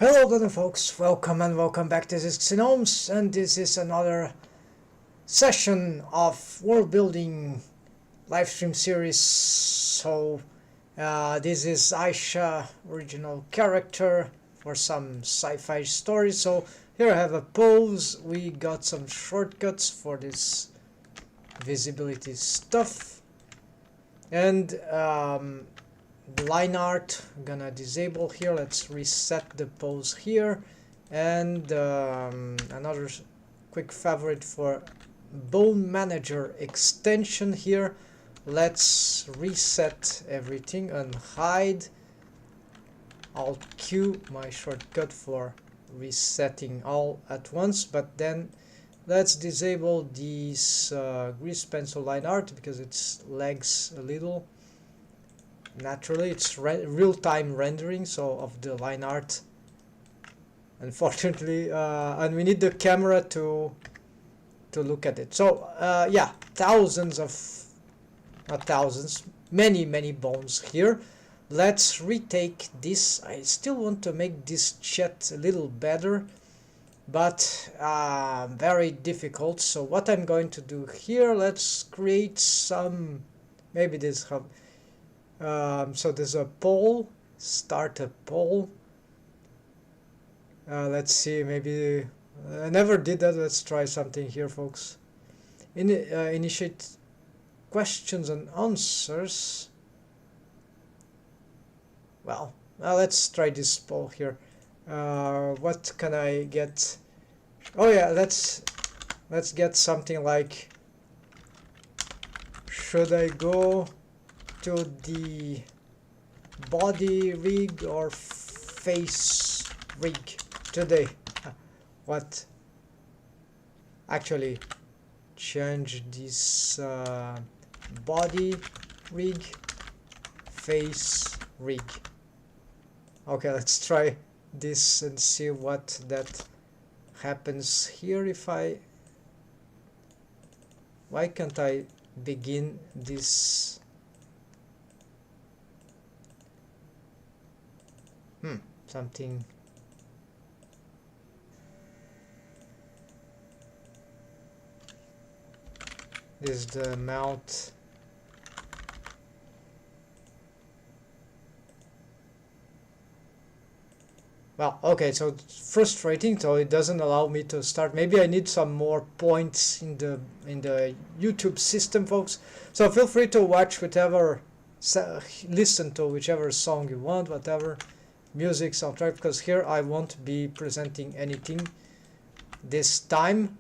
Hello there folks, welcome and welcome back. This is Gnomes and this is another session of world building live stream series. This is Aisha, original character for some sci-fi stories. So here I have a pose. We got some shortcuts for this visibility stuff, and the line art I'm gonna disable here. Let's reset the pose here, and another quick favorite for bone manager extension here. Let's reset everything and hide. Alt Q, my shortcut for resetting all at once, but then let's disable this grease pencil line art because it lags a little. Naturally, it's real-time rendering, so of the line art, unfortunately, and we need the camera to look at it. So yeah, many bones here. Let's retake this. I still want to make this chat a little better, but very difficult. So what I'm going to do here, let's create some, maybe this have. So there's a poll, start a poll. Let's see, maybe I never did that. Let's try something here, folks. Initiate questions and answers. Well, let's try this poll here. What can I get? Oh yeah, let's get something like, should I go to the body rig or face rig today? What? Actually, change this body rig, face rig. Okay, let's try this and see what that happens here. If I, why can't I begin this? Something. This is the mount. Well, okay, so it's frustrating, so it doesn't allow me to start. Maybe I need some more points in the YouTube system, folks. So feel free to watch whatever, listen to whichever song you want, whatever music soundtrack, because here I won't be presenting anything this time,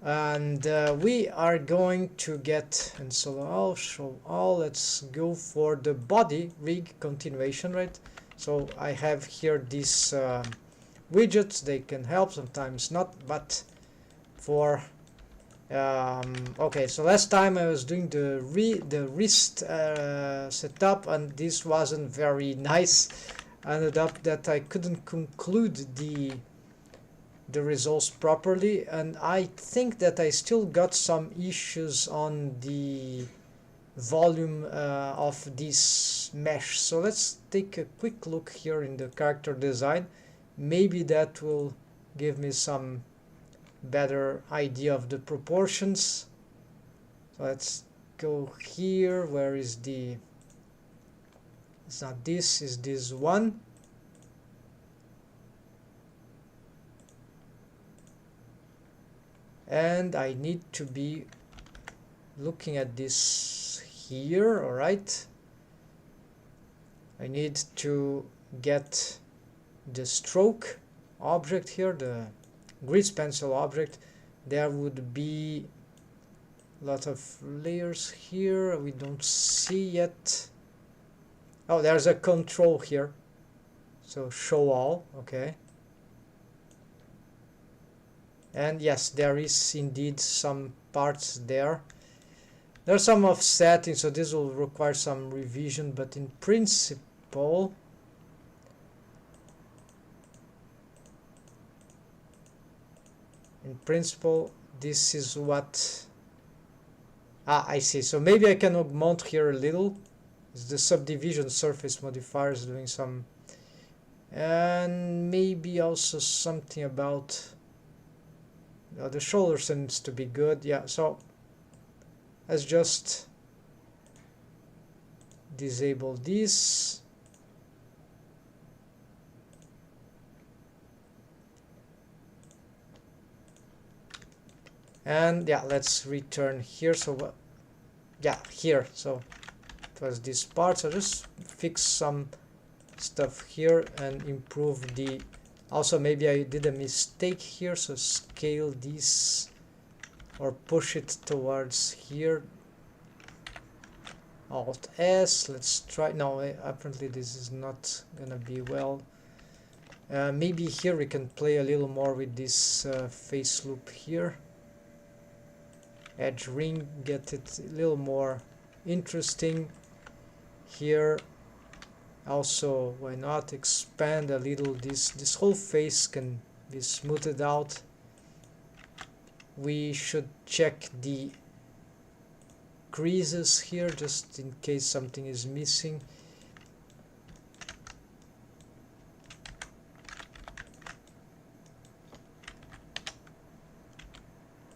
and we are going to get, and so I'll show all. Let's go for the body rig continuation, right? So I have here these widgets. They can help, sometimes not, but for okay, so last time I was doing the wrist setup, and this wasn't very nice. I ended up that I couldn't conclude the results properly, and I think that I still got some issues on the volume of this mesh. So let's take a quick look here in the character design. Maybe that will give me some better idea of the proportions. So let's go here. Where is the, it's not this, is this one. And I need to be looking at this here. All right, I need to get the stroke object here, the grease pencil object. There would be a lot of layers here we don't see yet. Oh, there's a control here, so show all. Okay, and yes, there is indeed some parts there. There's some offsetting, so this will require some revision, but in principle this is what I see. So maybe I can augment here a little. It's the subdivision surface modifiers doing some And maybe also something about the shoulder seems to be good. Yeah, so let's just disable this. And yeah, let's return here. So yeah, here. So it was this part. So just fix some stuff here and improve the. Also, maybe I did a mistake here. So scale this or push it towards here. Alt S. Let's try. No, apparently this is not gonna be well. Maybe here we can play a little more with this face loop here. Edge ring, get it a little more interesting here. Also, why not expand a little this whole face can be smoothed out. We should check the creases here just in case something is missing.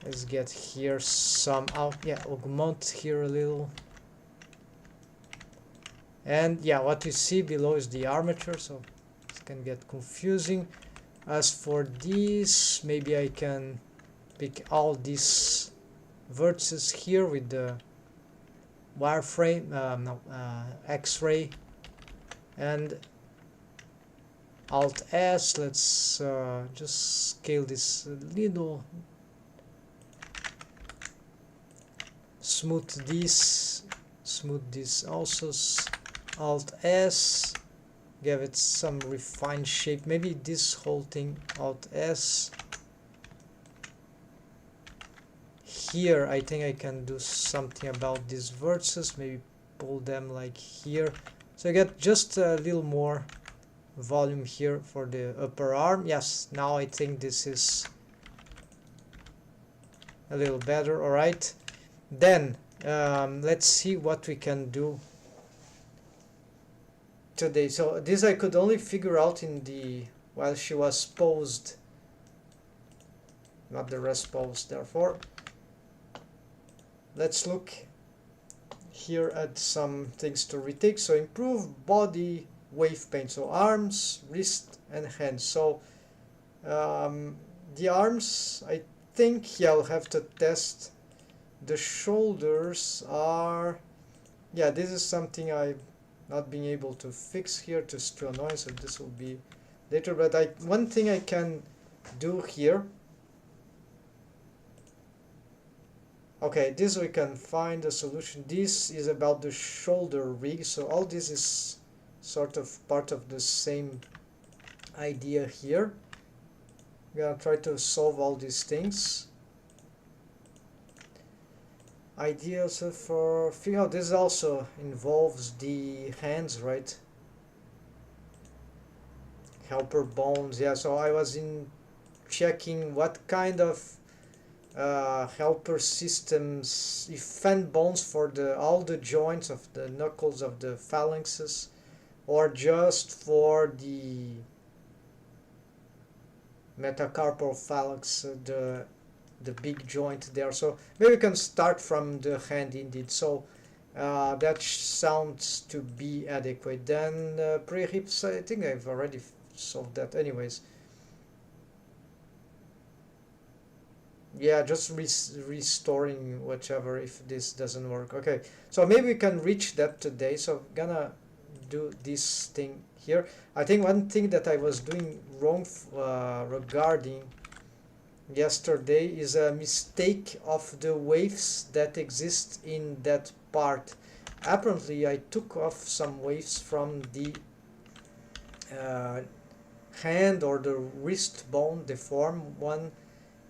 Let's get here some out. Yeah, augment here a little. And yeah, what you see below is the armature, so it can get confusing. As for this, maybe I can pick all these vertices here with the wireframe, X-ray, and Alt S. Let's just scale this a little. Smooth this also. Alt S, give it some refined shape. Maybe this whole thing. Alt S. Here I think I can do something about these vertices. Maybe pull them like here. So I get just a little more volume here for the upper arm. Yes, now I think this is a little better. All right. Then let's see what we can do today. So this I could only figure out in the while she was posed, not the rest posed. Therefore, let's look here at some things to retake. So improve body wave paint. So arms, wrist, and hands. So the arms, I think, yeah, I'll have to test. The shoulders are, yeah, this is something I'm not being able to fix here, just too annoying, so this will be later. But one thing I can do here, okay, this we can find a solution. This is about the shoulder rig, so all this is sort of part of the same idea here. We're gonna try to solve all these things. Ideas for figure out this also involves the hands, right? Helper bones, yeah. So I was checking what kind of helper systems, if fan bones for all the joints of the knuckles of the phalanxes, or just for the metacarpal phalanx, the big joint there. So maybe we can start from the hand indeed. So that sounds to be adequate. Then pre-hips, I think I've already solved that anyways. Yeah, just restoring whichever if this doesn't work. Okay, so maybe we can reach that today. So I'm gonna do this thing here. I think one thing that I was doing wrong regarding yesterday is a mistake of the waves that exist in that part. Apparently I took off some waves from the hand or the wrist bone, the form one,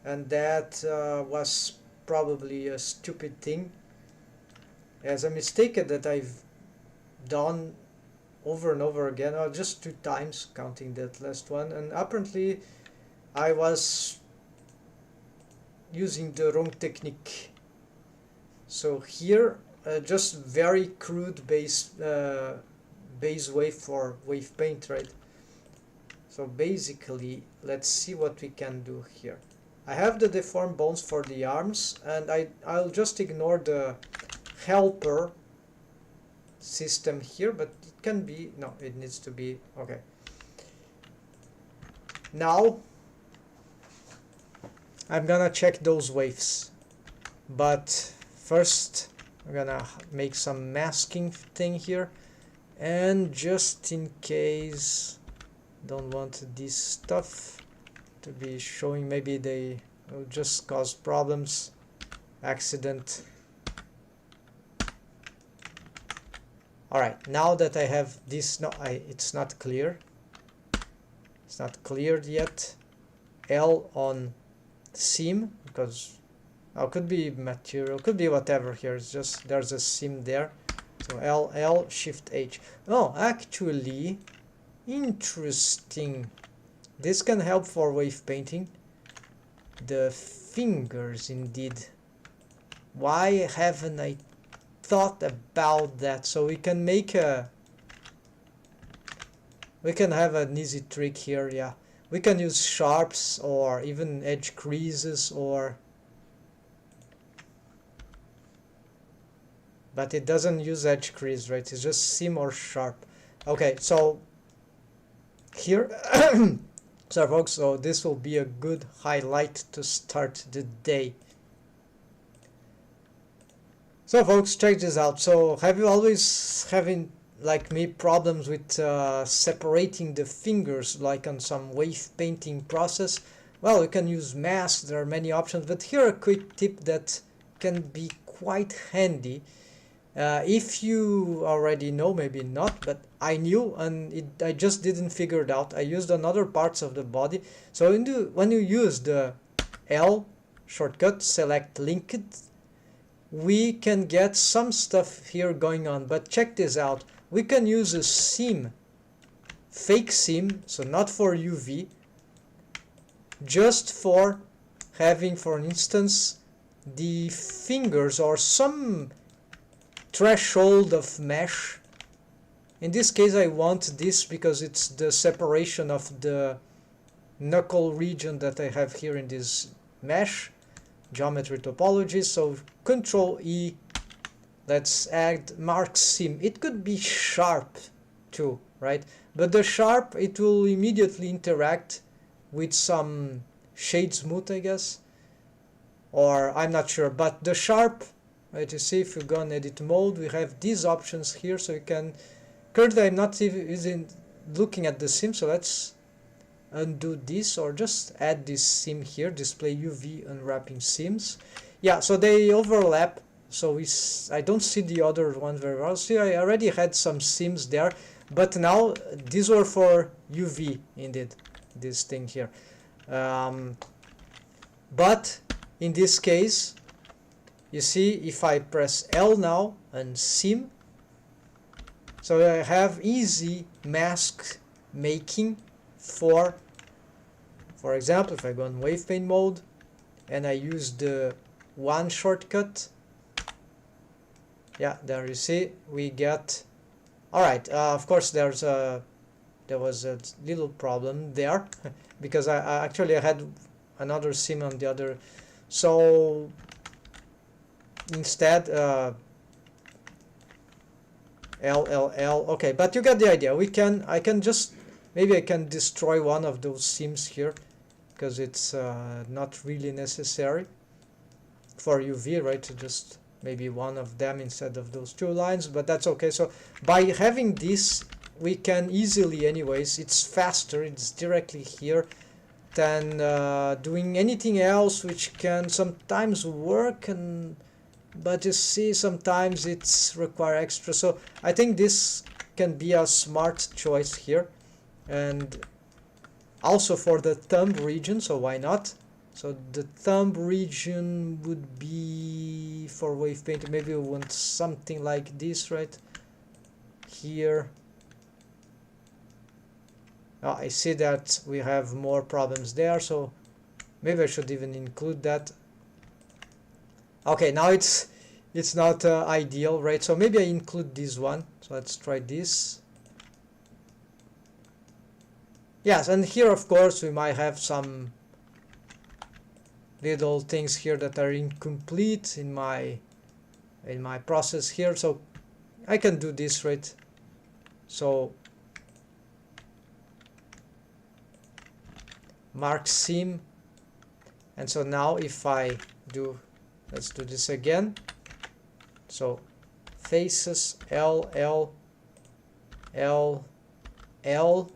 and that was probably a stupid thing, as a mistake that I've done over and over again, or just 2 times counting that last one, and apparently I was using the wrong technique. So here just very crude base wave for wave paint, right? So basically, let's see what we can do here. I have the deformed bones for the arms, and I'll just ignore the helper system here, but it can be, no, it needs to be, okay. Now, I'm gonna check those waves, but first I'm gonna make some masking thing here, and just in case, don't want this stuff to be showing, maybe they will just cause problems, accident. Alright, now that I have this, no, it's not clear. It's not cleared yet. L on seam, because could be material, could be whatever here. It's just there's a seam there. So L, Shift H. Oh, actually, interesting. This can help for wave painting. The fingers, indeed. Why haven't I thought about that? So we can make we can have an easy trick here. Yeah, we can use sharps or even edge creases, or but it doesn't use edge crease, right? It's just seam or sharp. Okay, so here so folks, so this will be a good highlight to start the day. So folks, check this out. So have you always having, like me, problems with separating the fingers, like on some wave painting process? Well, you can use masks, there are many options, but here a quick tip that can be quite handy. If you already know, maybe not, but I knew, and I just didn't figure it out. I used on other parts of the body. So when you use the L shortcut, select linked, we can get some stuff here going on. But check this out. We can use a seam, fake seam, so not for UV, just for having, for instance, the fingers or some threshold of mesh. In this case I want this because it's the separation of the knuckle region that I have here in this mesh. Geometry topology, so Control E, let's add mark seam. It could be sharp too, right? But the sharp, it will immediately interact with some shade smooth, I guess, or I'm not sure, but the sharp, right? You see, if you go on edit mode, we have these options here, so you can, currently I'm not even looking at the seam, so let's undo this, or just add this seam here, display UV unwrapping seams. Yeah, so they overlap, so I don't see the other one very well. See, I already had some seams there, but now these were for UV, indeed, this thing here. But in this case, you see, if I press L now and seam, so I have easy mask making for example, if I go on wave paint mode and I use the one shortcut, yeah, there you see, we get, alright, of course there was a little problem there because I actually had another seam on the other, so instead L, okay, but you get the idea. I can just, maybe I can destroy one of those seams here because it's not really necessary for UV, right? So just maybe one of them instead of those two lines, but that's okay. So by having this, we can easily, anyways, it's faster, it's directly here than doing anything else, which can sometimes work, but you see, sometimes it's require extra. So I think this can be a smart choice here, and also for the thumb region, so why not? So the thumb region would be for wave paint, maybe we want something like this right here. Oh, I see that we have more problems there, so maybe I should even include that. Okay, now it's not ideal, right? So maybe I include this one. So let's try this. Yes, and here of course we might have some little things here that are incomplete in my process here, so I can do this, right? So mark seam, and so now if I do, let's do this again. So faces L, L, L, L,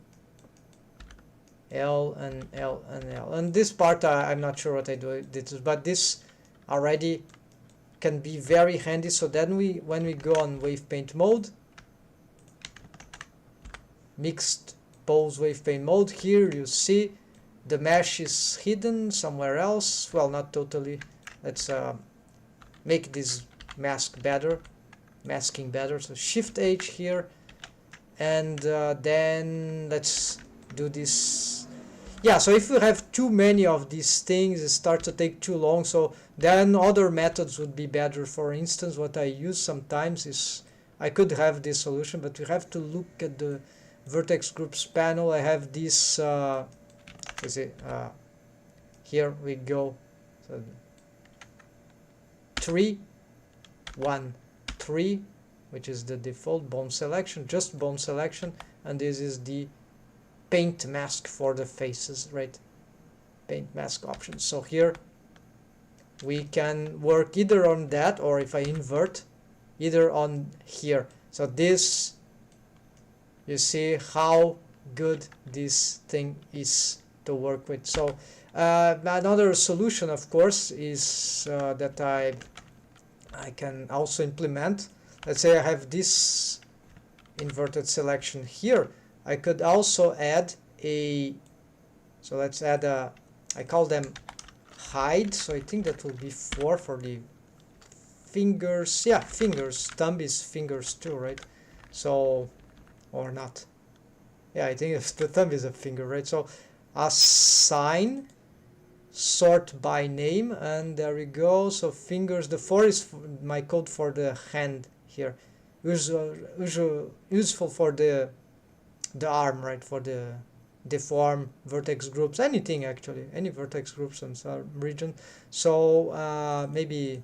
L, and L, and L. And this part I'm not sure what I do this, but this already can be very handy. So then when we go on wave paint mode, mixed pose wave paint mode, here you see the mesh is hidden somewhere else. Well, not totally. Let's make this masking better. So Shift H here, and then let's do this. Yeah, so if you have too many of these things, it starts to take too long. So then other methods would be better. For instance, what I use sometimes is, I could have this solution, but we have to look at the vertex groups panel. I have this, here we go. So 3, 1, 3, which is the default bone selection, just bone selection, and this is the paint mask for the faces, right? Paint mask options. So here we can work either on that, or if I invert, either on here. So this, you see how good this thing is to work with. So another solution, of course, is that I can also implement. Let's say I have this inverted selection here. I could also add a, so let's add a, I call them hide, so I think that will be 4 for the fingers. Yeah, fingers. Thumb is fingers too, right? So, or not. Yeah, I think the thumb is a finger, right? So assign, sort by name, and there we go. So fingers, the 4 is my code for the hand here. Useful for the arm, right? For the deform vertex groups, anything actually, any vertex groups in some region. So maybe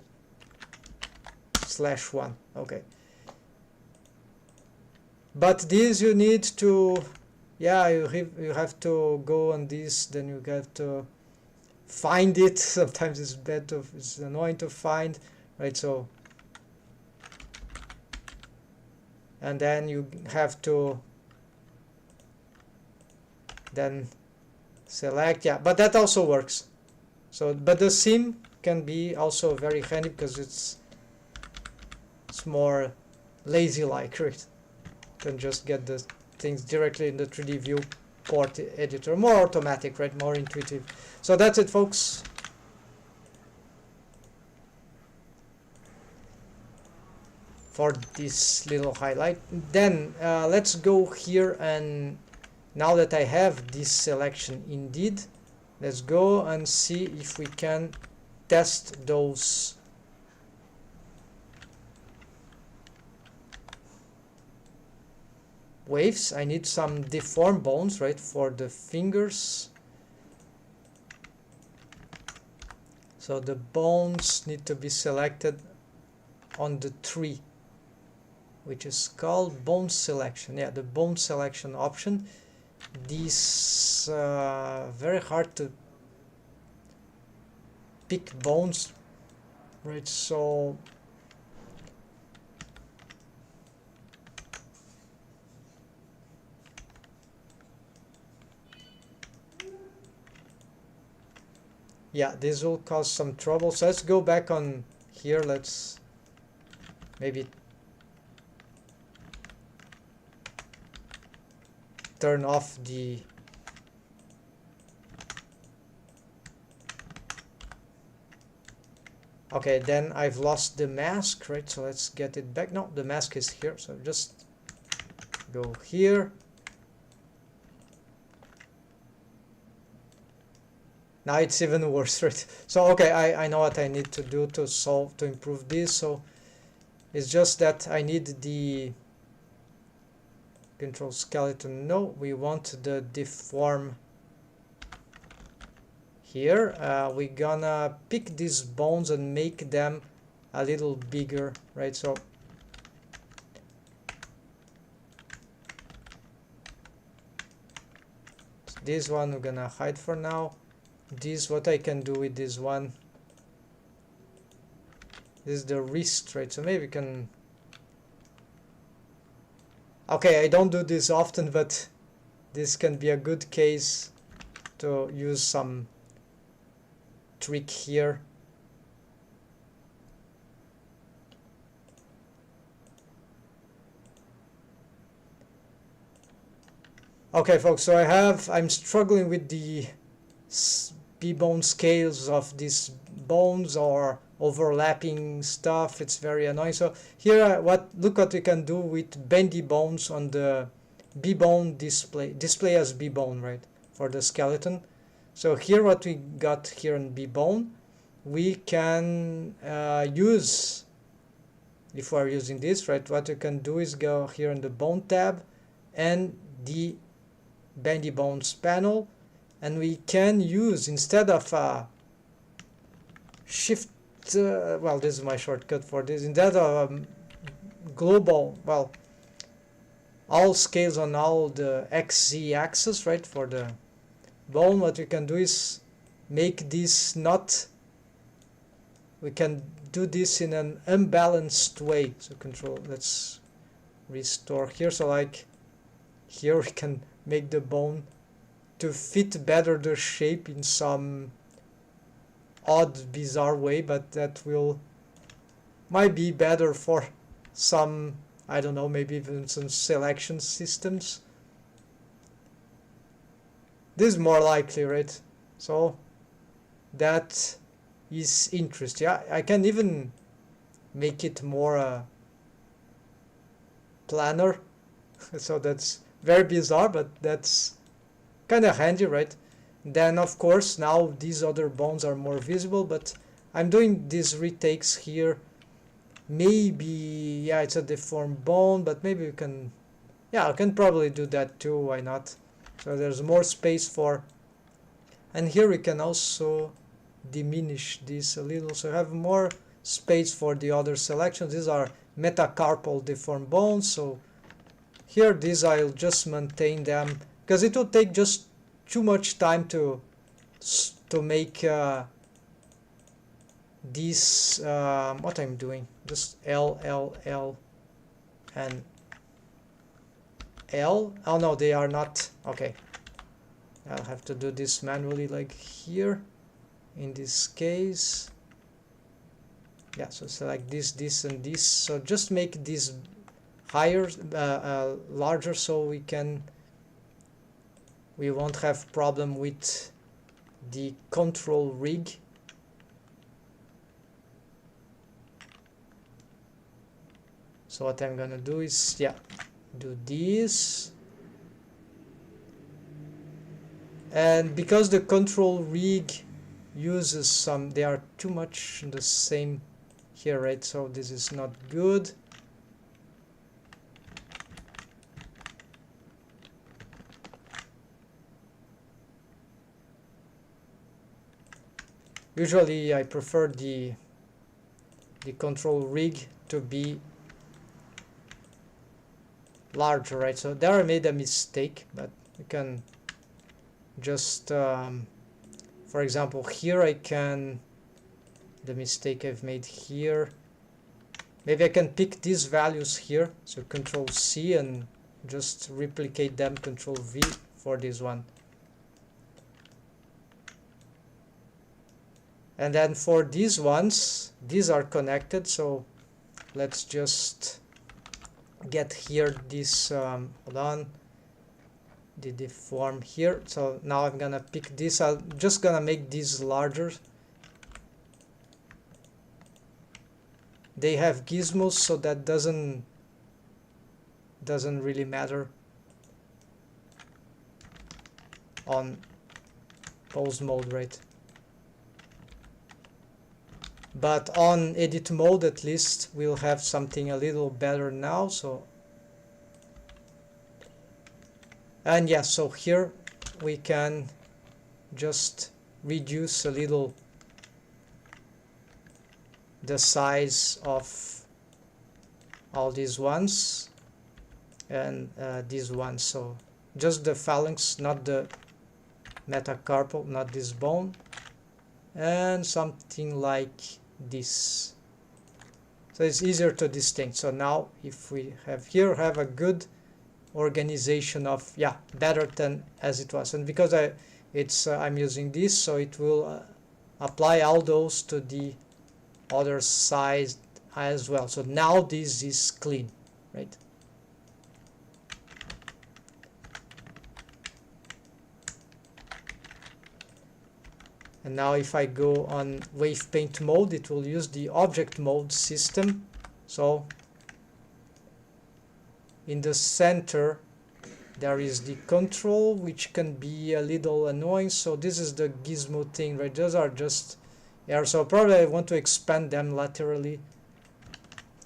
/1, okay. But this you need to, yeah, you have to go on this, then you have to find it. Sometimes it's annoying to find, right? So, and then you have to then select, yeah, but that also works. So, but the seam can be also very handy because it's more lazy-like, right? You can just get the things directly in the 3D viewport editor, more automatic, right? More intuitive. So that's it, folks. For this little highlight. Then let's go here, and now that I have this selection indeed, let's go and see if we can test those waves. I need some deform bones, right, for the fingers. So the bones need to be selected on the tree, which is called bone selection. Yeah, the bone selection option. These very hard to pick bones, right? So yeah, this will cause some trouble. So let's go back on here. Let's maybe turn off the okay, then I've lost the mask, right? So let's get it back. No, the mask is here, so just go here. Now it's even worse, right? So okay, I know what I need to do to improve this. So it's just that I need the Control skeleton, no, we want the deform here. We're gonna pick these bones and make them a little bigger, right? So this one we're gonna hide for now. This, what I can do with this one, this is the wrist, right? So maybe we can, okay, I don't do this often, but this can be a good case to use some trick here. Okay, folks, so I'm struggling with the B-bone scales of these bones or overlapping stuff. It's very annoying. So here, look what we can do with bendy bones on the B-bone display as B-bone, right, for the skeleton. So here, what we got here on B-bone, we can use, if we're using this, right, what we can do is go here in the bone tab and the bendy bones panel, and we can use, instead of shift, well, this is my shortcut for this, instead of global, well, all scales on all the XZ axis, right, for the bone, what we can do is make this not, we can do this in an unbalanced way. So control, let's restore here. So like here we can make the bone to fit better the shape in some odd, bizarre way, but that might be better for some, I don't know, maybe even some selection systems. This is more likely, right? So that is interesting. I can even make it more planar. So that's very bizarre, but that's kind of handy, right? Then of course now these other bones are more visible, but I'm doing these retakes here. Maybe, yeah, it's a deformed bone, but maybe we can, yeah, I can probably do that too, why not? So there's more space for, and here we can also diminish this a little, so I have more space for the other selections. These are metacarpal deformed bones, so here these I'll just maintain them, because it will take just too much time to make these, what I'm doing, just L, L, L, and L. Oh no, they are not. Okay, I'll have to do this manually, like here in this case. Yeah, so select this, this, and this. So just make this higher, larger, so we won't have problem with the control rig. So what I'm gonna do is, yeah, do this, and because the control rig uses some, they are too much the same here, right? So this is not good. Usually I prefer the control rig to be larger, right? So there I made a mistake, but you can just, for example, here I can, the mistake I've made here, maybe I can pick these values here, so control C and just replicate them, control V for this one. And then for these ones, these are connected, so let's just get here this, hold on, the deform here. So now I'm gonna pick this, I'm just gonna make these larger. They have gizmos, so that doesn't really matter on pose mode, right? But on edit mode, at least we'll have something a little better now. So And yeah, so here we can just reduce a little the size of all these ones and these ones. So just the phalanx, not the metacarpal, not this bone, and something like this. So it's easier to distinct. So now if we have here, have a good organization of, yeah, better than as it was. And because I'm using this, so it will apply all those to the other side as well. So now this is clean, right? And now if I go on wave paint mode, it will use the object mode system. So in the center there is the control, which can be a little annoying. So this is the gizmo thing, right? Those are just air. So probably I want to expand them laterally.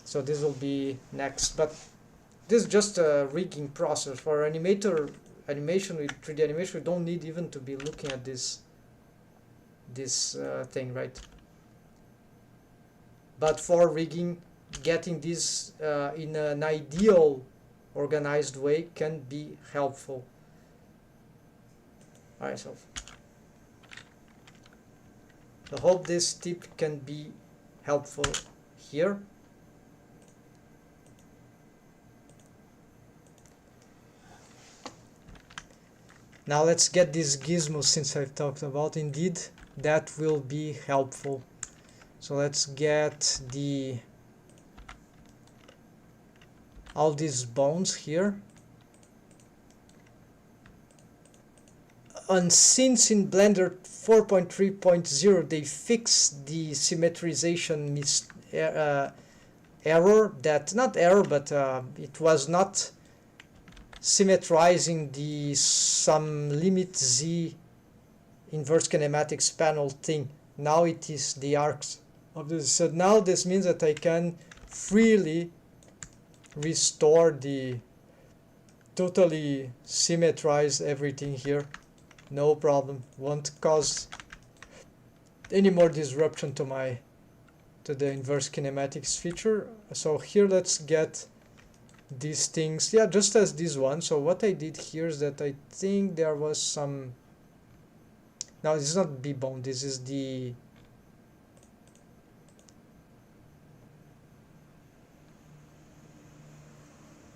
So this will be next. But this is just a rigging process. For animation with 3D animation, we don't need even to be looking at this thing, right? But for rigging, getting this in an ideal organized way can be helpful. Alright, so I hope this tip can be helpful here. Now let's get this gizmo, since I've talked about. Indeed, that will be helpful. So let's get all these bones here. And since in Blender 4.3.0 they fixed the symmetrization error, it was not symmetrizing the some limit Z inverse kinematics panel thing. Now it is the arcs of this. So now this means that I can freely restore the totally symmetrize everything here, no problem. Won't cause any more disruption to the inverse kinematics feature. So here let's get these things, yeah, just as this one. So what I did here is that I think there was some, no, this is not B-bone, this is the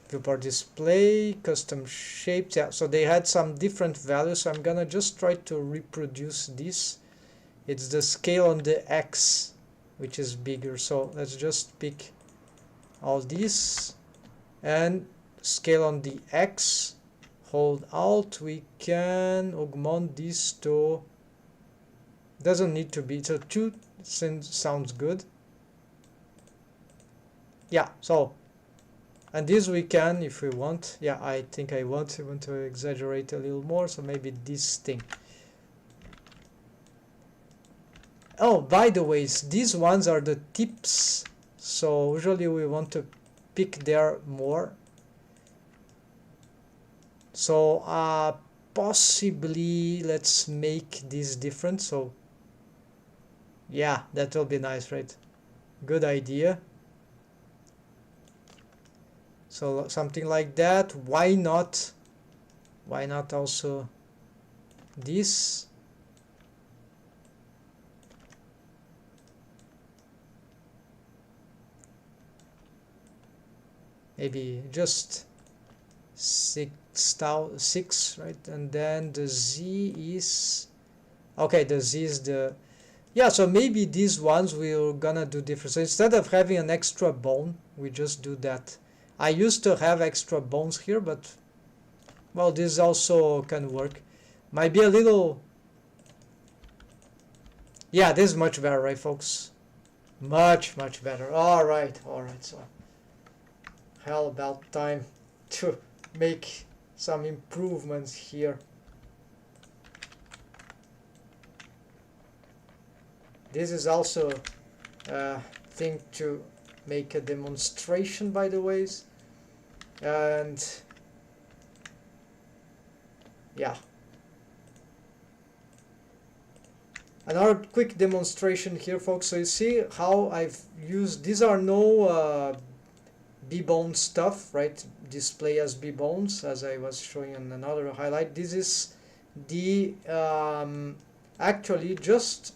viewport display, custom shapes. Yeah, so they had some different values. So I'm gonna just try to reproduce this. It's the scale on the X which is bigger. So let's just pick all these and scale on the X. Hold Alt. We can augment this to, doesn't need to be, so 2 sounds good. Yeah, so, and this we can, if we want, yeah, I think I want to exaggerate a little more, so maybe this thing. Oh, by the way, these ones are the tips, so usually we want to pick there more. So possibly let's make this different. So yeah, that will be nice, right? Good idea. So something like that. Why not also this? Maybe just 6, right? And then the Z is, okay, the Z is the, yeah, so maybe these ones we're gonna do different. So instead of having an extra bone, we just do that. I used to have extra bones here, but well, this also can work. Might be a little, yeah, this is much better, right, folks? Much better. All right, so hell, about time to make some improvements here. This is also a thing to make a demonstration, by the ways. And yeah. Another quick demonstration here, folks. So you see how I've used, these are no B-bone stuff, right? Display as B-bones, as I was showing in another highlight. This is the actually just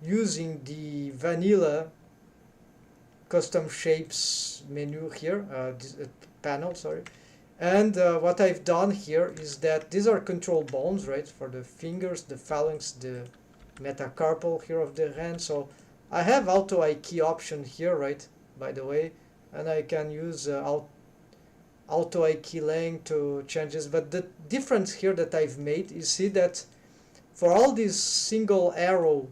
using the vanilla custom shapes menu here, panel, sorry. And what I've done here is that these are control bones, right? For the fingers, the phalanx, the metacarpal here of the hand. So I have auto key option here, right? By the way, and I can use auto key length to change this. But the difference here that I've made, you see that for all these single arrow,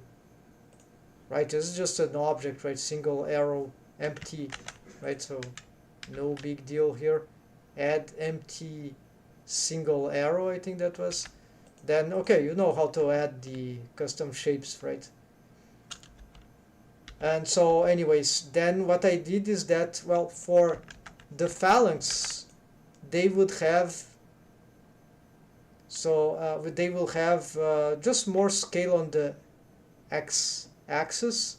right? This is just an object, right? Single arrow, empty, right? So no big deal here. Add empty single arrow, I think that was. Then okay, you know how to add the custom shapes, right? And so anyways, then what I did is that, well, for the phalanx, they would have, so they will have just more scale on the x-axis.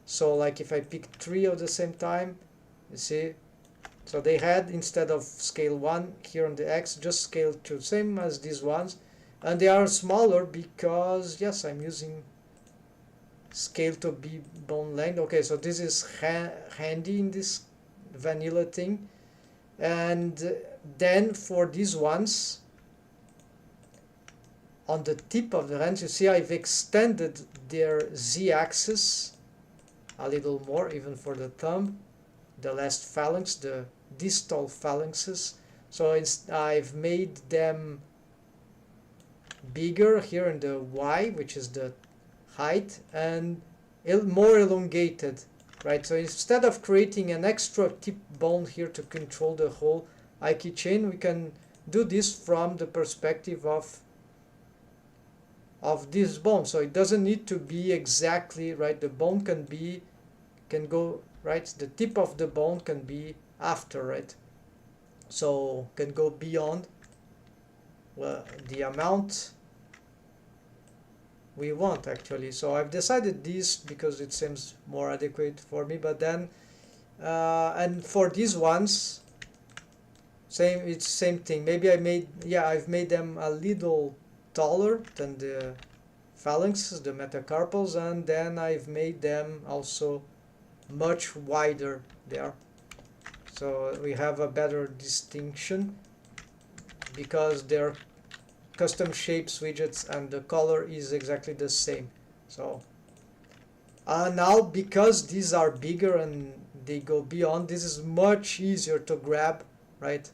So like if I pick 3 at the same time, you see, so they had, instead of scale 1 here on the x, just scale 2, same as these ones. And they are smaller because, yes, I'm using scale to be bone length. Okay, so this is handy in this vanilla thing. And then for these ones, on the tip of the hands, you see I've extended their z-axis a little more, even for the thumb, the last phalanx, the distal phalanxes. So I've made them bigger here in the y, which is the height, and more elongated, right? So instead of creating an extra tip bone here to control the whole key chain, we can do this from the perspective of this bone. So it doesn't need to be exactly right. The bone can go right. The tip of the bone can be after, right? So can go beyond the amount we want, actually. So I've decided this because it seems more adequate for me. But then and for these ones, it's same thing. Maybe I've made them a little taller than the phalanxes, the metacarpals, and then I've made them also much wider there. So we have a better distinction because they're custom shapes widgets and the color is exactly the same. So now, because these are bigger and they go beyond, this is much easier to grab, right?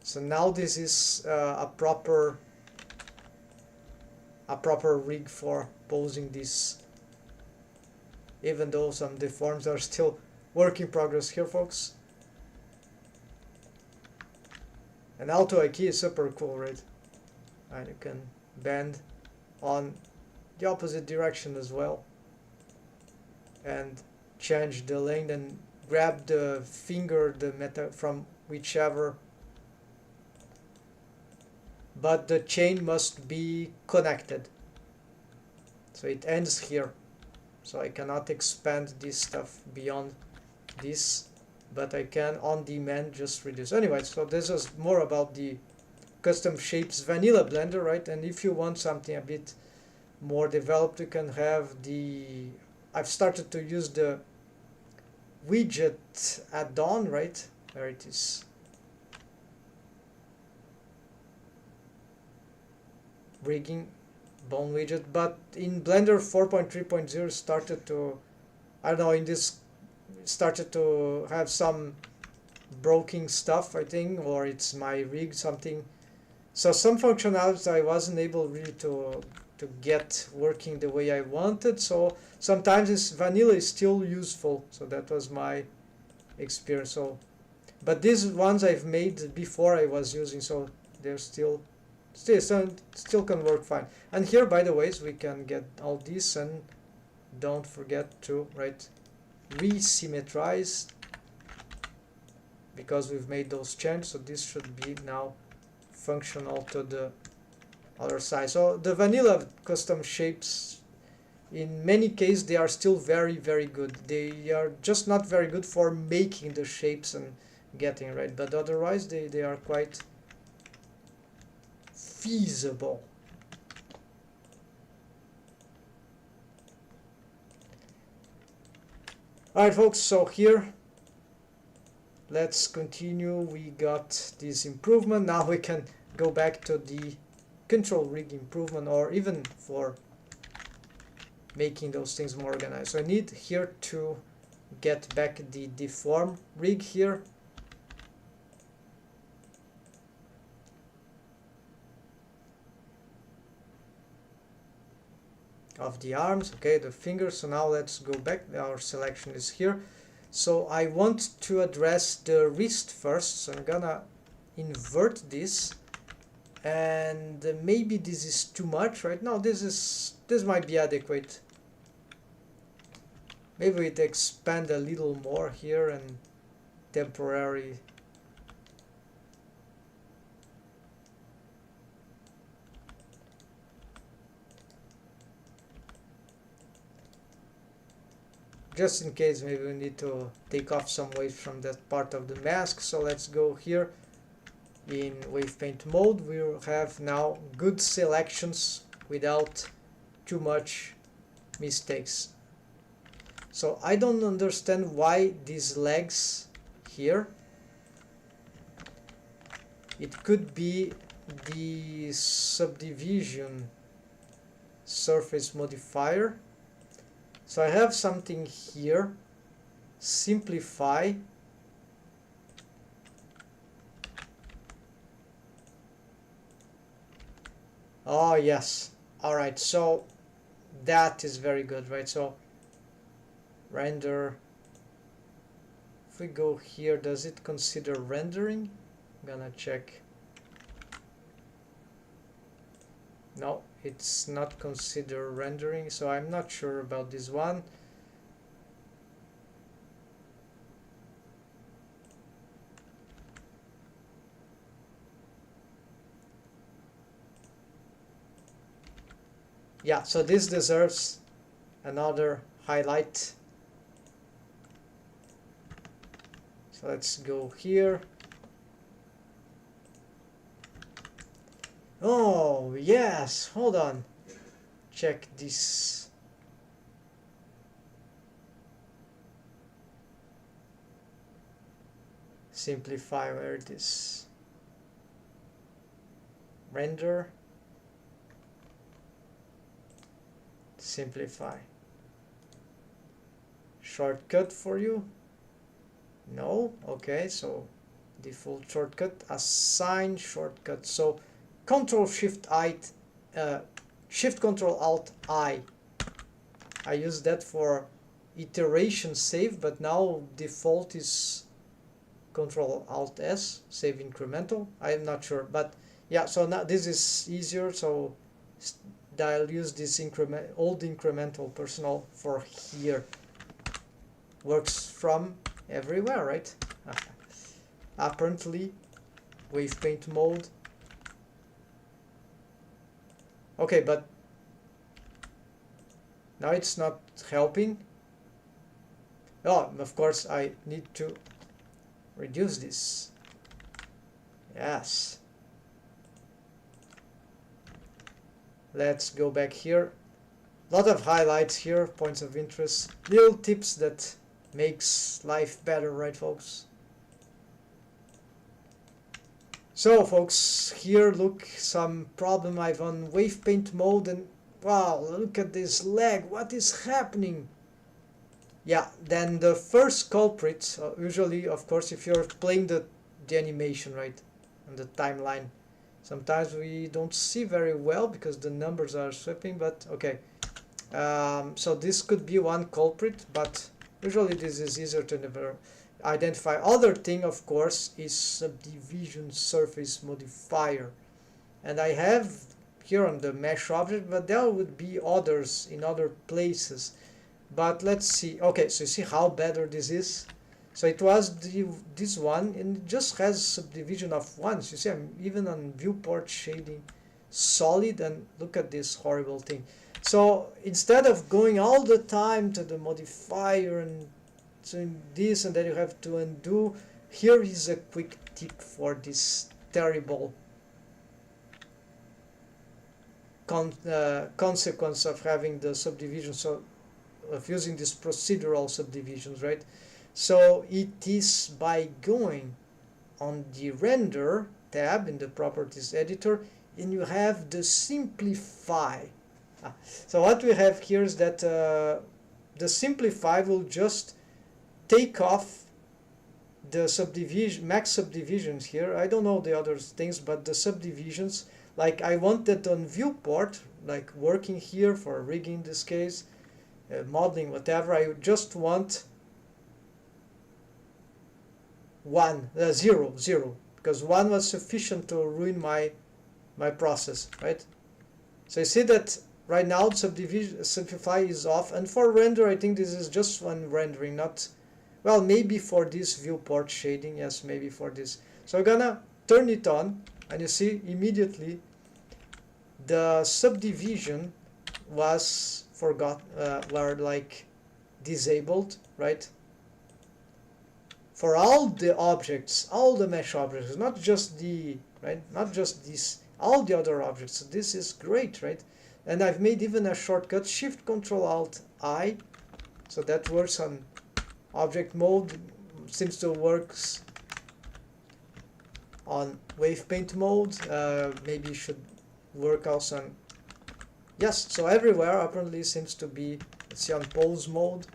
So now this is a proper rig for posing this, even though some deforms are still work in progress here, folks. And auto key is super cool, right? And you can bend on the opposite direction as well and change the length and grab the finger, the meta from whichever, but the chain must be connected, so it ends here. So I cannot expand this stuff beyond this, but I can on demand just reduce. Anyway, so this is more about the custom shapes vanilla blender, right? And if you want something a bit more developed, you can have I've started to use the widget add-on, right? There it is. Rigging bone widget, but in Blender 4.3.0 started to, I don't know, started to have some broken stuff, I think, or it's my rig something. So some functionalities I wasn't able really to get working the way I wanted. So sometimes this vanilla is still useful. So that was my experience. So, but these ones I've made before I was using, so they're still can work fine. And here, by the way, we can get all this, and don't forget to resymmetrize, because we've made those changes. So this should be now functional to the other side. So the vanilla custom shapes, in many cases, they are still very, very good. They are just not very good for making the shapes and getting right, but otherwise they are quite feasible. Alright folks, so here let's continue. We got this improvement. Now we can go back to the control rig improvement, or even for making those things more organized. So I need here to get back the deform rig here. Of the arms, okay, the fingers. So now let's go back. Our selection is here. So I want to address the wrist first. So I'm gonna invert this, and maybe this is too much right now. This might be adequate. Maybe we'd expand a little more here and temporary. Just in case, maybe we need to take off some weight from that part of the mask. So let's go here in wave paint mode. We'll have now good selections without too much mistakes. So I don't understand why these legs here. It could be the subdivision surface modifier. So I have something here, simplify, oh yes, alright, so that is very good, right? So render, if we go here, does it consider rendering? I'm gonna check. No, it's not consider rendering, so I'm not sure about this one. Yeah, so this deserves another highlight. So let's go here. Oh, yes, hold on. Check this. Simplify, where it is. Render. Simplify. Shortcut for you? No? Okay, so default shortcut. Assign shortcut. So Control Shift I, Shift Control Alt I. I use that for iteration save, but now default is Control Alt S, save incremental. I am not sure, but yeah. So now this is easier. So I'll use this old incremental personal for here. Works from everywhere, right? Apparently, wave paint mode. Okay, but now it's not helping. Oh, of course I need to reduce this. Yes. Let's go back here. A lot of highlights here, points of interest, little tips that makes life better, right folks? So folks, here look, some problem I've on wave paint mode, and wow, look at this leg, what is happening? Yeah, then the first culprit, usually of course if you're playing the animation, right, and the timeline, sometimes we don't see very well because the numbers are sweeping, but okay. So this could be one culprit, but usually this is easier to never identify. Other thing, of course, is subdivision surface modifier, and I have here on the mesh object, but there would be others in other places. But let's see. Okay, so you see how better this is. So it was this one, and it just has subdivision of ones. You see, I'm even on viewport shading. solid, and look at this horrible thing. So instead of going all the time to the modifier and doing this and then you have to undo, here is a quick tip for this terrible consequence of having the subdivision, so of using these procedural subdivisions, right? So it is by going on the render tab in the properties editor, and you have the simplify. So what we have here is that the simplify will just take off the subdivision, max subdivisions here. I don't know the other things, but the subdivisions, like I want that on viewport, like working here for rigging in this case, modeling, whatever. I just want 0, because 1 was sufficient to ruin my process, right? So you see that right now subdivision simplify is off, and for render I think this is just one rendering, not, well, maybe for this viewport shading, yes, maybe for this. So I'm gonna turn it on, and you see immediately the subdivision was were like disabled, right? For all the objects, all the mesh objects, not just the, right, not just this, all the other objects. So this is great, right? And I've made even a shortcut, Shift Control Alt I, so that works on object mode, seems to works on wave paint mode. Maybe should work also on, yes, so everywhere apparently seems to be, let's see, on pose mode,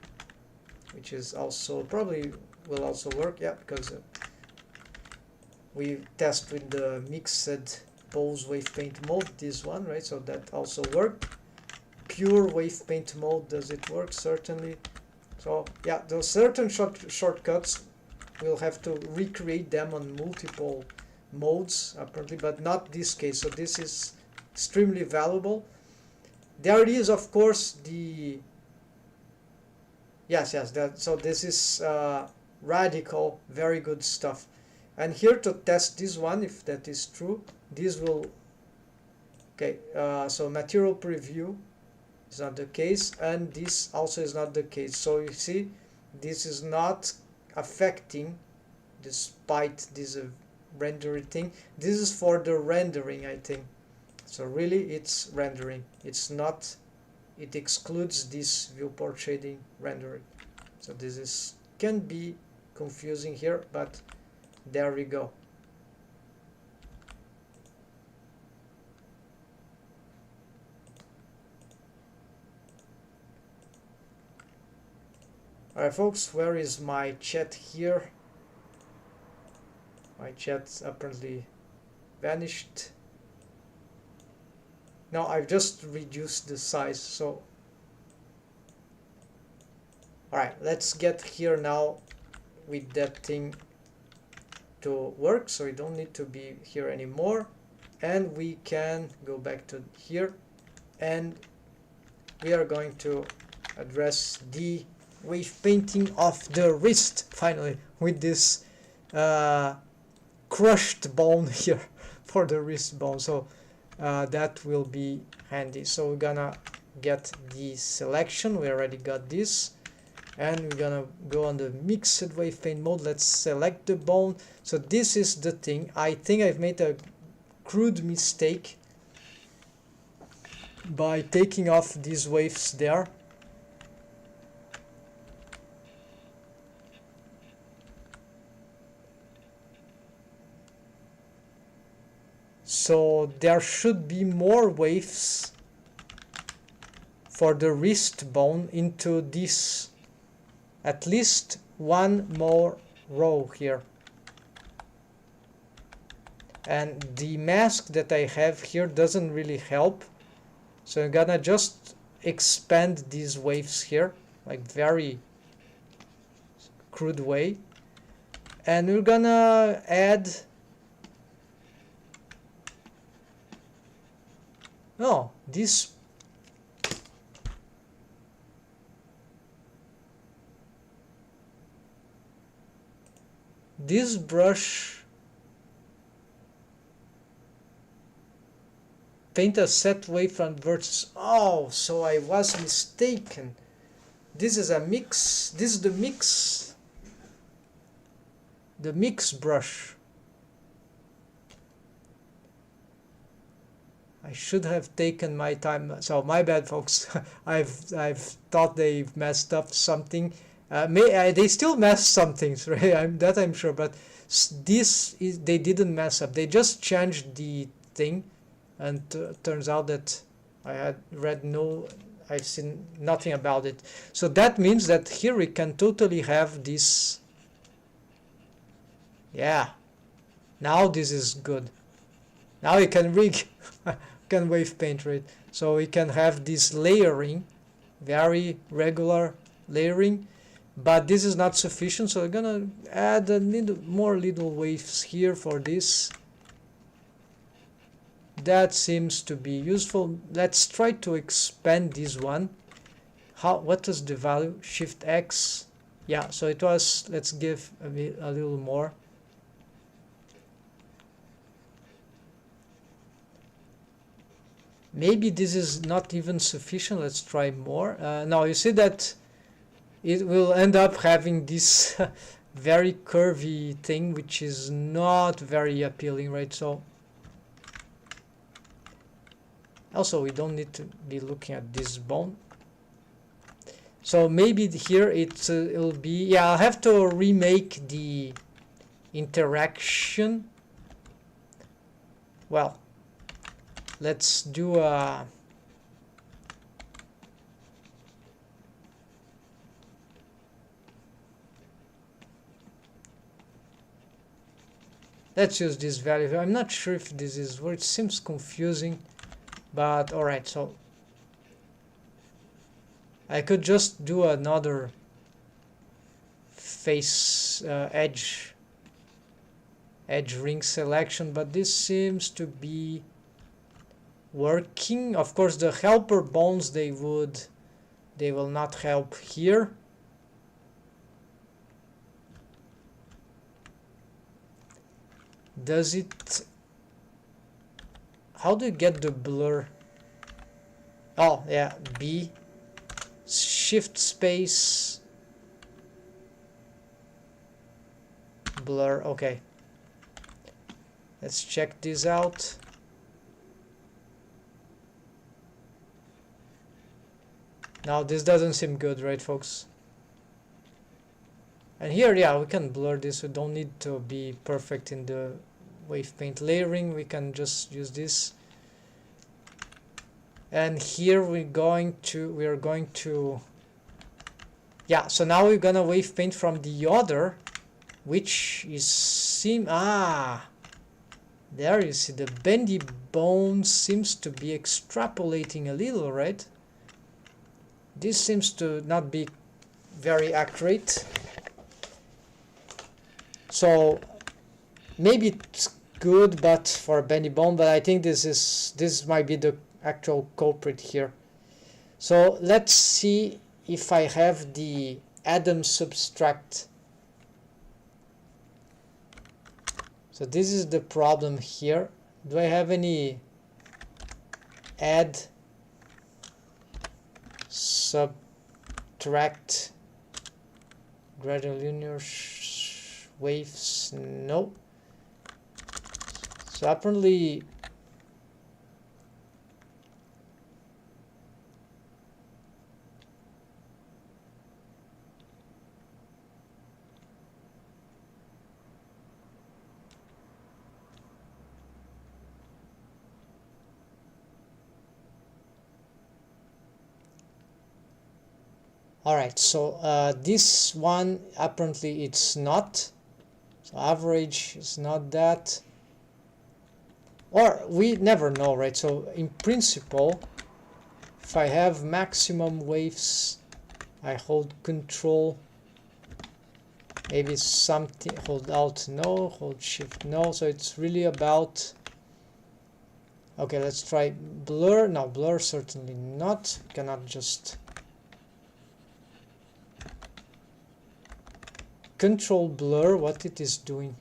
which is also probably will also work, yeah, because we test with the mixed pose wave paint mode, this one, right? So that also worked. Pure wave paint mode, does it work? Certainly. So yeah, those certain shortcuts we'll have to recreate them on multiple modes apparently, but not this case. So this is extremely valuable. There is, of course, the so this is radical, very good stuff. And here to test this one, if that is true, this will, okay, so material preview is not the case, and this also is not the case. So you see, this is not affecting, despite this rendering thing. This is for the rendering, I think. So really it's rendering, it's not, it excludes this viewport shading rendering. So this is, can be confusing here, but there we go. Alright folks, where is my chat here? My chat apparently vanished. Now I've just reduced the size, so alright, let's get here now with that thing to work, so we don't need to be here anymore, and we can go back to here, and we are going to address the wave painting of the wrist finally with this crushed bone here for the wrist bone. So that will be handy. So we're gonna get the selection, we already got this, and we're gonna go on the mixed wave paint mode. Let's select the bone. So this is the thing. I think I've made a crude mistake by taking off these waves there. So there should be more waves for the wrist bone into this, at least one more row here. And the mask that I have here doesn't really help. So I'm gonna just expand these waves here, like very crude way. And we're gonna add, no, this brush paint a set wavefront vertex. Oh, so I was mistaken. This is a mix. This is the mix. The mix brush. I should have taken my time. So my bad, folks. I've thought they messed up something. They still messed some things, right? I'm sure. But they didn't mess up. They just changed the thing, and turns out that I've seen nothing about it. So that means that here we can totally have this. Yeah. Now this is good. Now you can rig. Can wave paint, right? So we can have this layering, very regular layering, but this is not sufficient, so we're gonna add a little waves here for this. That seems to be useful. Let's try to expand this one. What was the value? Shift X. Yeah, so it was, let's give a little more. Maybe this is not even sufficient. Let's try more. Now you see that it will end up having this very curvy thing, which is not very appealing, right? So also we don't need to be looking at this bone. So maybe here it'll be, yeah, I'll have to remake the interaction. Well, let's do a let's use this value. I'm not sure if this is where it seems confusing, but all right. So I could just do another face edge ring selection, but this seems to be working. Of course, the helper bones, they will not help here. Does it, how do you get the blur? Oh yeah, B, shift space, blur. Okay, let's check this out. Now this doesn't seem good, right, folks? And here, yeah, we can blur this. We don't need to be perfect in the wave paint layering. We can just use this. And here we are going to, yeah, so now we're gonna wave paint from the other, which is there you see the bendy bone seems to be extrapolating a little, right? This seems to not be very accurate. So maybe it's good, but for bendy bone, but I think this might be the actual culprit here. So let's see if I have the Adam subtract. So this is the problem here. Do I have any add subtract gradual linear waves? No. So apparently alright, so this one apparently it's not. So average is not that. Or we never know, right? So in principle, if I have maximum waves, I hold control. Maybe something, hold alt no, hold shift no. So it's really about, okay, let's try blur. No, blur certainly not. Cannot just control blur, what it is doing.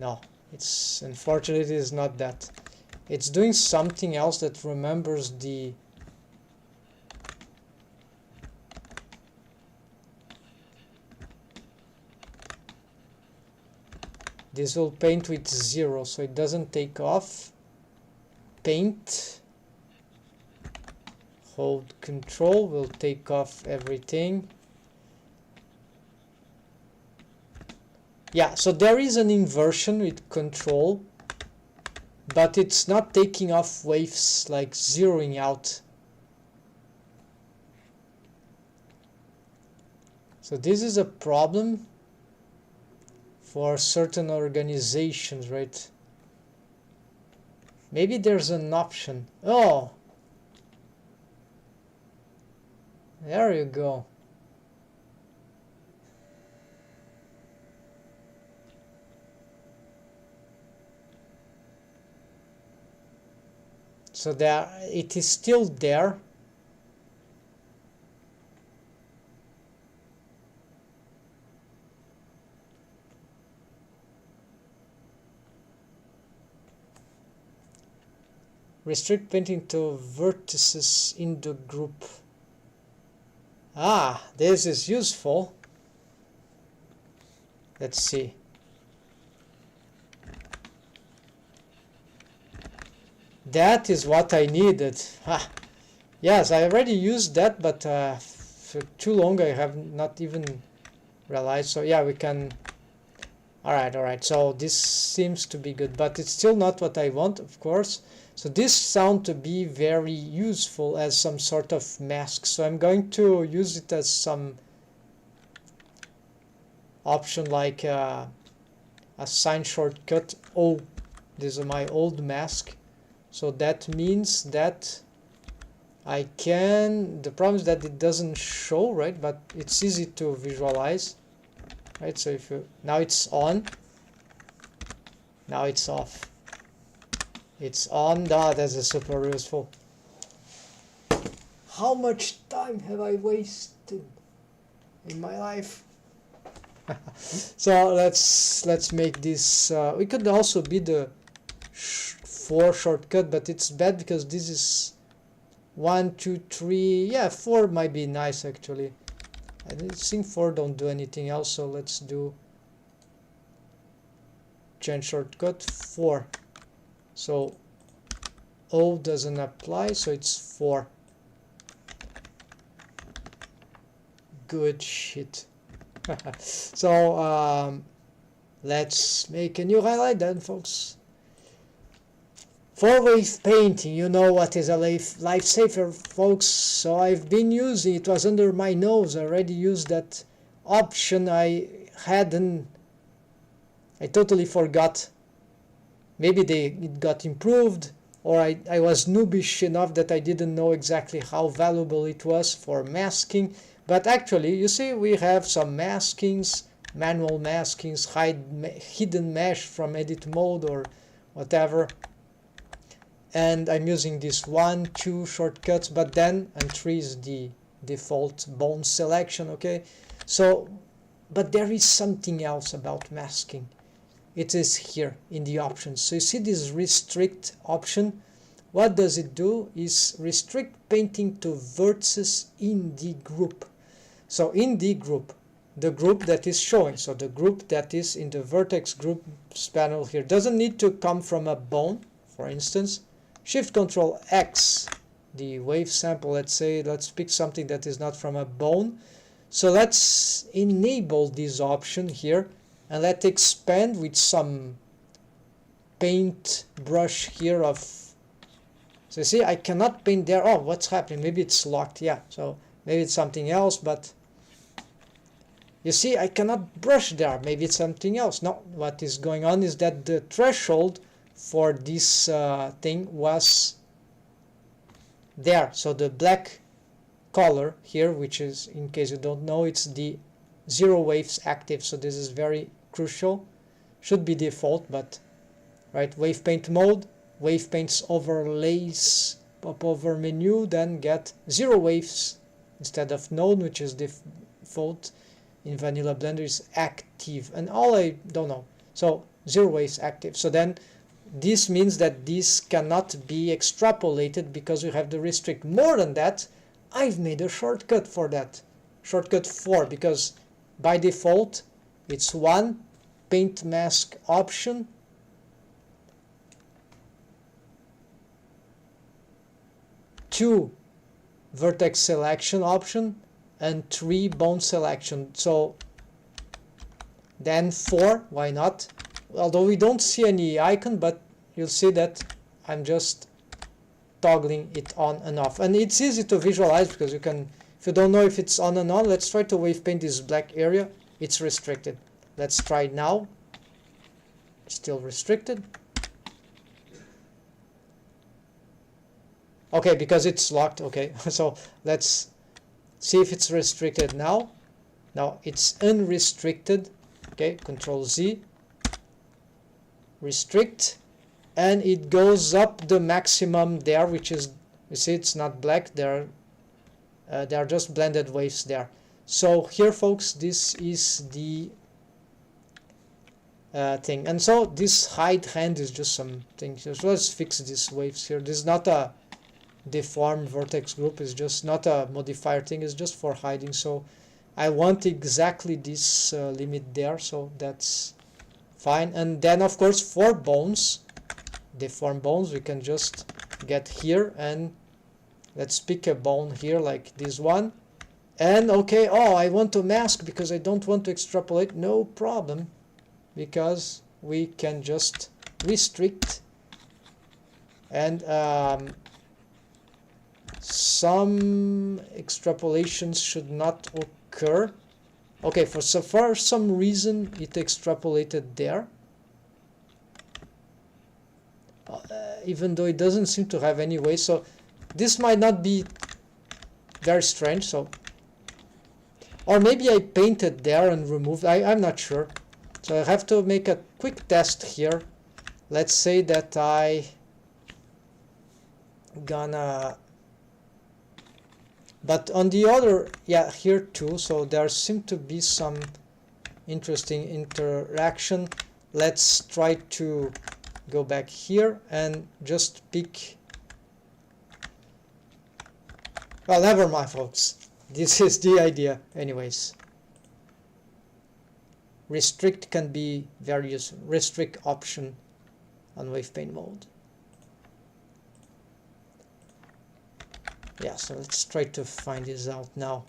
No, it's unfortunately it is not that. it's doing something else that remembers the this will paint with 0, so it doesn't take off. Paint, hold control, will take off everything. Yeah, so there is an inversion with control, but it's not taking off waves, like zeroing out. So this is a problem for certain organizations, right? Maybe there's an option. Oh, there you go. So there, it is still there. Restrict painting to vertices in the group. Ah, this is useful. Let's see. That is what I needed. Ah, yes, I already used that, but for too long I have not even realized. So yeah, we can... Alright, so this seems to be good, but it's still not what I want, of course. So this sounds to be very useful as some sort of mask. So I'm going to use it as some option like a sign shortcut. Oh, this is my old mask. So that means that I can... The problem is that it doesn't show, right? But it's easy to visualize. Right, so if you... Now it's on. Now it's off. It's on. That is super useful. How much time have I wasted in my life? So let's make this... we could also be the 4 shortcut, but it's bad because this is 1, 2, 3... Yeah, 4 might be nice actually. I think 4 don't do anything else, so let's do change shortcut 4. So O doesn't apply, so it's 4. Good shit. So let's make a new highlight then, folks. For wave painting, you know what is a lifesaver, folks. So I've been using it. Was under my nose. I already used that option. I totally forgot. Maybe it got improved, or I was noobish enough that I didn't know exactly how valuable it was for masking. But actually, you see, we have some maskings, manual maskings, hidden mesh from edit mode or whatever. And I'm using this 1, 2 shortcuts, but then, and 3 is the default bone selection, okay? So, but there is something else about masking. It is here in the options. So you see this restrict option. What does it do is restrict painting to vertices in the group. So in the group, the group that is showing, so the group that is in the vertex groups panel here, doesn't need to come from a bone, for instance. Shift Control X, the wave sample, let's say, let's pick something that is not from a bone. So let's enable this option here, and let's expand with some paint brush here of... So you see, I cannot paint there. Oh, what's happening? Maybe it's locked. Yeah, so maybe it's something else, but you see, I cannot brush there. Maybe it's something else. No, what is going on is that the threshold for this thing was there. So the black color here, which is, in case you don't know, it's the 0 waves active. So this is very crucial. Should be default, but right, wave paint mode, wave paints overlays, pop over menu, then get 0 waves instead of none, which is default in vanilla blender, is active. And all I don't know. So 0 waves active. So then this means that this cannot be extrapolated because you have to restrict. More than that, I've made a shortcut for that. Shortcut 4, because by default it's 1 paint mask option, 2 vertex selection option, and 3 bone selection. So then 4, why not? Although we don't see any icon, but you'll see that I'm just toggling it on and off. And it's easy to visualize because you can, if you don't know if it's on and on, let's try to wave paint this black area. It's restricted. Let's try now. Still restricted. Okay, because it's locked. Okay, so let's see if it's restricted now. Now it's unrestricted. Okay, Control Z. Restrict. And it goes up the maximum there, which is, you see, it's not black. There are just blended waves there. So here, folks, this is the thing. And so this hide hand is just something. So let's fix these waves here. This is not a deform vertex group. It's just not a modifier thing. It's just for hiding. So I want exactly this limit there. So that's fine. And then, of course, for bones, deform bones, we can just get here and let's pick a bone here like this one. And okay, oh, I want to mask because I don't want to extrapolate. No problem, because we can just restrict, and some extrapolations should not occur. Okay, for some reason it extrapolated there, even though it doesn't seem to have any way. So this might not be very strange. So, or maybe I painted there and removed. I'm not sure. So I have to make a quick test here. Let's say that I gonna, but on the other, yeah, here too. So there seem to be some interesting interaction. Let's try to go back here and just pick, well, never mind, folks. This is the idea anyways. Restrict can be various. Restrict option on wave paint mode. Yeah, so let's try to find this out now.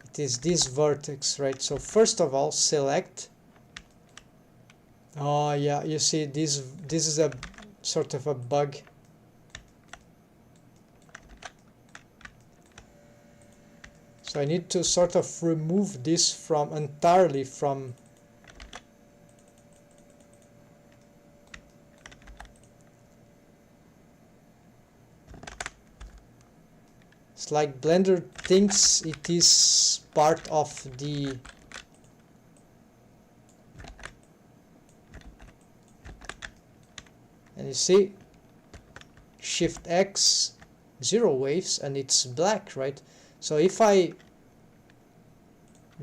It is this vertex, right? So first of all, select. Oh yeah, you see this is a sort of a bug. So I need to sort of remove this from entirely from it's like Blender thinks it is part of the and you see Shift X 0 waves and it's black, right? So if I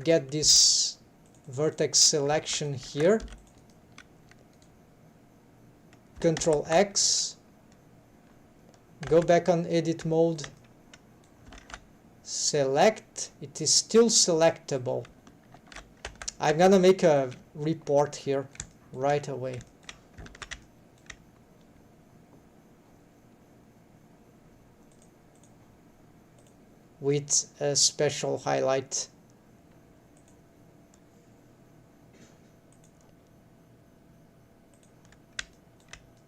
get this vertex selection here, Control X, go back on edit mode, select, it is still selectable. I'm gonna make a report here right away. With a special highlight.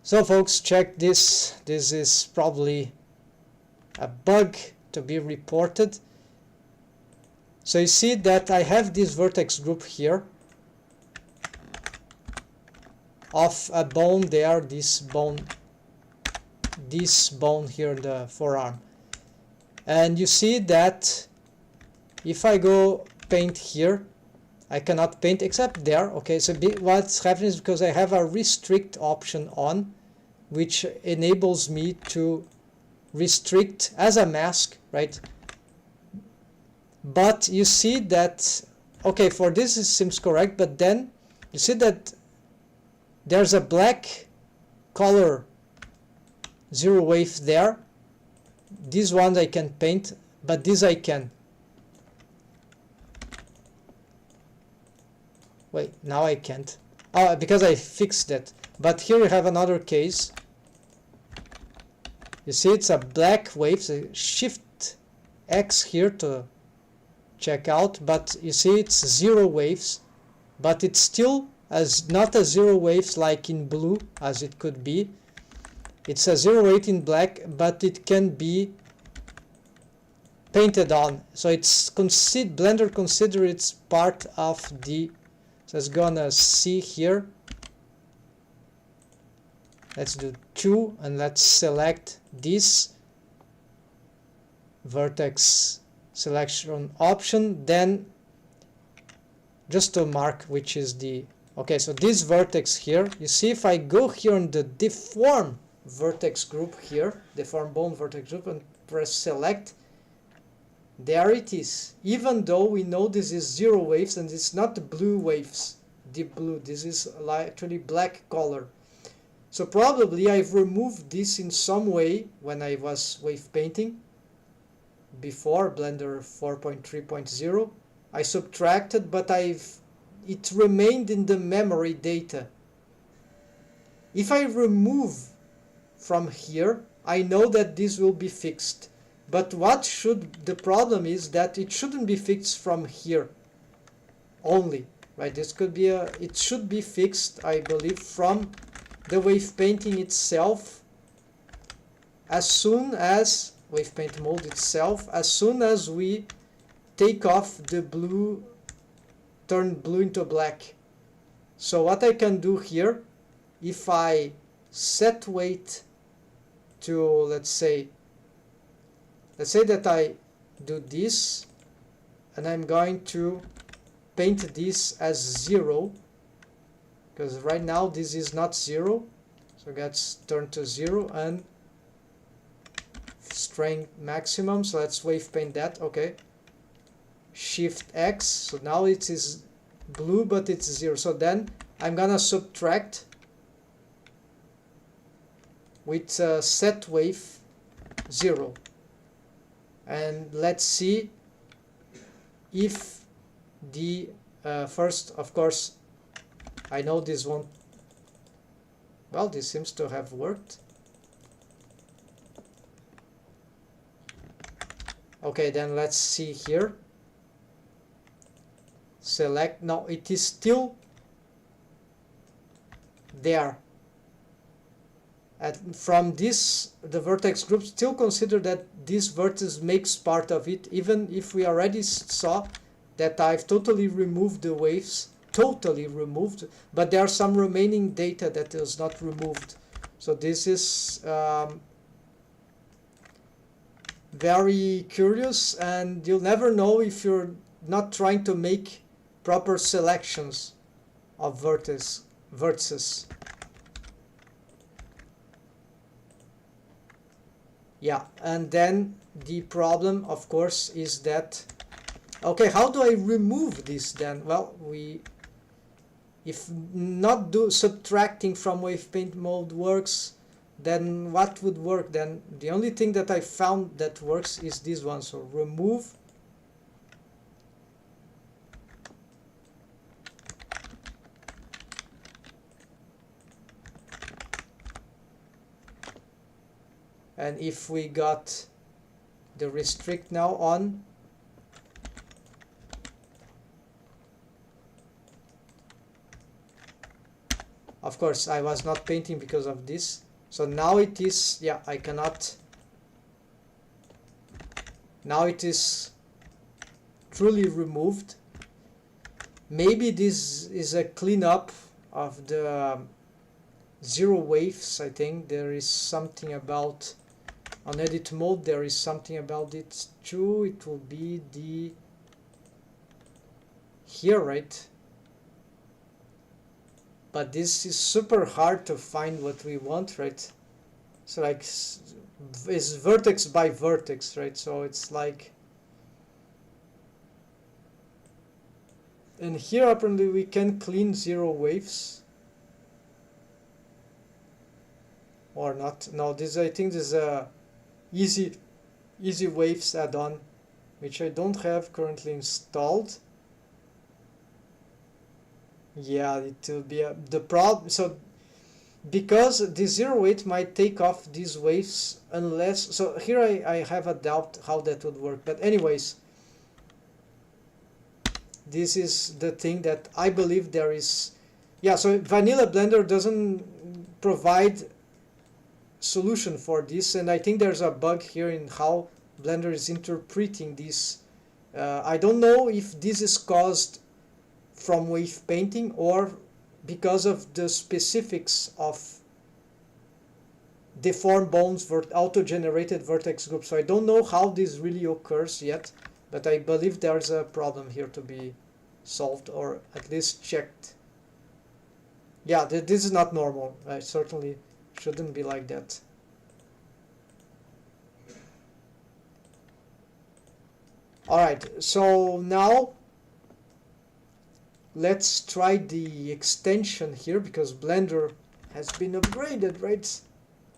So folks, check this. This is probably a bug to be reported. So you see that I have this vertex group here of a bone there, this bone here in the forearm. And you see that if I go paint here, I cannot paint except there. Okay, so what's happening is because I have a restrict option on, which enables me to restrict as a mask, right? But you see that, okay, for this it seems correct, but then you see that there's a black color zero wave there. This one I can paint, but this I can. Wait, now I can't. Oh, because I fixed that. But here we have another case. You see it's a black wave, so shift X here to check out, but you see it's zero waves, but it's still not a zero waves like in blue as it could be. It's a 0.8 in black, but it can be painted on. So it's Blender consider it's part of the. So it's gonna see here. Let's do 2 and let's select this vertex selection option. Then just to mark which is the. Okay, so this vertex here. You see if I go here in the deform vertex group here, deform bone vertex group, and press select, there it is. Even though we know this is zero waves and it's not the blue waves, deep blue, this is actually black color. So probably I've removed this in some way when I was wave painting before Blender 4.3.0. I subtracted, but it remained in the memory data. If I remove from here, I know that this will be fixed. But the problem is that it shouldn't be fixed from here only, right? This could be it should be fixed, I believe, from the wave painting itself, as soon as wave paint mode itself, as soon as we take off the blue, turn blue into black. So what I can do here, if I set weight to, let's say that I do this, and I'm going to paint this as 0, because right now this is not 0, so let's turn to 0 and strength maximum. So let's wave paint that. Okay, shift X, so now it is blue but it's 0. So then I'm gonna subtract with set wave 0, and let's see if the first, of course, I know this won't. Well, this seems to have worked. Okay, then let's see here. Select. No, it is still there. And from this, the vertex group still consider that this vertex makes part of it, even if we already saw that I've totally removed the waves, totally removed, but there are some remaining data that is not removed. So this is very curious, and you'll never know if you're not trying to make proper selections of vertices. Yeah, and then the problem, of course, is that, okay, how do I remove this then? Well, if not subtracting from wave paint mode works, then what would work? Then the only thing that I found that works is this one. So remove, and if we got the restrict now on, of course I was not painting because of this, so now it is, yeah, I cannot, now it is truly removed. Maybe this is a cleanup of the zero waves. I think there is something about, on edit mode there is something about it too. It will be the here, right? But this is super hard to find what we want, right? So like it's vertex by vertex, right? So it's like, and here apparently we can clean zero waves. or not. No, this, I think this is a easy waves add-on, which I don't have currently installed. Yeah, it will be the problem. So because the 0 weight might take off these waves unless, so here I have a doubt how that would work, but anyways, this is the thing that I believe there is. Yeah, so vanilla Blender doesn't provide solution for this, and I think there's a bug here in how Blender is interpreting this. I don't know if this is caused from wave painting or because of the specifics of deformed bones, auto-generated vertex groups. So I don't know how this really occurs yet, but I believe there's a problem here to be solved, or at least checked. Yeah, this is not normal. I certainly shouldn't be like that. Alright, so now let's try the extension here, because Blender has been upgraded, right?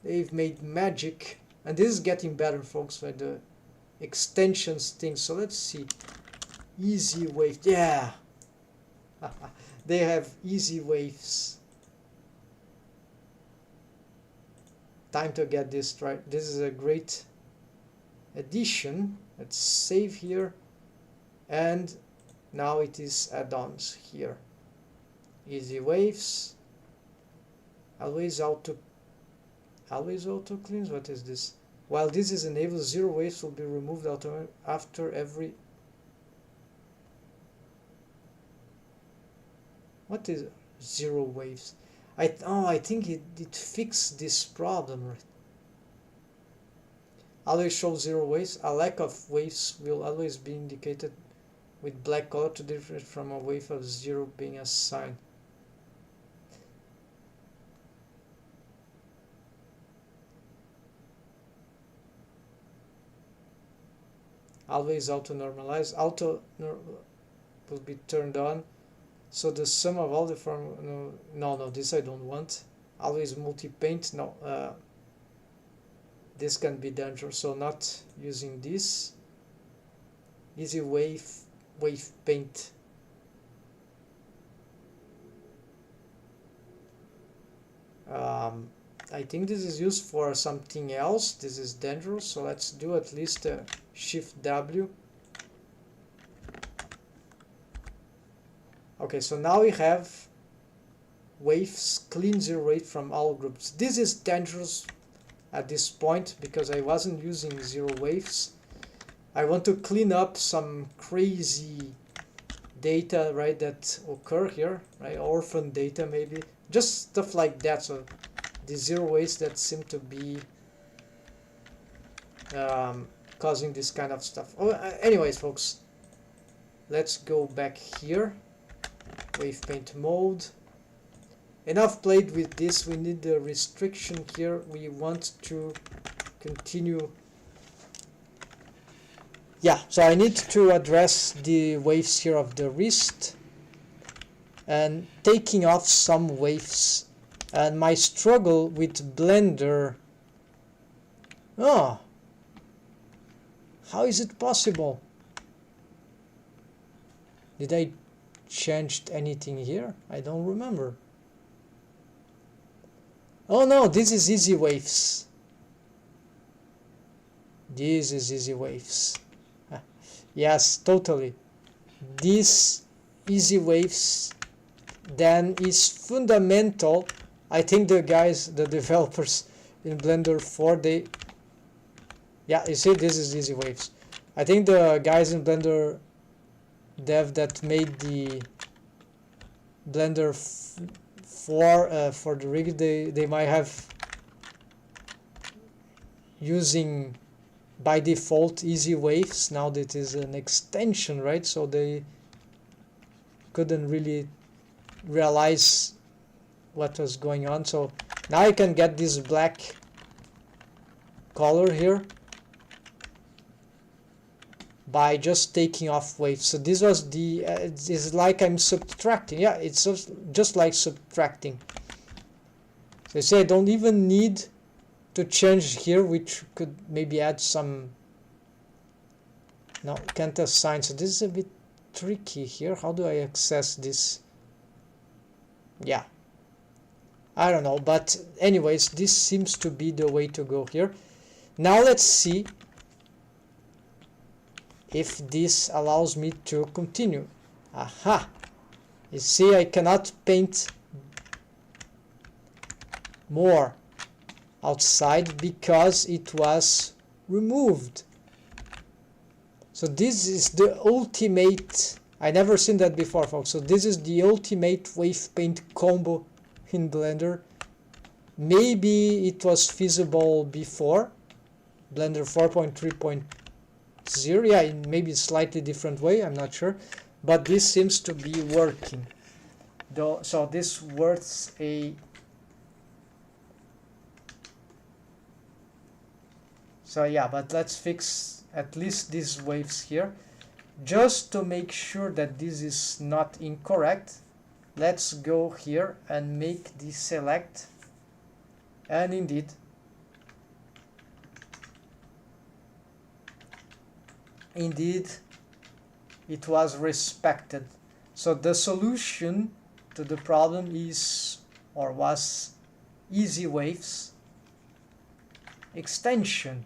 They've made magic, and this is getting better, folks, with the extensions thing. So let's see. Easy wave, yeah. They have easy waves. Time to get this right. This is a great addition. Let's save here, and now it is add-ons here. Easy waves. Always auto cleans. What is this? While this is enabled, 0 waves will be removed after every. What is 0 waves? I think it fixed this problem, right? Always show 0 waves. A lack of waves will always be indicated with black color to differ from a wave of 0 being assigned. Always auto normalize. Will be turned on. So the sum of all the form. No, this I don't want. Always multi-paint. No, this can be dangerous. So not using this. Easy wave paint. I think this is used for something else. This is dangerous. So let's do at least a Shift W. Okay, so now we have waves clean 0 weight from all groups. This is dangerous at this point because I wasn't using 0 waves. I want to clean up some crazy data, right, that occur here, right? Orphan data maybe, just stuff like that. So the 0 waves that seem to be causing this kind of stuff. Anyways, folks, let's go back here. Wave paint mode. Enough played with this. We need the restriction here. We want to continue. Yeah, so I need to address the waves here of the wrist and taking off some waves. And my struggle with Blender. Oh, how is it possible? Did I changed anything here? I don't remember. Oh no, this is easy waves. This is easy waves. Yes, totally. This easy waves then is fundamental. I think the developers in Blender 4, yeah, you see, this is easy waves. I think the guys in Blender dev that made the Blender 4 for the rig, they might have using by default easy waves. Now that is an extension, right? So they couldn't really realize what was going on. So now I can get this black color here by just taking off waves. So this was the it's like I'm subtracting. Yeah, it's just like subtracting. So you see, I don't even need to change here, which could maybe add some. No, can't assign. So this is a bit tricky here. How do I access this? Yeah, I don't know, but anyways, this seems to be the way to go here. Now let's see if this allows me to continue. Aha! You see, I cannot paint more outside because it was removed. So this is the ultimate, I never seen that before, folks. So this is the ultimate wave paint combo in Blender. Maybe it was feasible before Blender 4.3.0, yeah, in maybe a slightly different way, I'm not sure, but this seems to be working. So this worth a. So yeah, but let's fix at least these waves here. Just to make sure that this is not incorrect, let's go here and make the select. And indeed, it was respected. So the solution to the problem is, or was, easy waves extension.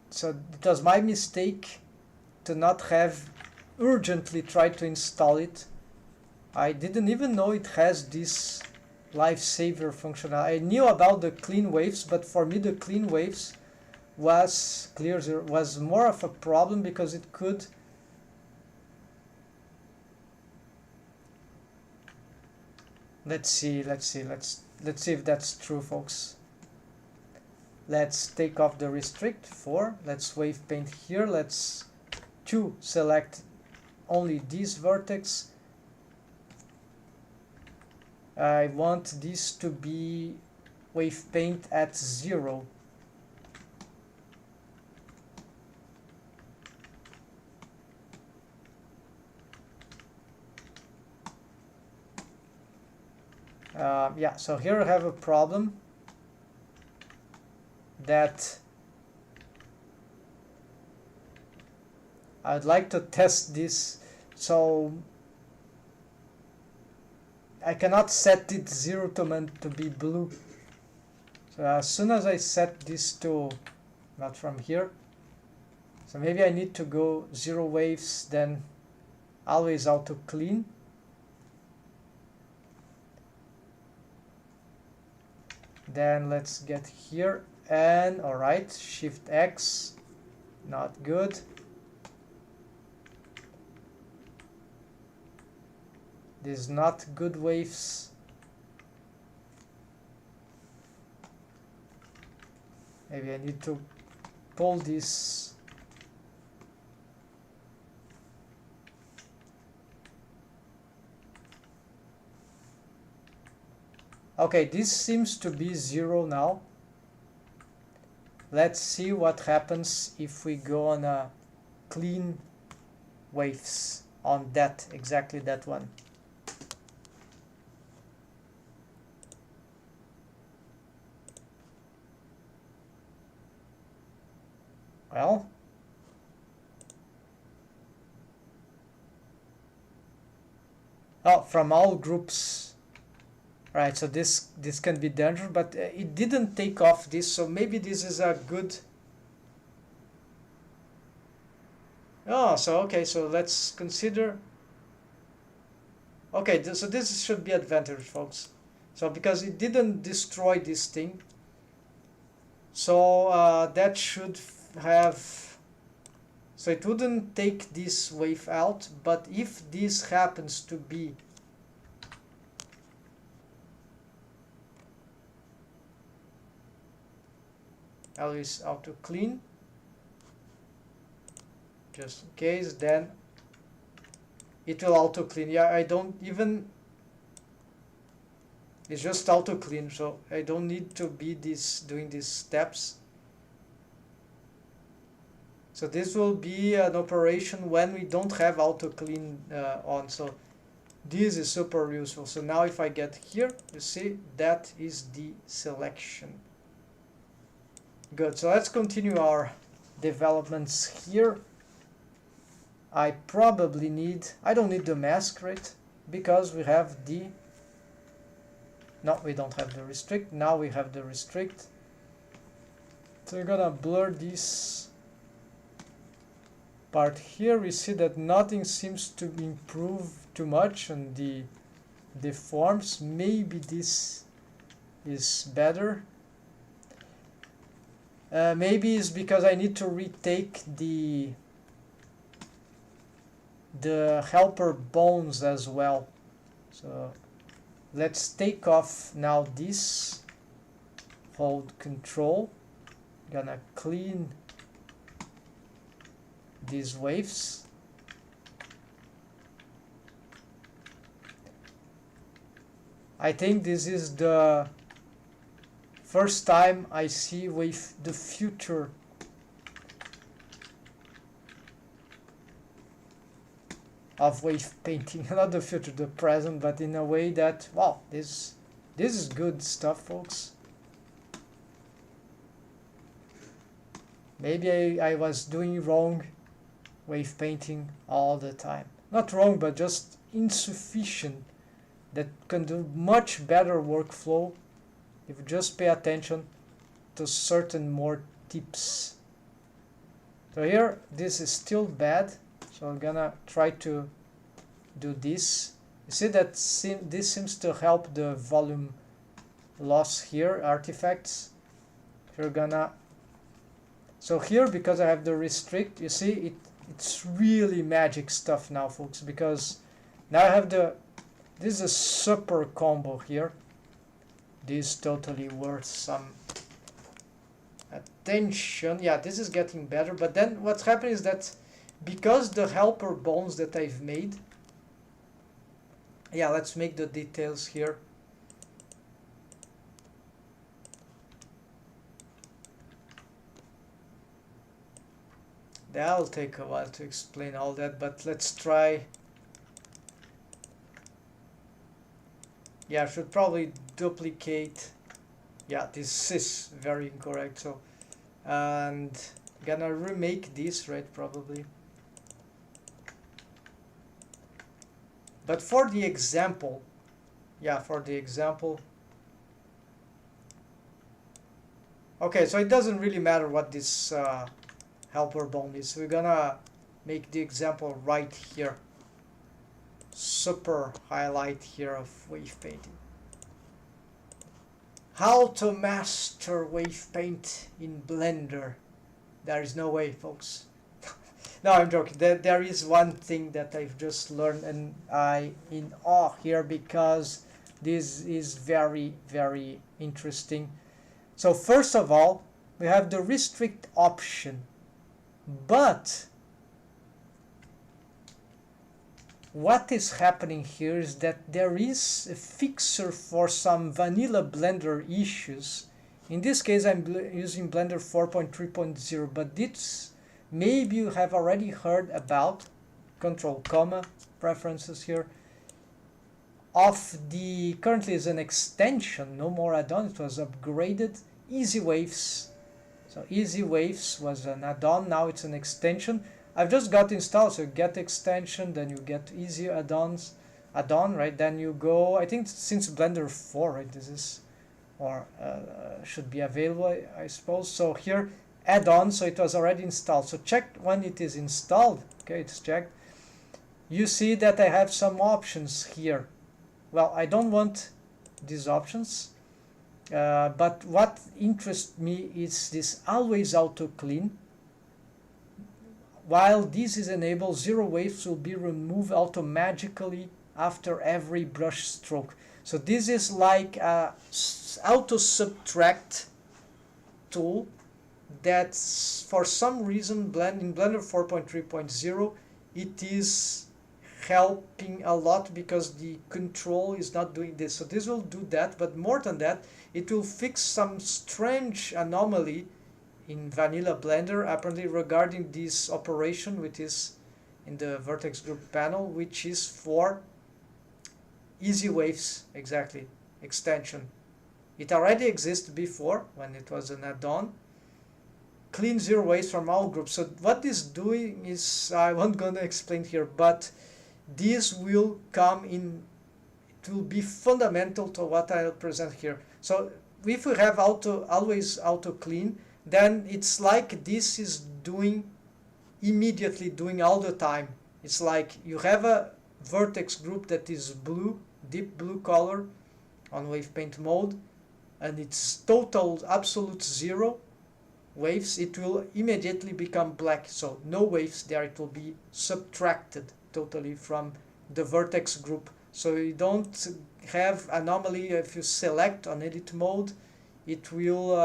So it was my mistake to not have urgently tried to install it. I didn't even know it has this lifesaver function. I knew about the clean waves, but for me the clean waves was more of a problem because it could. Let's see if that's true, folks. Let's take off the restrict 4. Let's wave paint here. Let's select only this vertex. I want this to be wave paint at 0. Yeah, so here I have a problem that I'd like to test this. So I cannot set it 0 to be blue. So as soon as I set this to, not from here, so maybe I need to go 0 waves, then always auto clean. Then let's get here and alright, Shift X, not good. This is not good waves. Maybe I need to pull this. Okay, this seems to be 0 now. Let's see what happens if we go on a clean waves on that, exactly that one. Well, oh, from all groups. Right, so this can be dangerous, but it didn't take off this, so maybe this is a good. Oh, so okay, so let's consider. Okay, so this should be advantage, folks. So because it didn't destroy this thing, so that should have. So it wouldn't take this wave out, but if this happens to be always auto clean, just in case, then it will auto clean. Yeah, I don't even, it's just auto clean, so I don't need to be doing these steps. So this will be an operation when we don't have auto clean on. So This is super useful. So now if I get here, you see that is the selection. Good, so let's continue our developments here. I probably need, I don't need the mask, right? Because we have the, no, we don't have the restrict. Now we have the restrict. So we're gonna blur this part here. We see that nothing seems to improve too much on the forms. Maybe this is better. Maybe it's because I need to retake the helper bones as well. So let's take off now this, hold control, gonna clean these waves. I think this is the first time I see with the future of wave painting. Not the future, the present, but in a way that, wow, this is good stuff, folks. Maybe I was doing wrong wave painting all the time. Not wrong, but just insufficient. That can do much better workflow if you just pay attention to certain more tips. So here, this is still bad. So I'm gonna try to do this. You see that this seems to help the volume loss here, artifacts. You're gonna, so here, because I have the restrict, you see it's really magic stuff now, folks, because now I have this is a super combo here. This is totally worth some attention. Yeah, this is getting better, but then what's happening is that because the helper bones that I've made, yeah, let's make the details here. That'll take a while to explain all that, but let's try. Yeah, I should probably duplicate. Yeah, this is very incorrect. So, and gonna remake this, right? Probably. But for the example, yeah, for the example. Okay, so it doesn't really matter what this helper bone is. We're gonna make the example right here. Super highlight here of wave painting. How to master wave paint in Blender. There is no way, folks. No, I'm joking. There is one thing that I've just learned, and I'm in awe here because this is very, very interesting. So first of all, we have the restrict option, but what is happening here is that there is a fixer for some vanilla Blender issues. In this case, I'm using Blender 4.3.0, but this maybe you have already heard about, control comma, preferences here, of the, currently is an extension, no more add-on, it was upgraded, Easy Waves. So Easy Waves was an add-on, now it's an extension. I've just got installed, so you get extension, then you get easy add-ons, add-on, right? Then you go, I think since Blender 4, right, this is, or should be available, I suppose. So here, add-on, so it was already installed. So check when it is installed, okay, it's checked. You see that I have some options here. Well, I don't want these options, but what interests me is this always auto clean. While this is enabled, zero waves will be removed automatically after every brush stroke. So this is like a auto subtract tool that for some reason in Blender 4.3.0 it is helping a lot because the control is not doing this. So this will do that, but more than that, it will fix some strange anomaly in vanilla Blender apparently regarding this operation, which is in the vertex group panel, which is for easy waves, exactly, extension. It already existed before when it was an add-on. Clean zero waves from all groups. So what this doing is, I won't gonna explain here, but this will come in, it will be fundamental to what I'll present here. So if we have always auto clean, then it's like this is doing immediately, doing all the time. It's like you have a vertex group that is blue, deep blue color on wave paint mode, and it's total absolute zero waves. It will immediately become black, so no waves there. It will be subtracted totally from the vertex group, so you don't have anomaly. If you select on edit mode, it will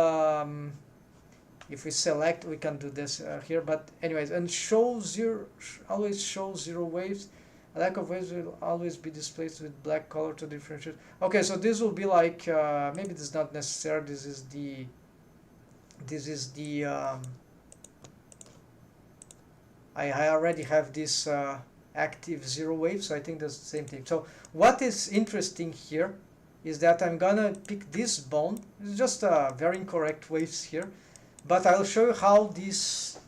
if we select, we can do this here, but anyways, and show zero, always show zero waves. A lack of waves will always be displaced with black color to differentiate. Okay, so this will be like maybe this is not necessary. This is the I already have this active zero wave, so I think that's the same thing. So what is interesting here is that I'm gonna pick this bone. It's just very incorrect waves here, but I'll show you how this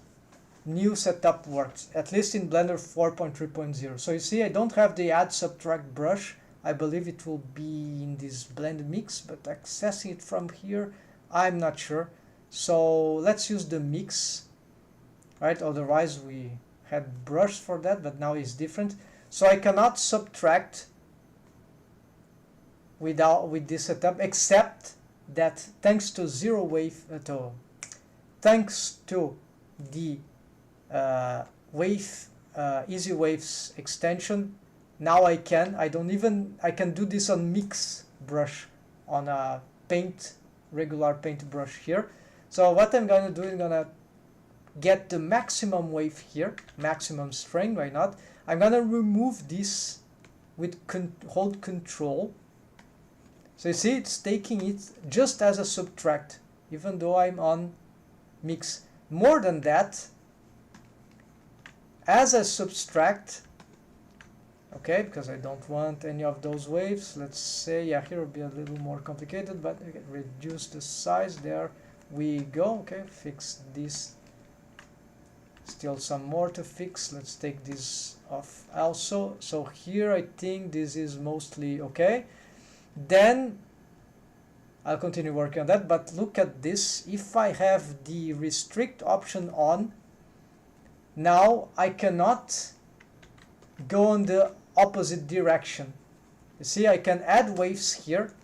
new setup works, at least in Blender 4.3.0. So you see I don't have the add subtract brush. I believe it will be in this blend mix, but accessing it from here, I'm not sure. So let's use the mix, right? Otherwise we had brush for that, but now it's different. So I cannot subtract with this setup, except that thanks to zero wave, thanks to the easy waves extension, now I can do this on mix brush, on a regular paint brush here. So what I'm gonna do is gonna get the maximum wave here, maximum strain, why not? I'm gonna remove this with hold control. So you see it's taking it just as a subtract, even though I'm on mix. More than that, as a subtract, okay, because I don't want any of those waves. Let's say, yeah, here will be a little more complicated, but I can reduce the size. There we go. Okay, fix this. Still some more to fix. Let's take this off also. So here I think this is mostly okay. Then I'll continue working on that, but look at this. If I have the restrict option on, now I cannot go on the opposite direction. You see, I can add waves here,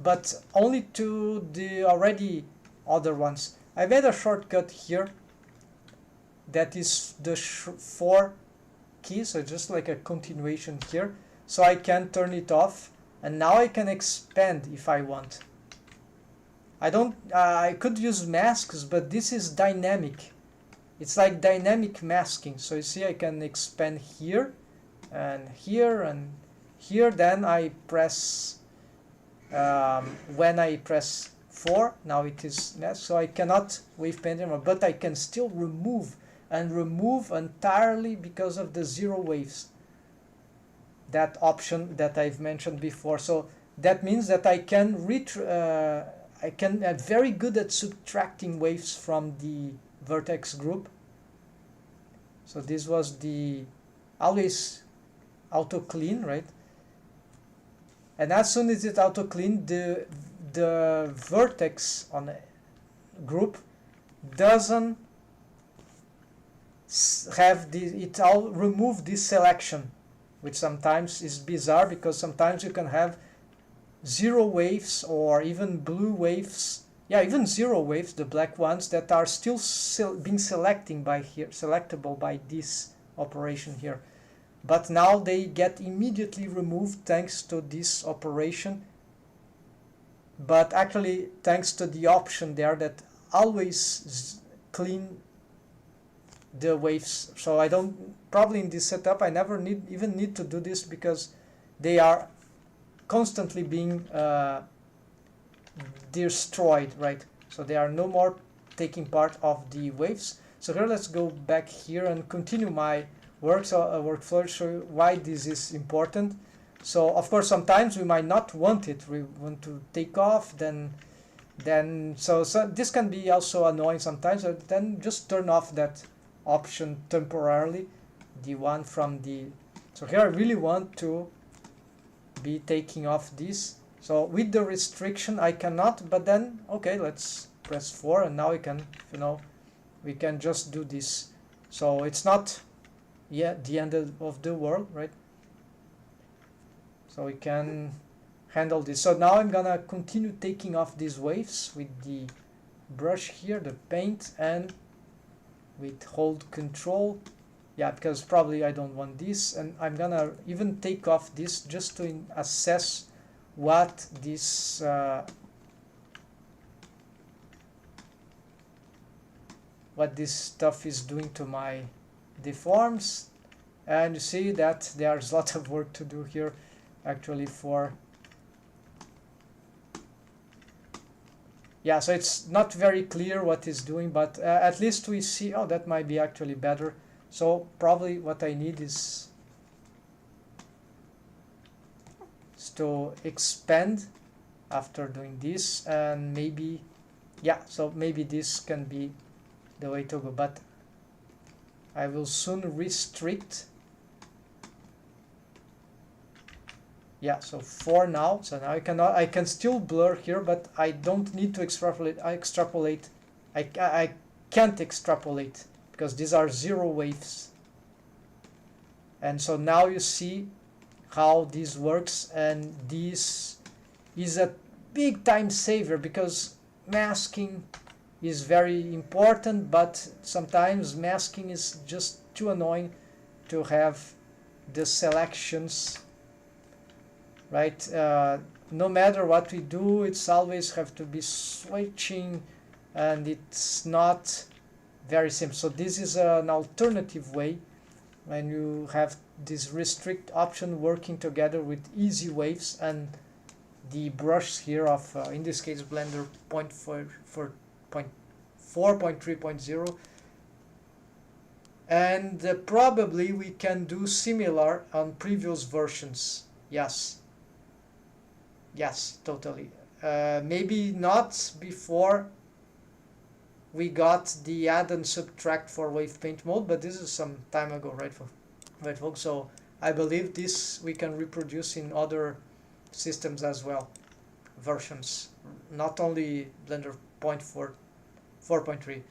but only to the already other ones. I made a shortcut here that is the 4 key, so just like a continuation here. So I can turn it off, and now I can expand if I want. I could use masks, but this is dynamic. It's like dynamic masking. So you see I can expand here and here and here. Then I press, when I press 4, now it is masked. So I cannot wave paint anymore, but I can still remove entirely because of the zero waves. That option that I've mentioned before. So that means that I can very good at subtracting waves from the vertex group. So this was the always auto clean, right? And as soon as it auto clean, the vertex on the group doesn't have it all remove this selection, which sometimes is bizarre because sometimes you can have zero waves or even blue waves, yeah, even zero waves, the black ones that are still being selectable by this operation here. But now they get immediately removed thanks to this operation. But actually, thanks to the option there that always clean the waves. So I don't, probably in this setup, I never even need to do this because they are constantly being destroyed, right? So they are no more taking part of the waves. So here let's go back here and continue my work. So workflow, show you why this is important. So of course sometimes we might not want it, we want to take off, then so this can be also annoying sometimes. Then just turn off that option temporarily, the one from the, so here I really want to be taking off this. So with the restriction I cannot, but then okay, let's press 4 and now we can, you know, we can just do this. So it's not yet the end of the world, right? So we can handle this. So now I'm gonna continue taking off these waves with the brush here, the paint, and with hold control. Yeah, because probably I don't want this, and I'm gonna even take off this just to assess what this stuff is doing to my deforms. And you see that there's a lot of work to do here actually for, yeah, so it's not very clear what it's doing, but at least we see, oh, that might be actually better. So probably what I need is to expand after doing this, and maybe, yeah, so maybe this can be the way to go, but I will soon restrict. Yeah, so 4 now. So now I can still blur here, but I don't need to extrapolate. I can't extrapolate because these are 0 waves. And so now you see how this works, and this is a big time saver because masking is very important, but sometimes masking is just too annoying to have the selections, right? No matter what we do, it's always have to be switching, and it's not very simple. So this is an alternative way when you have this restrict option working together with easy waves and the brush here of in this case Blender 4.3.0, and probably we can do similar on previous versions. Yes, totally. Maybe not before we got the add and subtract for wave paint mode, but this is some time ago, right folks? So I believe this we can reproduce in other systems as well, versions, not only Blender 4.3.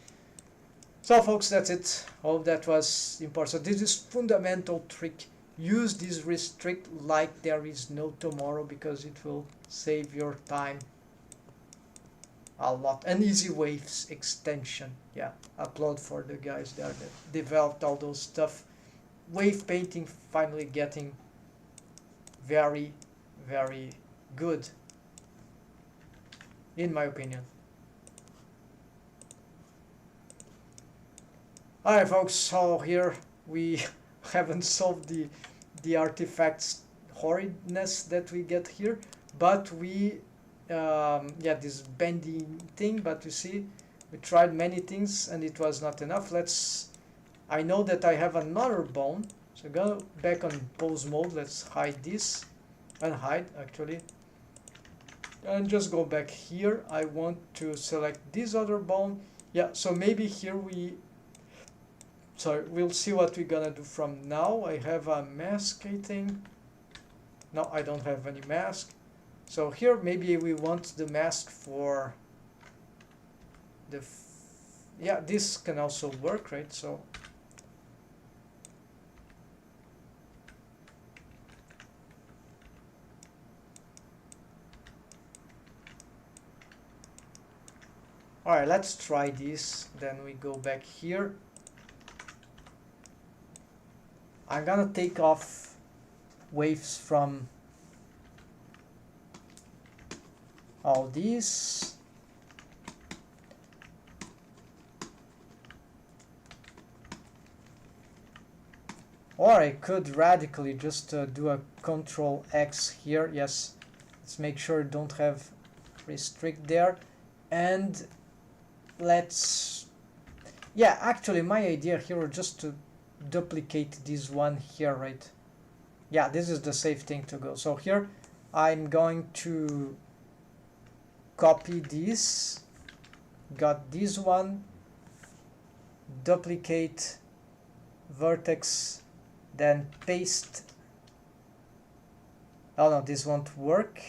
So folks, that's it. Hope that was important. So this is fundamental trick. Use this restrict like there is no tomorrow, because it will save your time a lot. And easy waves extension, yeah, applaud for the guys there that developed all those stuff. Wave painting finally getting very, very good, in my opinion. Alright folks, so here we haven't solved the artifacts horridness that we get here, but we yeah, this bending thing, but you see we tried many things and it was not enough. I know that I have another bone, so go back on pose mode. Let's hide this, unhide actually, and just go back here. I want to select this other bone. Yeah, so maybe here we'll see what we're gonna do from now. I have a mask, I think. No, I don't have any mask. So here maybe we want the mask for the yeah, this can also work, right? So alright, let's try this. Then we go back here. I'm gonna take off waves from all these. Or I could radically just do a Control X here. Yes, let's make sure don't have restrict there. And let's, yeah, actually my idea here was just to duplicate this one here, right? Yeah, this is the safe thing to go. So here I'm going to copy this, got this one, duplicate vertex, then paste. Oh no, this won't work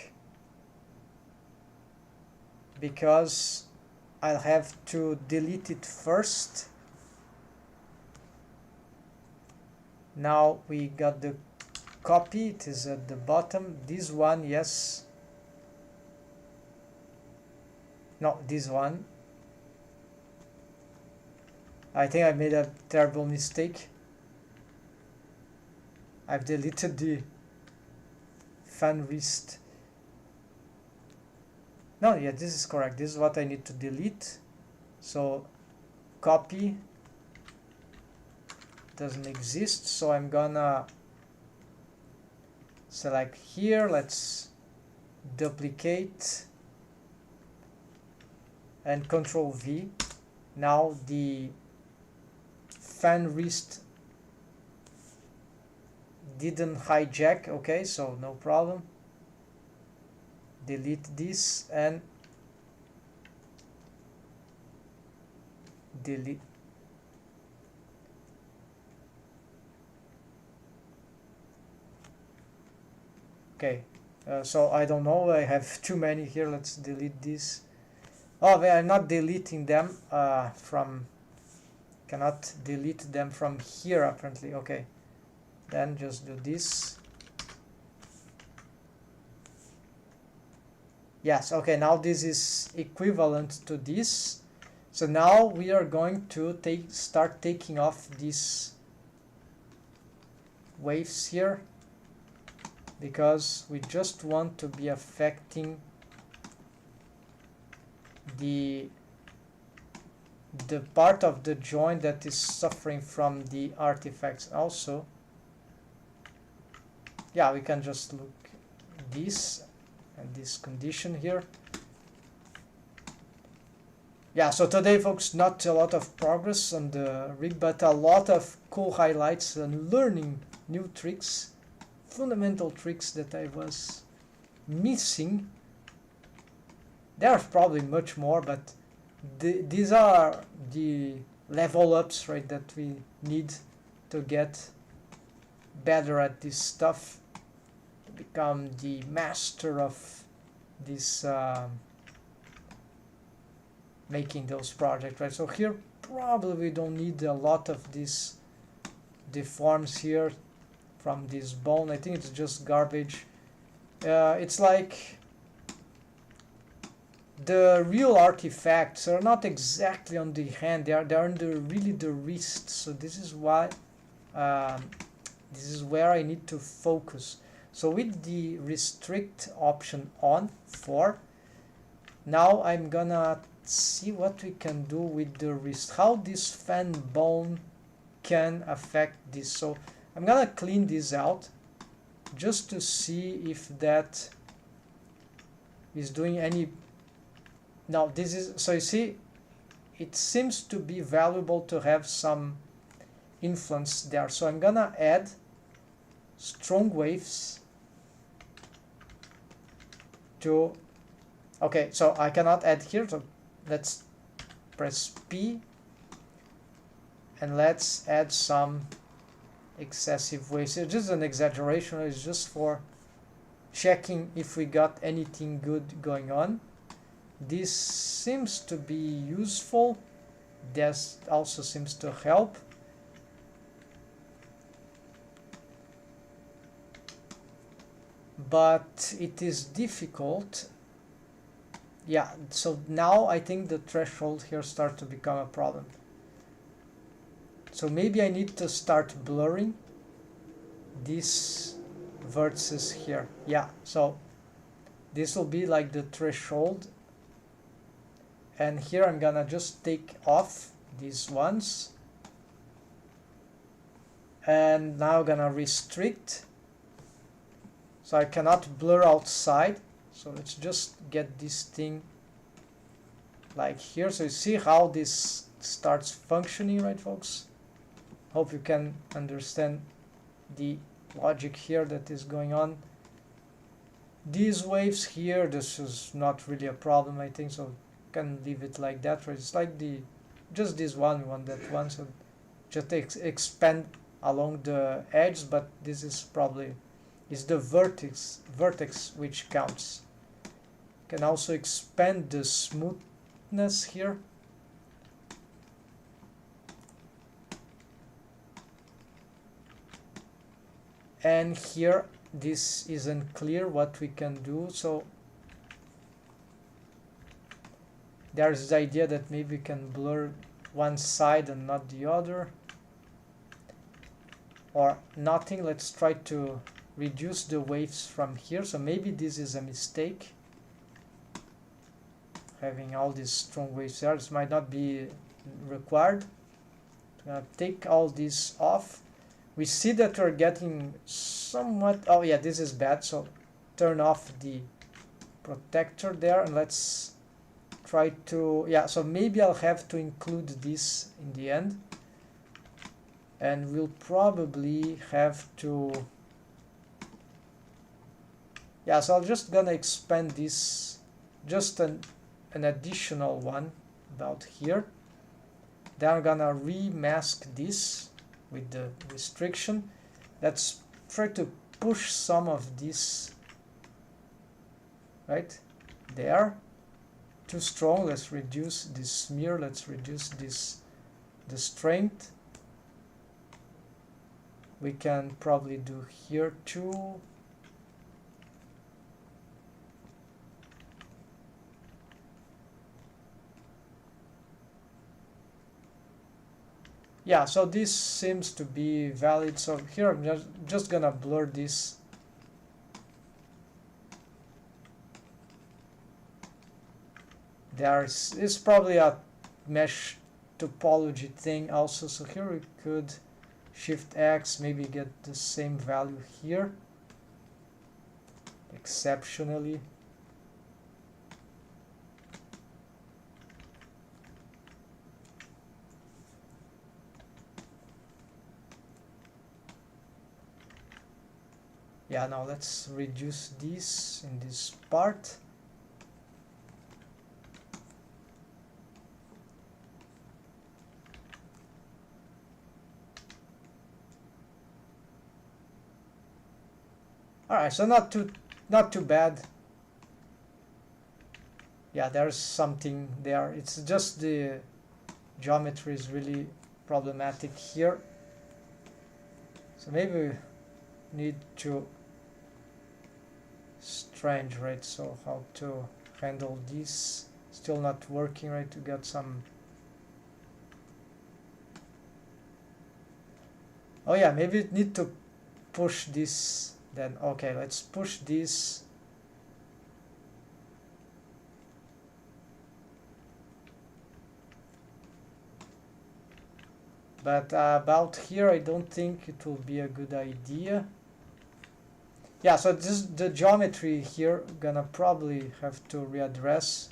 because I'll have to delete it first. Now we got the copy, it is at the bottom. This one, yes. No, this one. I think I made a terrible mistake. I've deleted the fan wrist. No, yeah, this is correct. This is what I need to delete. So copy doesn't exist, so I'm gonna select here. Let's duplicate and Control V. Now the fan wrist didn't hijack. Okay, so no problem. Delete this and delete. Okay, so I don't know, I have too many here. Let's delete this. Oh, well, I'm not deleting them from, cannot delete them from here apparently. Okay, then just do this. Yes, okay, now this is equivalent to this. So now we are going to start taking off these waves here, because we just want to be affecting the part of the joint that is suffering from the artifacts also. Yeah, we can just look this and this condition here. Yeah, so today folks, not a lot of progress on the rig, but a lot of cool highlights and learning new tricks, fundamental tricks that I was missing. There are probably much more, but these are the level ups, right, that we need to get better at this stuff, to become the master of this making those projects, right? So here probably we don't need a lot of these deforms here from this bone. I think it's just garbage. It's like the real artifacts are not exactly on the hand, they are on the really the wrist. So this is why this is where I need to focus. So with the restrict option on for, now I'm gonna see what we can do with the wrist, how this fan bone can affect this. So I'm gonna clean this out just to see if that is doing any. Now this is, so you see, it seems to be valuable to have some influence there. So I'm gonna add strong waves to, okay, so I cannot add here, so let's press P and let's add some excessive waves. It's just an exaggeration, it's just for checking if we got anything good going on. This seems to be useful, this also seems to help. But it is difficult. Yeah, so now I think the threshold here starts to become a problem. So maybe I need to start blurring these vertices here. Yeah, so this will be like the threshold. And here I'm gonna just take off these ones. And now I'm gonna restrict. So I cannot blur outside. So let's just get this thing like here. So you see how this starts functioning, right folks? Hope you can understand the logic here that is going on. These waves here, this is not really a problem, I think, so can leave it like that. Right? It's like just this one that one, so just expand along the edge, but this is probably is the vertex which counts. Can also expand the smoothness here. And here this isn't clear what we can do, so there's the idea that maybe we can blur one side and not the other, or nothing. Let's try to reduce the waves from here, so maybe this is a mistake, having all these strong waves there. This might not be required. Take all this off. We see that we're getting somewhat, oh yeah, this is bad, so turn off the protector there, and let's try to, yeah, so maybe I'll have to include this in the end, and we'll probably have to, yeah, so I'm just gonna expand this, just an additional one about here. Then I'm gonna remask this with the restriction. Let's try to push some of this right there. Too strong. Let's reduce this smear. Let's reduce the strength. We can probably do here too. Yeah, so this seems to be valid. So here I'm just gonna blur this. There's probably a mesh topology thing also. So here we could Shift X, maybe get the same value here. Exceptionally. Yeah, now let's reduce this in this part. Alright, so not too bad. Yeah, there's something there. It's just the geometry is really problematic here. So maybe we need to strange, right? So how to handle this? Still not working, right? To get some. Oh yeah, maybe we need to push this. Then okay, let's push this. But about here, I don't think it will be a good idea. Yeah, so this the geometry here gonna probably have to readdress.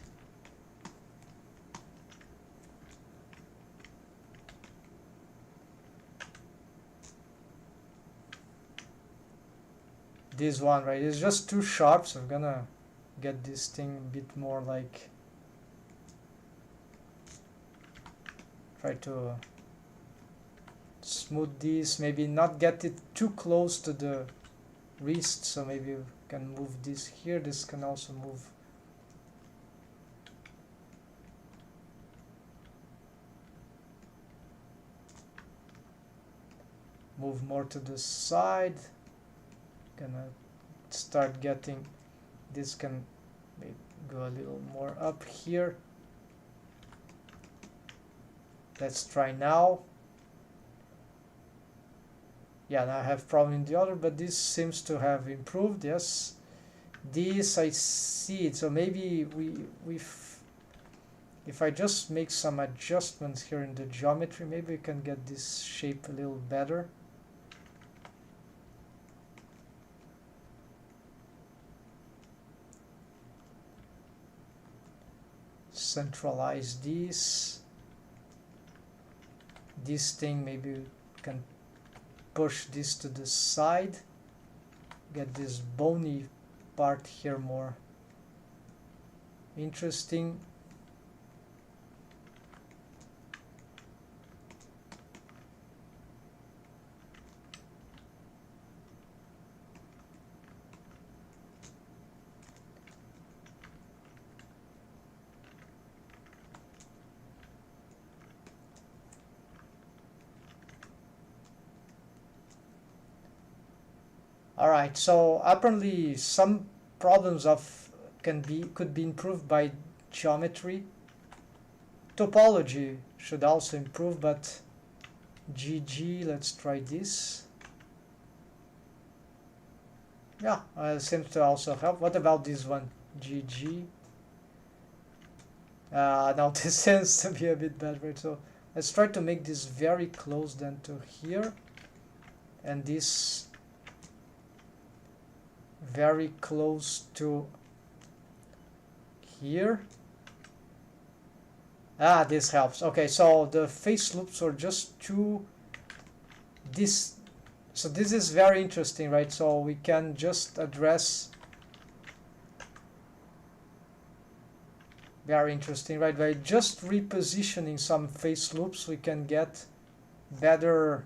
This one, right? It's just too sharp, so I'm gonna get this thing a bit more like. Try to smooth this, maybe not get it too close to the wrist, so maybe you can move this here. This can also move. Move more to the side. Gonna start getting this, can maybe go a little more up here. Let's try now. Yeah, now I have problem in the other, but this seems to have improved. Yes, this I see it. So maybe if I just make some adjustments here in the geometry, maybe we can get this shape a little better. Centralize this thing, maybe we can push this to the side. get this bony part here more interesting. All right, so apparently some problems of could be improved by geometry. Topology should also improve, but GG, let's try this. Yeah, seems to also help. What about this one? GG. Now this seems to be a bit bad, right? So let's try to make this very close then to here, and this very close to here. This helps. Okay, so the phase loops are just too this. So this is very interesting, right? So we can just address. Very interesting, right? By just repositioning some phase loops, we can get better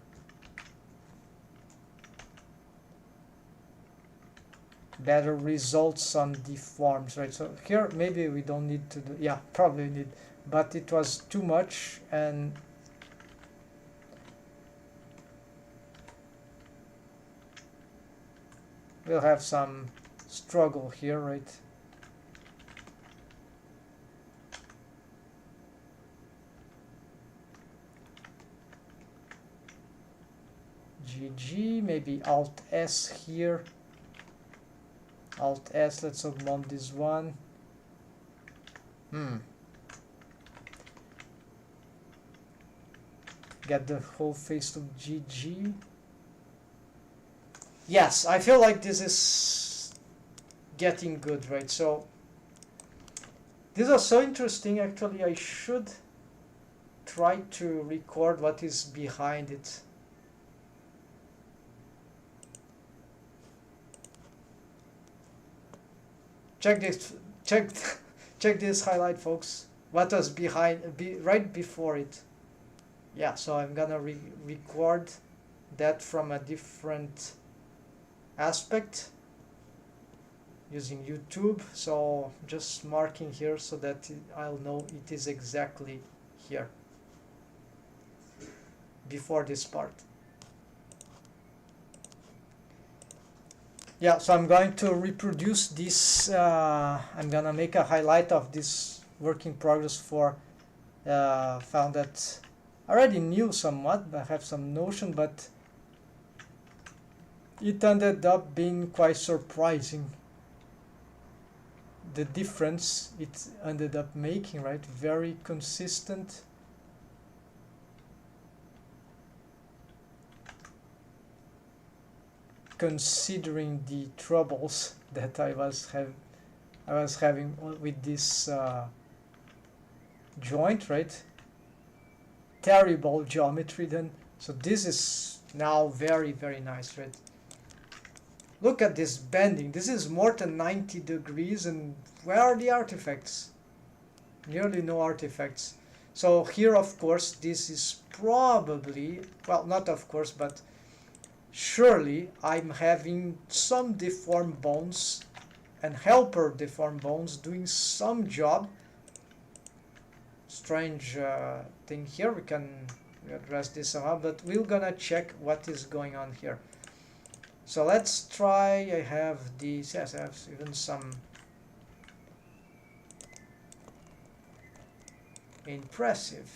results on the forms, right? So here maybe we don't need to do, yeah, probably need, but it was too much, and we'll have some struggle here, right? GG, maybe Alt S here. Alt S, let's augment this one. Get the whole face loop GG. Yes, I feel like this is getting good, right? So these are so interesting. Actually, I should try to record what is behind it. Check this. Check this highlight, folks. What was behind, right before it? Yeah. So I'm gonna record that from a different aspect using YouTube. So just marking here so that I'll know it is exactly here before this part. Yeah, so I'm going to reproduce this. I'm gonna make a highlight of this work in progress for found that I already knew somewhat, I have some notion, but it ended up being quite surprising, the difference it ended up making, right? Very consistent. Considering the troubles that I was having with this joint, right? Terrible geometry then. So this is now very, very nice, right? Look at this bending. This is more than 90 degrees, and where are the artifacts? Nearly no artifacts. So here, of course, this is probably, well, not of course, but surely I'm having some deformed bones and helper deformed bones doing some job. Strange thing here. We can address this somehow, but we're gonna check what is going on here. So let's try. I have these. Yes, I have even some impressive.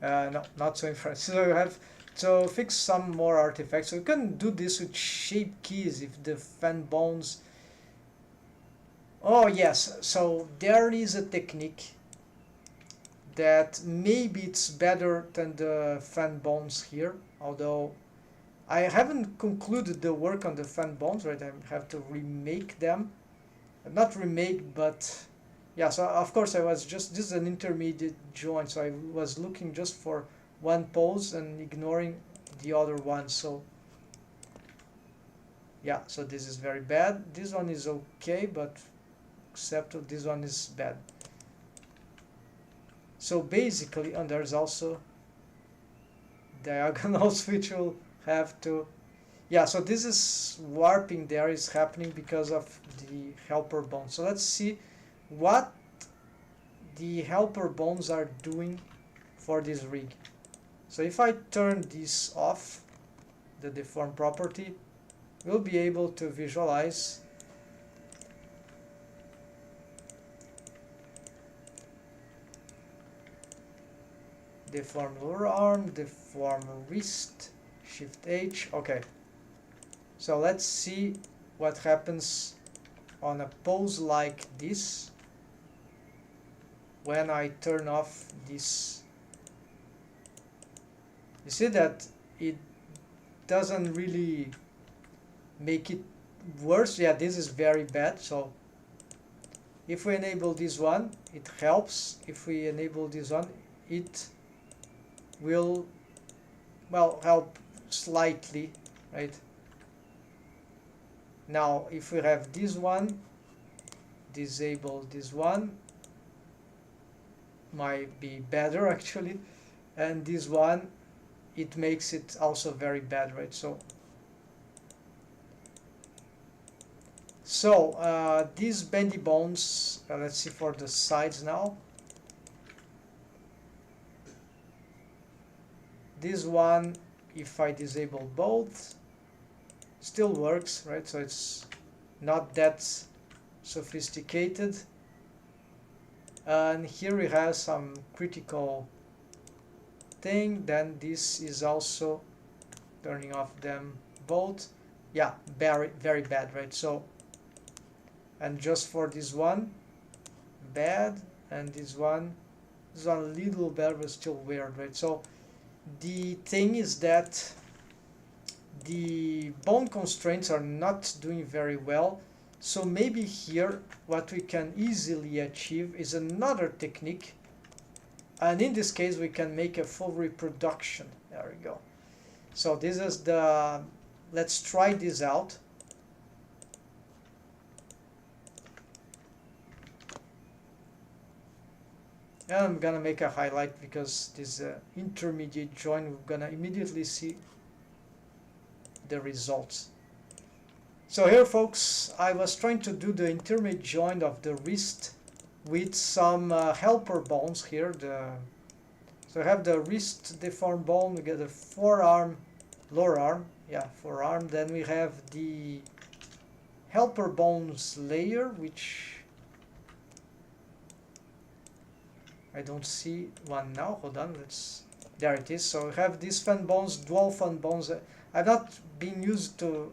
No, not so impressive. So you have to fix some more artifacts. So you can do this with shape keys if the fan bones. Oh yes, so there is a technique that maybe it's better than the fan bones here, although I haven't concluded the work on the fan bones, right? I have to remake them. Not remake, but yeah, so of course I was just, this is an intermediate joint, so I was looking just for one pose and ignoring the other one. So yeah, so this is very bad. This one is okay, but except this one is bad. So basically, and there's also diagonals which will have to, yeah, so this is warping there is happening because of the helper bones. So let's see what the helper bones are doing for this rig. So if I turn this off, the deform property, we'll be able to visualize deform lower arm, deform wrist, shift H. Okay, so let's see what happens on a pose like this when I turn off this. You see that it doesn't really make it worse. Yeah, this is very bad. So if we enable this one, it helps. If we enable this one, it will, well, help slightly, right? Now if we have this one, disable this one, might be better actually, and this one, it makes it also very bad, right? So these bendy bones, let's see for the sides now. This one, if I disable both, still works, right? So it's not that sophisticated. And here we have some critical thing. Then this is also turning off them both. Yeah, very, very bad, right? So, and just for this one, bad, and this one a little better, but still weird, right? So the thing is that the bone constraints are not doing very well. So maybe here what we can easily achieve is another technique, and in this case we can make a full reproduction. There we go. So this is the, let's try this out. And I'm gonna make a highlight because this intermediate joint, we're gonna immediately see the results. So here, folks, I was trying to do the intermediate joint of the wrist with some helper bones here. So I have the wrist deformed bone, we get the forearm, lower arm, yeah, forearm. Then we have the helper bones layer, which I don't see one now. Hold on, there it is. So we have these fan bones, dual fan bones. I've not been used to,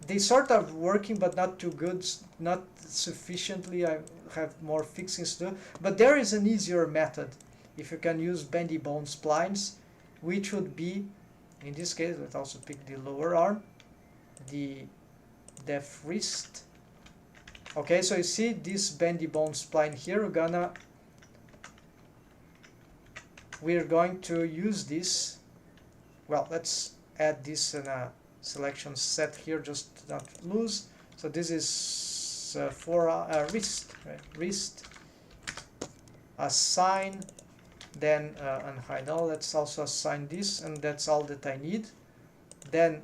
they sort of working, but not too good, not sufficiently. I have more fixings to do. But there is an easier method. If you can use bendy bone splines, which would be, in this case, let's also pick the lower arm, the def wrist. Okay, so you see this bendy bone spline here, we're going to use this. Well, let's add this in a selection set here, just to not lose. So this is for wrist, right? Wrist, assign, then unhide all. Let's also assign this, and that's all that I need. Then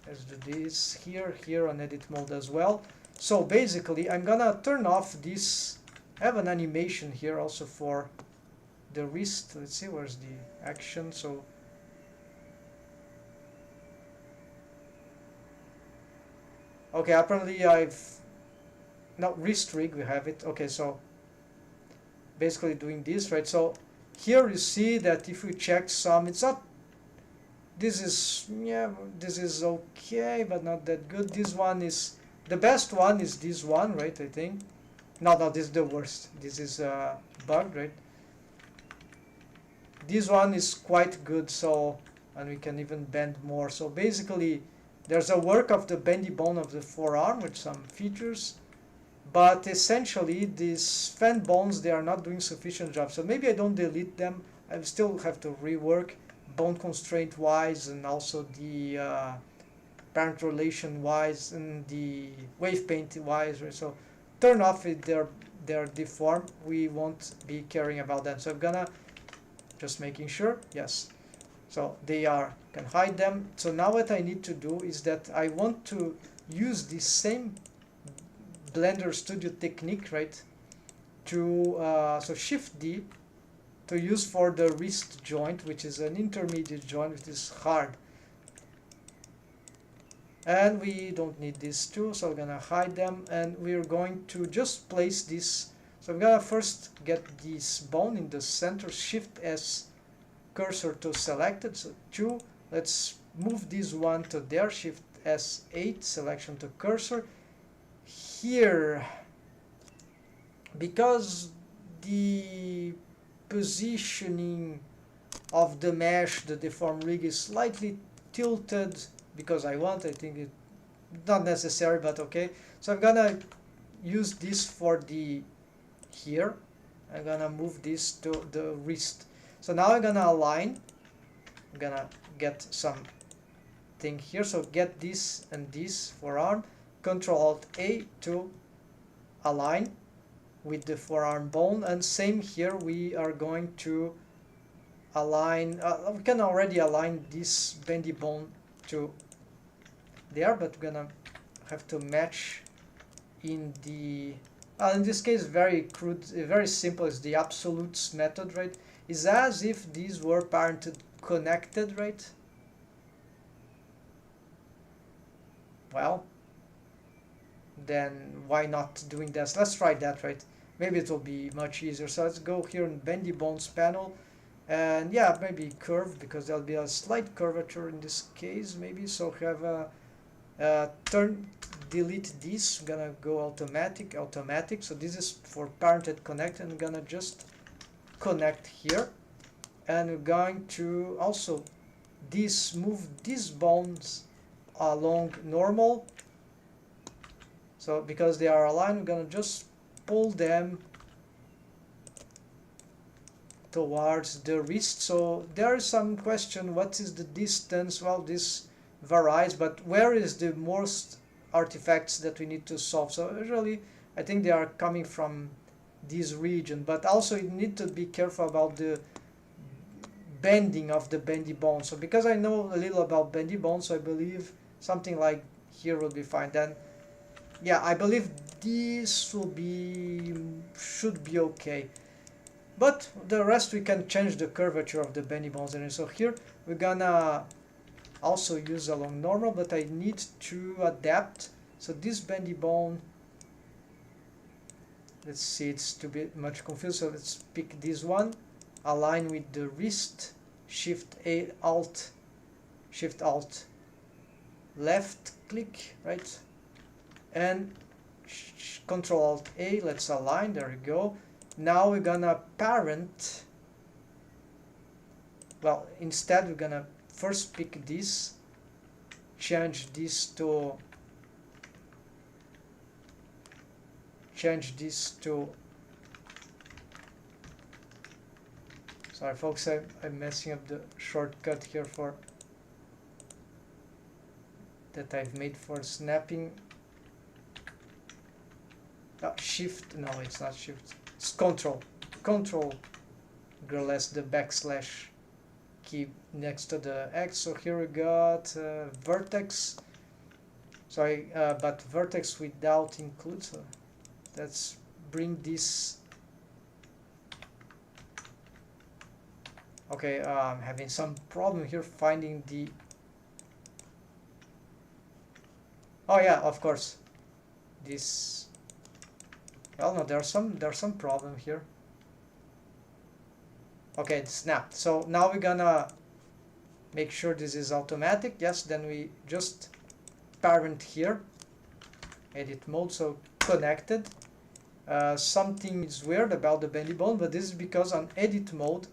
let's do this here on edit mode as well. So basically, I'm gonna turn off this. I have an animation here also for the wrist. Let's see, where's the action? So okay, apparently wrist rig, we have it. Okay, so basically doing this, right? So here you see that if we check some, it's not, this is okay, but not that good. This one is, the best one is this one, right? I think. No, this is the worst. This is bugged, right? This one is quite good, so, and we can even bend more. So basically, there's a work of the bendy bone of the forearm with some features, but essentially these fan bones, they are not doing sufficient job. So maybe I don't delete them. I still have to rework, bone constraint wise, and also the parent relation wise, and the wave paint wise, right? So turn off if they're deformed. We won't be caring about them. So I'm gonna just making sure, yes. So they are, can hide them. So now what I need to do is that I want to use the same Blender Studio technique, right? To so Shift D to use for the wrist joint, which is an intermediate joint, which is hard. And we don't need these two, so I'm gonna hide them, and we're going to just place this. So I'm gonna first get this bone in the center, Shift S cursor to selected, so 2. Let's move this one to there, Shift S8, selection to cursor. Here, because the positioning of the mesh, the deform rig is slightly tilted, because I think it not necessary, but okay. So I'm gonna use this for the here. I'm gonna move this to the wrist. So now I'm gonna align. I'm gonna get some thing here. So get this and this forearm. Control Alt A to align with the forearm bone, and same here. We are going to align. We can already align this bendy bone to there, but we're gonna have to match in the in this case very crude, very simple, is the absolutes method, right? Is as if these were parented connected, right? Well, then why not doing this? Let's try that, right? Maybe it will be much easier. So let's go here in bendy bones panel, and yeah, maybe curve, because there'll be a slight curvature in this case, maybe. So have a delete this. I'm gonna go automatic. So this is for parented connect, and I'm gonna just connect here, and we're going to also move these bones along normal. So because they are aligned, we're gonna just pull them towards the wrist. So there is some question, what is the distance? Well, this varies, but where is the most artifacts that we need to solve? So usually I think they are coming from this region, but also you need to be careful about the bending of the bendy bone. So because I know a little about bendy bones, so I believe something like here will be fine. Then yeah, I believe this should be okay. But the rest we can change the curvature of the bendy bones. And so here we're gonna also use along normal, but I need to adapt. So this bendy bone, let's see, it's too bit much confused. So let's pick this one, align with the wrist, Shift Alt, left click, right? And Control Alt A, let's align, there we go. Now we're gonna parent, well, instead we're gonna first pick this, change this to sorry folks, I'm messing up the shortcut here for that I've made for snapping. Shift, no, it's not Shift, it's Control less the backslash key next to the X. So here we got vertex, sorry, but vertex without include. So let's bring this. Okay, I'm having some problem here finding the, oh yeah, of course, this, well, no, there's some problem here. Okay, it snapped. So now we're gonna make sure this is automatic. Yes, then we just parent here, edit mode, so connected. Something is weird about the bendy bone, but this is because on edit mode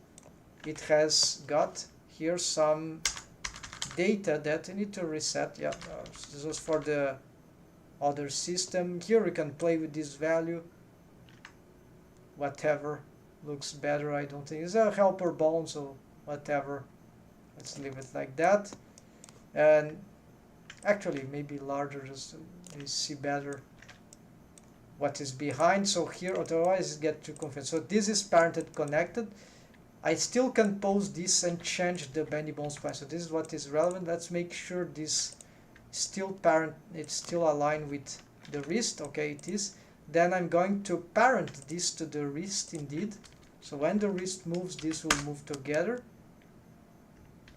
it has got here some data that I need to reset. Yeah, this was for the other system. Here we can play with this value, whatever looks better. I don't think it's a helper bone, so whatever let's leave it like that. And actually maybe larger, just so you see better what is behind. So here, otherwise get too confused. So this is parented connected. I still can pause this and change the bendy bone spline. So this is what is relevant. Let's make sure this still parent, it's still aligned with the wrist. Okay, it is. Then I'm going to parent this to the wrist indeed. So when the wrist moves, this will move together.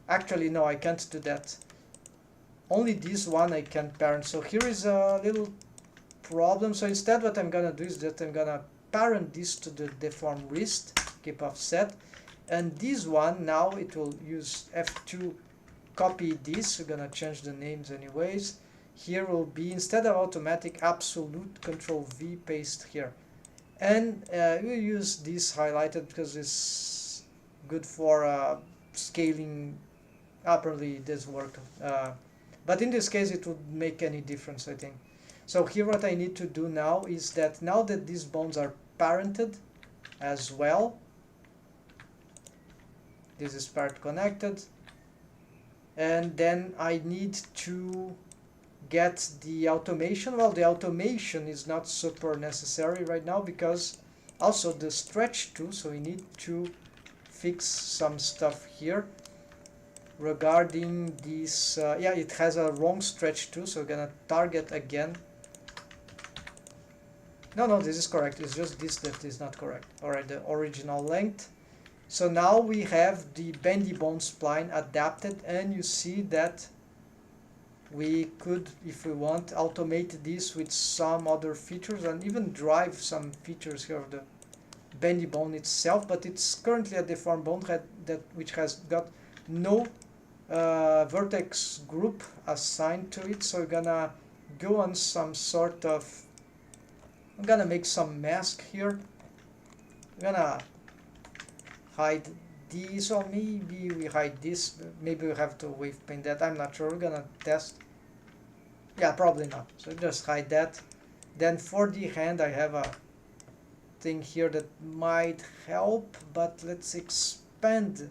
Actually, no, I can't do that. Only this one I can parent. So here is a little problem. So instead what I'm gonna do is that I'm gonna parent this to the deformed wrist, keep offset. And this one, now it will use F2, copy this. We're gonna change the names anyways. Here will be, instead of automatic, absolute, Control V, paste here. And we use this highlighted because it's good for scaling. Apparently it does work. But in this case it would make any difference, I think. So here what I need to do now is that now that these bones are parented as well, this is part connected, and then I need to get the automation. Well, the automation is not super necessary right now because also the stretch too, so we need to fix some stuff here regarding this. Yeah, it has a wrong stretch too, so we're gonna target again. No, this is correct. It's just this that is not correct. Alright, the original length. So now we have the bendy bone spline adapted, and you see that we could, if we want, automate this with some other features and even drive some features here of the bendy bone itself, but it's currently a deformed bone head which has got no vertex group assigned to it. So we're gonna go on some sort of, I'm gonna make some mask here. I'm gonna hide these, or maybe we hide this. Maybe we have to wave paint that. I'm not sure. We're gonna test. Yeah, probably not. So just hide that. Then for the hand, I have a thing here that might help, but let's expand.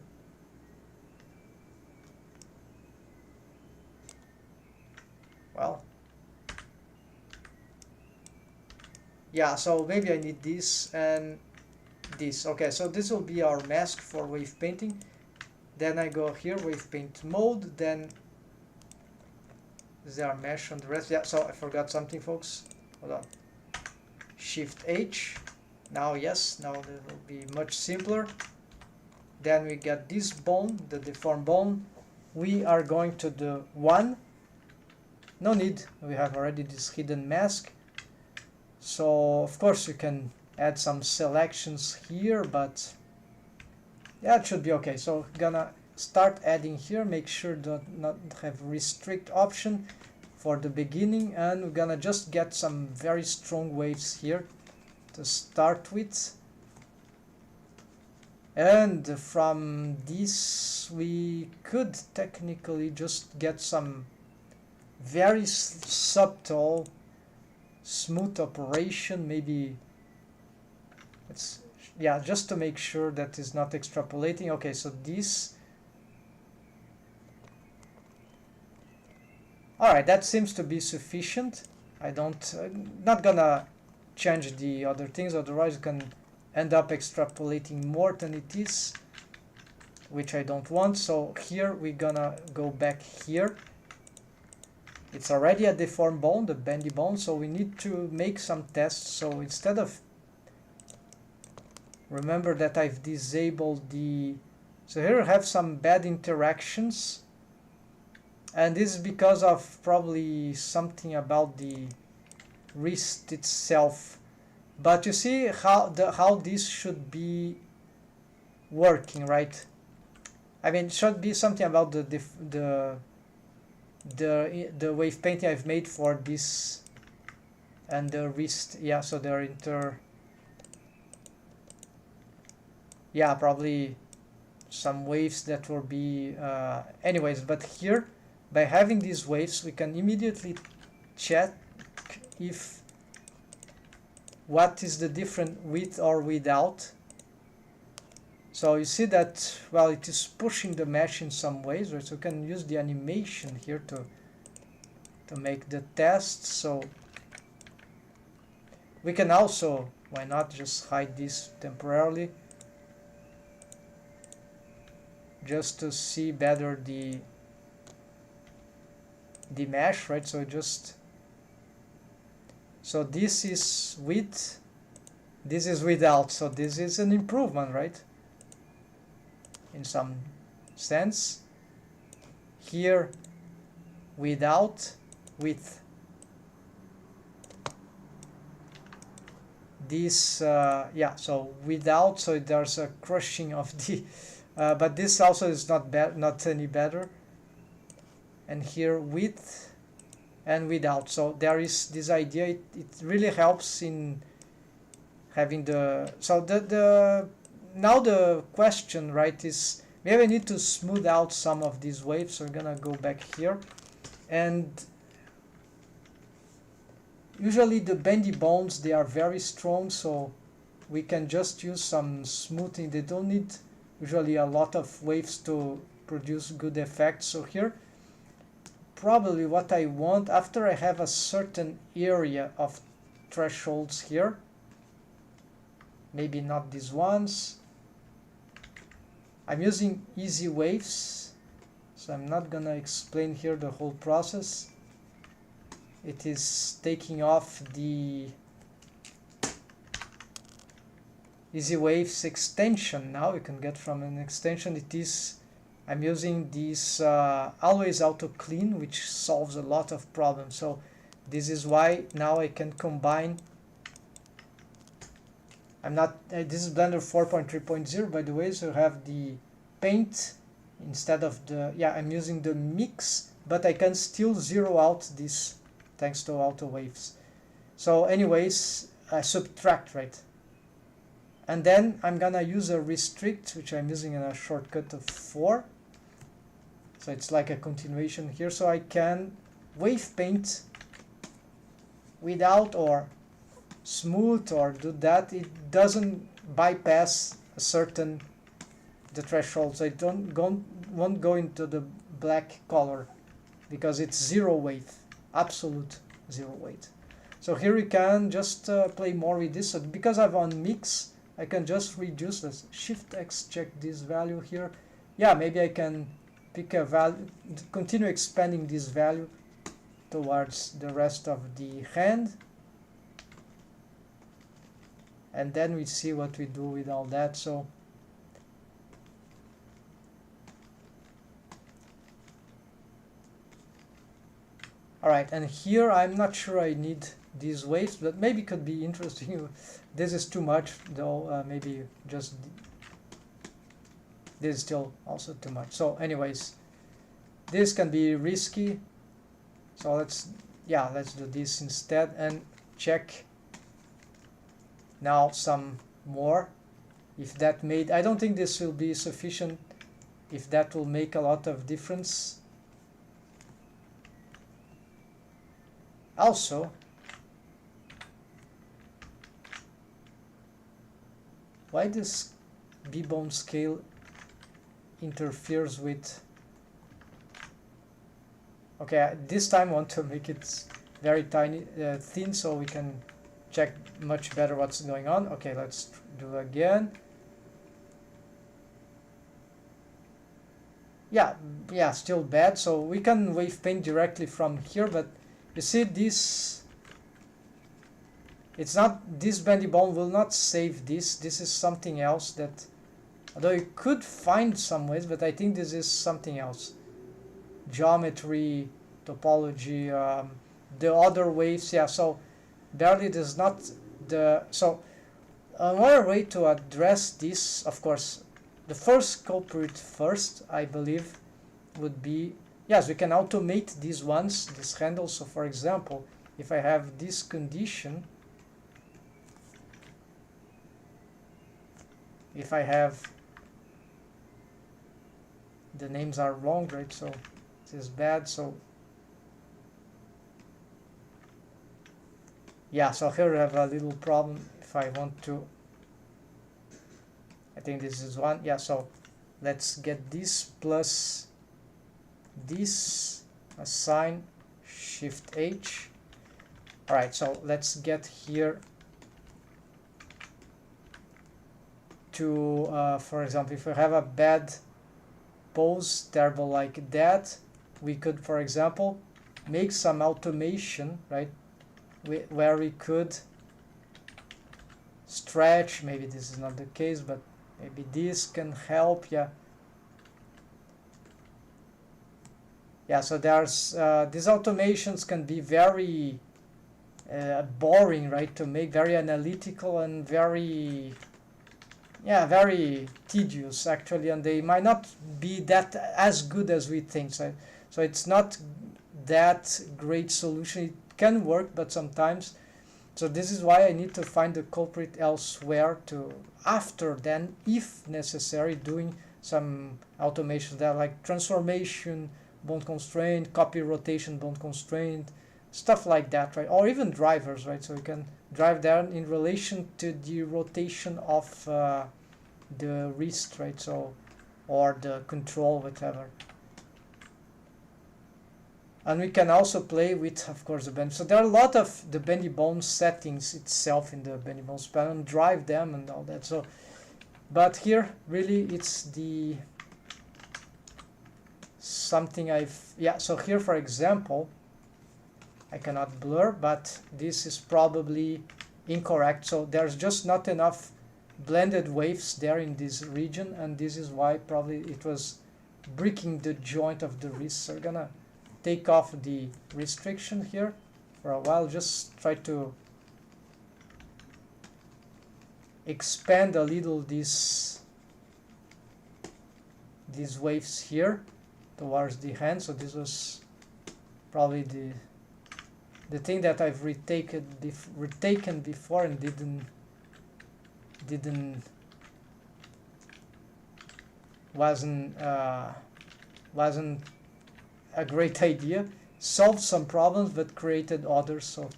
Well, yeah, so maybe I need this and this. Okay, so this will be our mask for wave painting. Then I go here, wave paint mode, then is there a mesh on the rest? Yeah, so I forgot something, folks. Hold on. Shift H. Now, yes, now it will be much simpler. Then we get this bone, the deformed bone. We are going to the one. No need, we have already this hidden mask. So, of course, you can add some selections here, but yeah, it should be okay. So gonna start adding here, make sure to not have restrict option for the beginning, and we're gonna just get some very strong waves here to start with. And from this we could technically just get some very subtle smooth operation, maybe. It's, yeah, just to make sure that is not extrapolating. Okay, so this, alright, that seems to be sufficient. I don't, not gonna change the other things, otherwise you can end up extrapolating more than it is, which I don't want. So here we're gonna go back here. It's already a deformed bone, the bendy bone, so we need to make some tests. So instead of, remember that I've disabled the, so here I have some bad interactions, and this is because of probably something about the wrist itself. But you see how this should be working, right? I mean, it should be something about the wave painting I've made for this and the wrist. Yeah, so they're yeah, probably some waves that will be anyways. But here, by having these waves, we can immediately check if what is the difference with or without. So you see that, well, it is pushing the mesh in some ways, right? So you can use the animation here to make the test. So we can also, why not just hide this temporarily, just to see better the mesh, right? So this is with, this is without, so this is an improvement, right? In some sense. Here without, with. This, yeah, so without, so there's a crushing of the, but this also is not bad, not any better. And here with and without. So there is this idea, it really helps in having the, so the now the question, right, is maybe I need to smooth out some of these waves. So we're gonna go back here, and usually the bendy bones, they are very strong, so we can just use some smoothing. They don't need usually a lot of waves to produce good effects. So here, probably what I want, after I have a certain area of thresholds here, maybe not these ones, I'm using easy waves, so I'm not gonna explain here the whole process. It is taking off the easy waves extension. Now you can get from an extension. It is, I'm using this always auto clean, which solves a lot of problems. So this is why now I can combine. I'm not, this is Blender 4.3.0 by the way, so you have the paint instead of the, yeah, I'm using the mix, but I can still zero out this thanks to auto waves. So anyways, I subtract, right? And then I'm gonna use a restrict, which I'm using in a shortcut of 4. So it's like a continuation here, so I can wave paint without or smooth or do that. It doesn't bypass a certain the thresholds. I won't go into the black color because it's zero wave, absolute zero weight. So here we can just play more with this. So because I'm on mix, I can just reduce this. Shift X, check this value here. Yeah, maybe I can pick a value, continue expanding this value towards the rest of the hand. And then we see what we do with all that. So all right, and here I'm not sure I need these waves, but maybe could be interesting. This is too much though, maybe just this is still also too much. So anyways, this can be risky, so let's do this instead and check now some more if that made, I don't think this will be sufficient, if that will make a lot of difference. Also, why this B-bone scale interferes with, okay, this time I want to make it very tiny, thin, so we can check much better what's going on. Okay, let's do again. Yeah, still bad. So we can wave paint directly from here, but you see this, it's not, this bendy bone will not save this. This is something else that, although you could find some ways, but I think this is something else. Geometry, topology, the other waves, yeah, so barely does not the, so another way to address this, of course, the first culprit first, I believe, would be, yes, we can automate these ones, these handles. So for example, if I have this condition, if I have, the names are wrong, right? So this is bad. So yeah, so here I have a little problem if I want to I think this is one. Yeah, so let's get this plus this, assign Shift H. All right, so let's get here to, for example, if we have a bad pose table like that, we could, for example, make some automation, right, where we could stretch. Maybe this is not the case, but maybe this can help. Yeah, so there's these automations can be very boring, right, to make, very analytical and very tedious actually, and they might not be that as good as we think. So it's not that great solution. It can work, but sometimes. So this is why I need to find the culprit elsewhere, to after then, if necessary, doing some automations that like transformation bond constraint, copy rotation bond constraint, stuff like that, right? Or even drivers, right? So you can drive down in relation to the rotation of the wrist, right? So, or the control, whatever. And we can also play with, of course, the bend. So there are a lot of the bendy bone settings itself in the bendy bones panel, and drive them and all that. So, but here really it's the something so here, for example, I cannot blur, but this is probably incorrect. So there's just not enough blended waves there in this region, and this is why probably it was breaking the joint of the wrist. So we're gonna take off the restriction here for a while, just try to expand a little these waves here towards the hand. So this was probably the thing that I've retaken before and wasn't a great idea. Solved some problems but created others, so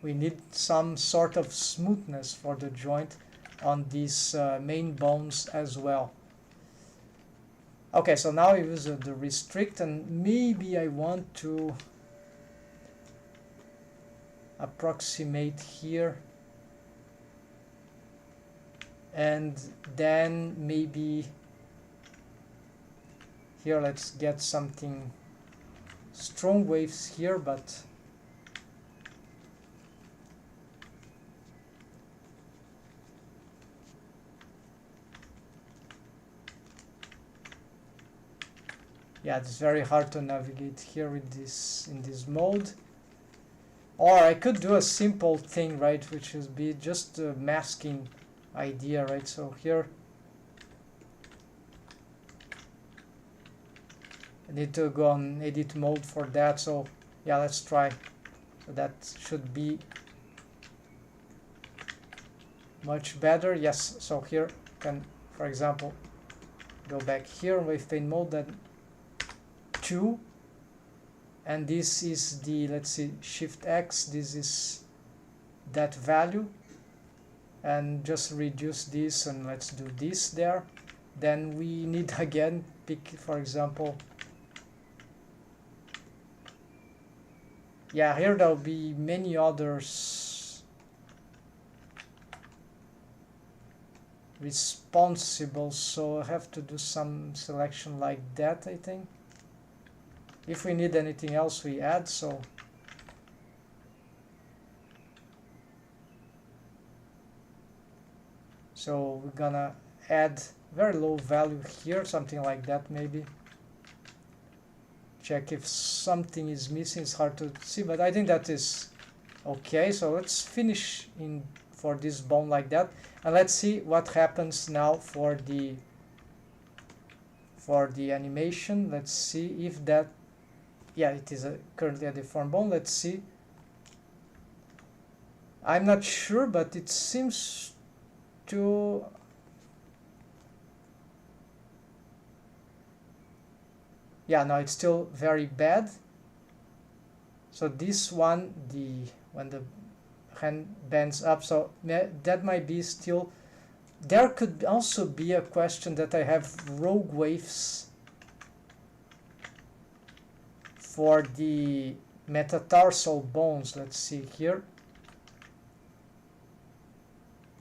we need some sort of smoothness for the joint on these main bones as well. Okay, so now I use the restrict, and maybe I want to approximate here, and then maybe here let's get something strong waves here, but yeah, it's very hard to navigate here with this in this mode. Or I could do a simple thing, right, which is be just a masking idea, right? So here I need to go on edit mode for that. So yeah, let's try. So that should be much better. Yes, so here can, for example, go back here with pane mode, then 2, and this is the, let's see, Shift X, this is that value, and just reduce this, and let's do this there. Then we need again pick, for example, yeah, here there'll be many others responsible, so I have to do some selection like that, I think. If we need anything else, we add. So we're gonna add very low value here, something like that maybe. Check if something is missing. It's hard to see, but I think that is okay. So let's finish for this bone like that, and let's see what happens now for the animation. Let's see if that, yeah, it is currently a deformed bone. Let's see. I'm not sure, but it seems to, yeah, no, it's still very bad. So this one, when the hand bends up, so that might be still There could also be a question that I have rogue waves for the metatarsal bones. Let's see here.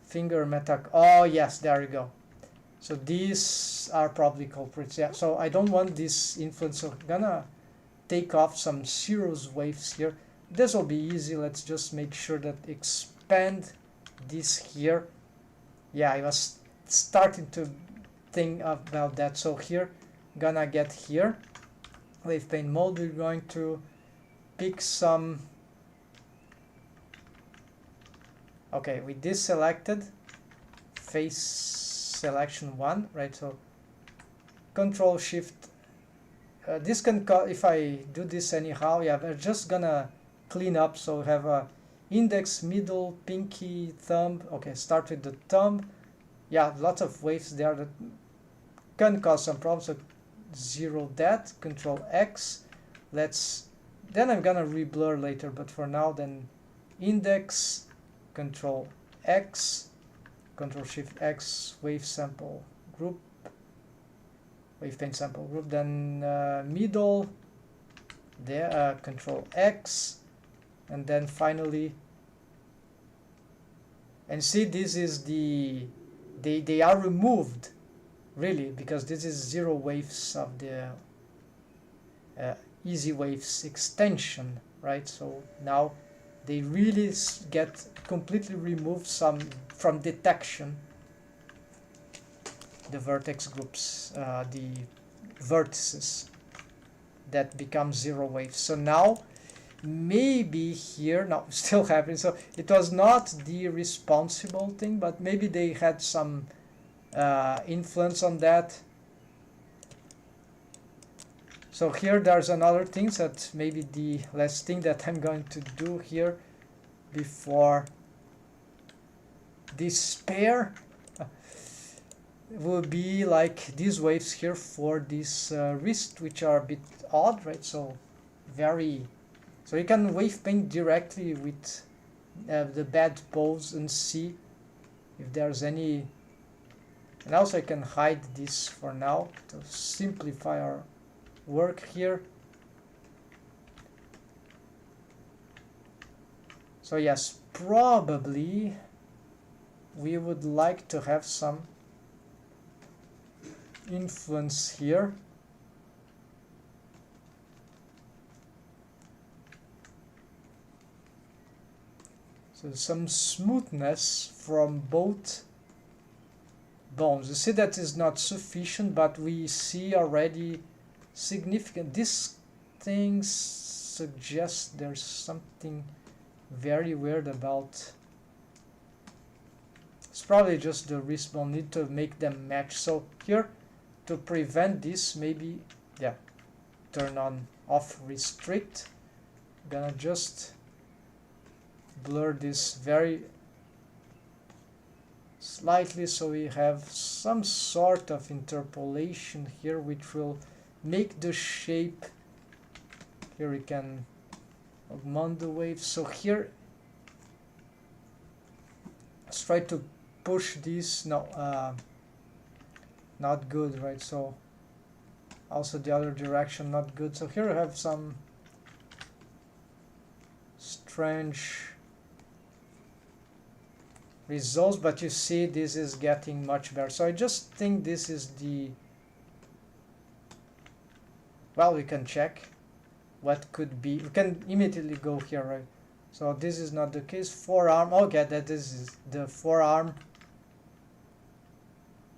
Finger meta. Oh yes, there you go. So these are probably culprits. Yeah. So I don't want this influence. So I'm gonna take off some cirrus waves here. This will be easy. Let's just make sure that expand this here. Yeah, I was starting to think about that. So here, gonna get here. Wave paint mode. We're going to pick some. Okay, with this selected, face selection 1, right? So Control Shift. This can if I do this anyhow, yeah, we're just gonna clean up. So we have a index, middle, pinky, thumb. Okay, start with the thumb. Yeah, lots of waves there that can cause some problems. So zero that. Control X. Then I'm gonna reblur later, but for now, then index. Control X, Control Shift X, wave sample group, wave paint sample group, then middle, there, Control X, and then finally, and see, this is they are removed, really, because this is zero waves of the easy waves extension, right? So now they really get completely removed from detection, the vertex groups, the vertices that become zero waves. So now maybe here, no, still happening. So it was not the responsible thing, but maybe they had some influence on that. So here there's another thing that maybe the last thing that I'm going to do here before despair will be like these waves here for this wrist, which are a bit odd, right? So so you can wave paint directly with the bad pose and see if there's any. And also I can hide this for now to simplify our work here. So yes, probably we would like to have some influence here. So some smoothness from both bones. You see that is not sufficient, but we see already significant. These things suggest there's something very weird about. It's probably just the wrist bone. Need to make them match. So here, to prevent this, maybe, yeah, turn on off restrict. Gonna just blur this very slightly so we have some sort of interpolation here, which will make the shape. Here we can augment the wave. So here, let's try to push this. No, not good, right? So also the other direction, not good. So here we have some strange results, but you see this is getting much better. So I just think this is the, well, we can check what could be. We can immediately go here, right? So this is not the case. Forearm, okay, that is the forearm.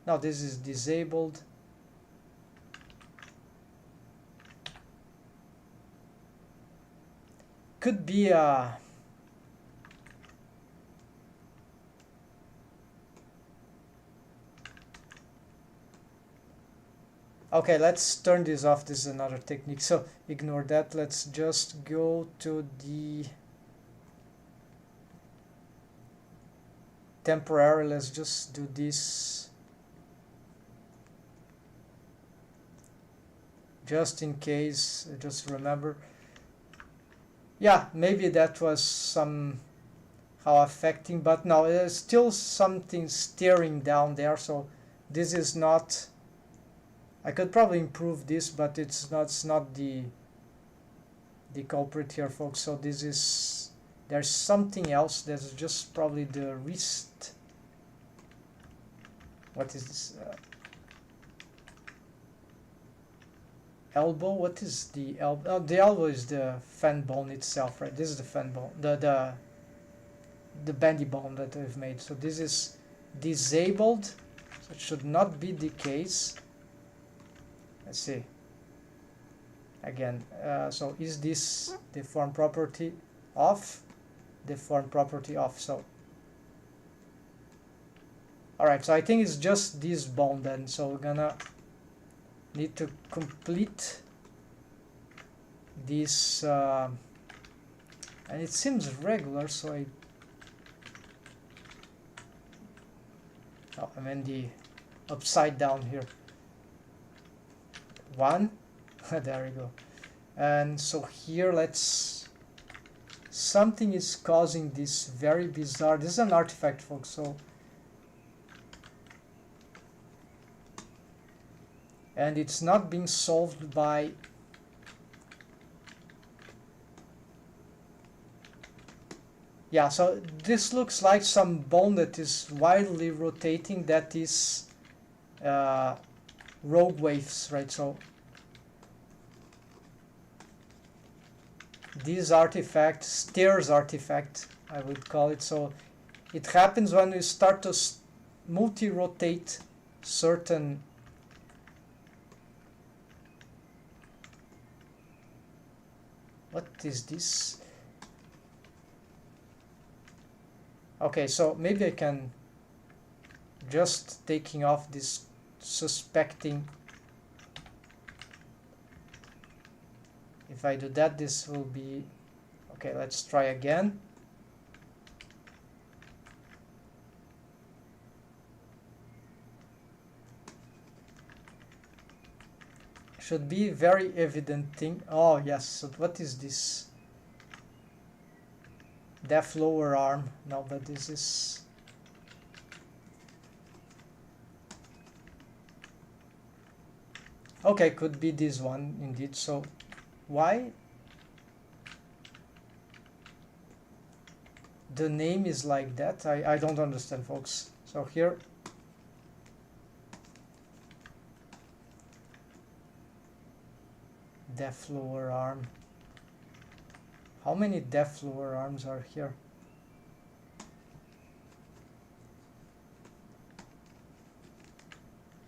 Now this is disabled. Could be a okay, let's turn this off. This is another technique, so ignore that. Let's just go to the temporary. Let's just do this just in case. Just remember, yeah, maybe that was some how affecting, but no, there's still something steering down there, so this is not, I could probably improve this, but it's not the culprit here, folks. So this is, there's something else. There's just probably the wrist. What is this? Elbow. What is the elbow? Oh, the elbow is the fan bone itself, right? This is the fan bone, the bendy bone that we've made. So this is disabled. So it should not be the case. Let's see. Again, so is this deform property off? Deform property off. So, all right. So I think it's just this bone then. So we're gonna need to complete this, and it seems regular. So I mean the upside down here. One. There we go. And so here, let's, something is causing this very bizarre, this is an artifact, folks, so, and it's not being solved by, yeah, so this looks like some bone that is wildly rotating, that is rogue waves, right? So this artifact, stairs artifact, I would call it. So it happens when we start to multi-rotate certain, what is this? Okay, so maybe I can just taking off this suspecting. If I do that, this will be okay. Let's try again. Should be very evident thing. Oh yes. So what is this? Def lower arm. No, but this is. Okay, could be this one indeed. So. Why the name is like that? I don't understand, folks. So here, def lower arm. How many def lower arms are here?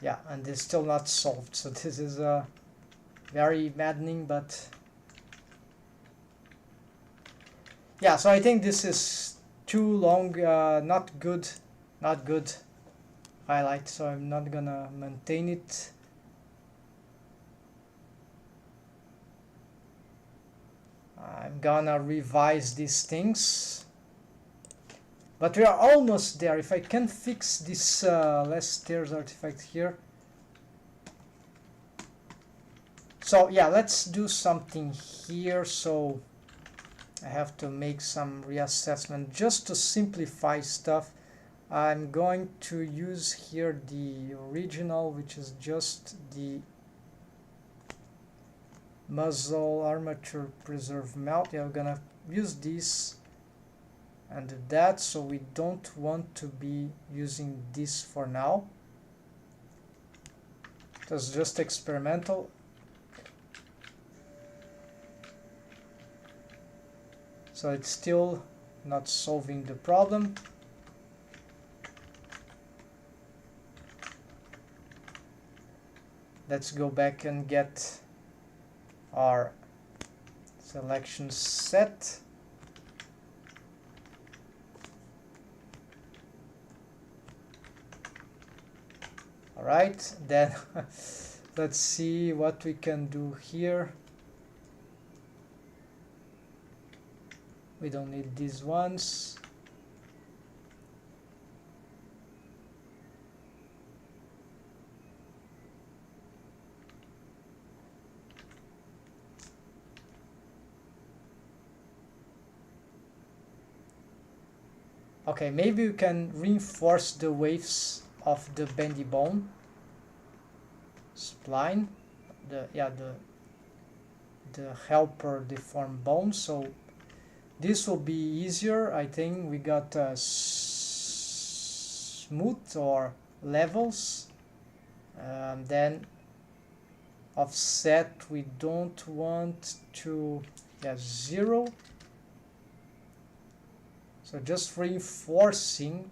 Yeah, and it's still not solved. So this is very maddening, but yeah, so I think this is too long, not good highlight, so I'm not gonna maintain it. I'm gonna revise these things, but we are almost there. If I can fix this less stairs artifact here. So yeah, let's do something here. So I have to make some reassessment just to simplify stuff. I'm going to use here the original, which is just the muzzle armature preserve mount. Yeah, I'm gonna use this and that, so we don't want to be using this for now. It was just experimental. So it's still not solving the problem. Let's go back and get our selection set. All right, then let's see what we can do here. We don't need these ones. Okay, maybe we can reinforce the waves of the bendy bone spline, the helper deformed bone. So this will be easier. I think we got smooth or levels. Then offset, we don't want to, 0. So just reinforcing,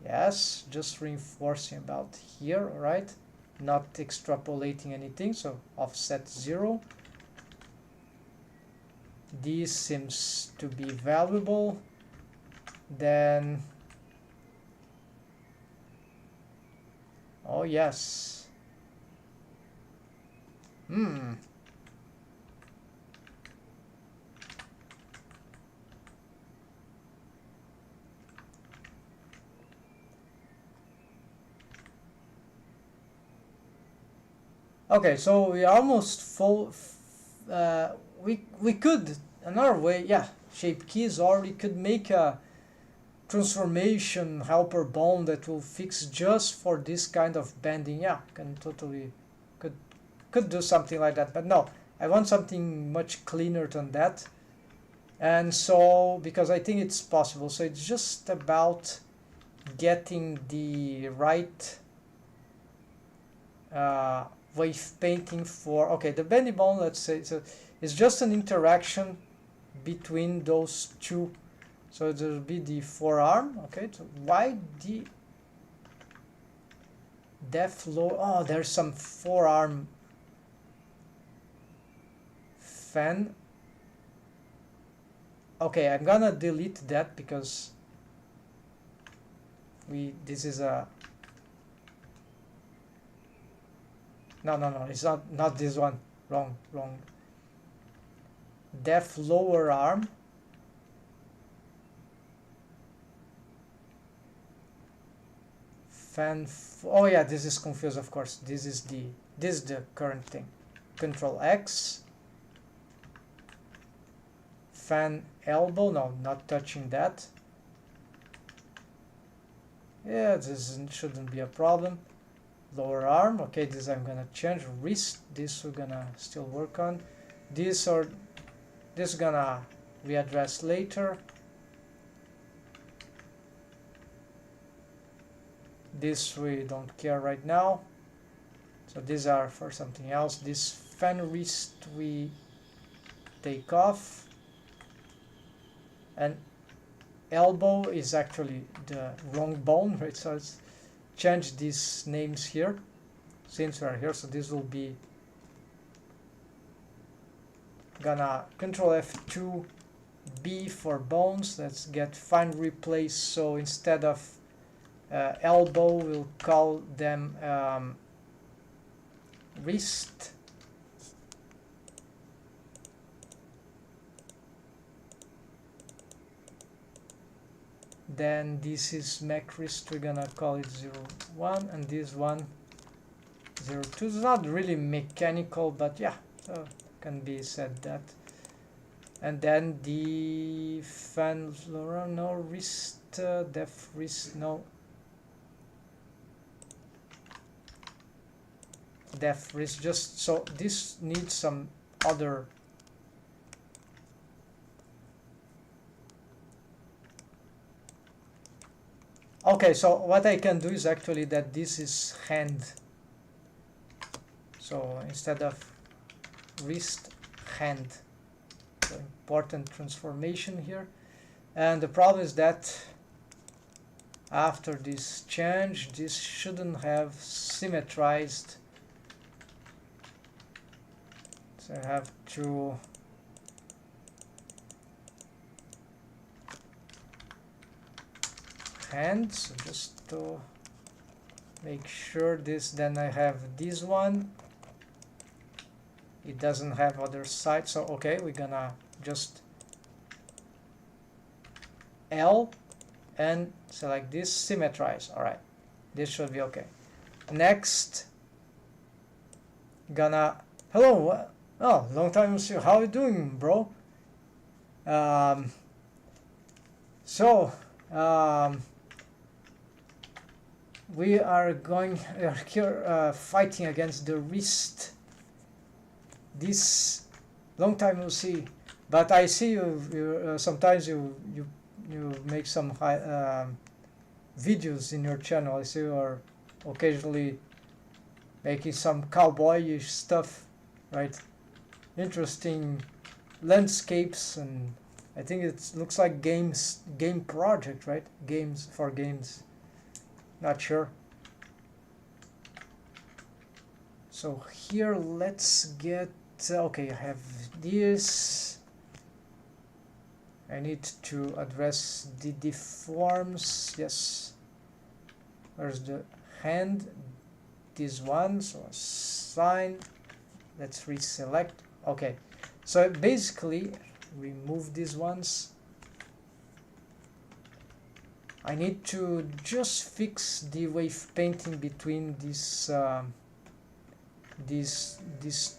yes, just reinforcing about here, right? Not extrapolating anything, so offset 0. This seems to be valuable. Then, oh yes. Okay, so we almost full. We could another way, shape keys, or we could make a transformation helper bone that will fix just for this kind of bending. Yeah, can totally could do something like that, but no, I want something much cleaner than that. And so, because I think it's possible, so it's just about getting the right wave painting for, okay, the bendy bone, let's say, so it's just an interaction between those two. So there will be the forearm, okay, so why the depth low, oh, there's some forearm fan. Okay, I'm gonna delete that because this is a, no, it's not this one, wrong. Def lower arm, fan, oh yeah, this is confused, of course. This is the current thing. Control X, fan elbow, no, not touching that. Yeah, this shouldn't be a problem. Lower arm, okay, this I'm gonna change. Wrist, this we're gonna still work on. This gonna readdress later. This we don't care right now. So these are for something else. This fan wrist we take off. And elbow is actually the wrong bone, right? So let's change these names here since we're here. So this will be gonna control F2 B for bones. Let's get find replace. So instead of elbow, we'll call them wrist. Then this is mech wrist, we're gonna call it 01, and this one 02. It's not really mechanical, but yeah, so can be said that. And then the fan no wrist, def wrist, no. Def wrist, just so this needs some other. Okay, so what I can do is actually that this is hand. So instead of wrist, hand. So important transformation here. And the problem is that after this change, this shouldn't have symmetrized. So I have to hand, so just to make sure this, then I have this one, it doesn't have other side, so okay, we're gonna just L and select this, symmetrize. All right, this should be okay. Next, gonna, hello, oh, long time no see, how you doing, bro? So we are here fighting against the wrist. This long time no see, but I see you sometimes you make some videos in your channel. I see you are occasionally making some cowboyish stuff, right? Interesting landscapes, and I think it looks like game project, right? Games for games, not sure. So here let's get okay, I have this. I need to address the deforms. Yes, where's the hand? This one, so assign. Let's reselect. Okay, so basically remove these ones. I need to just fix the wave painting between these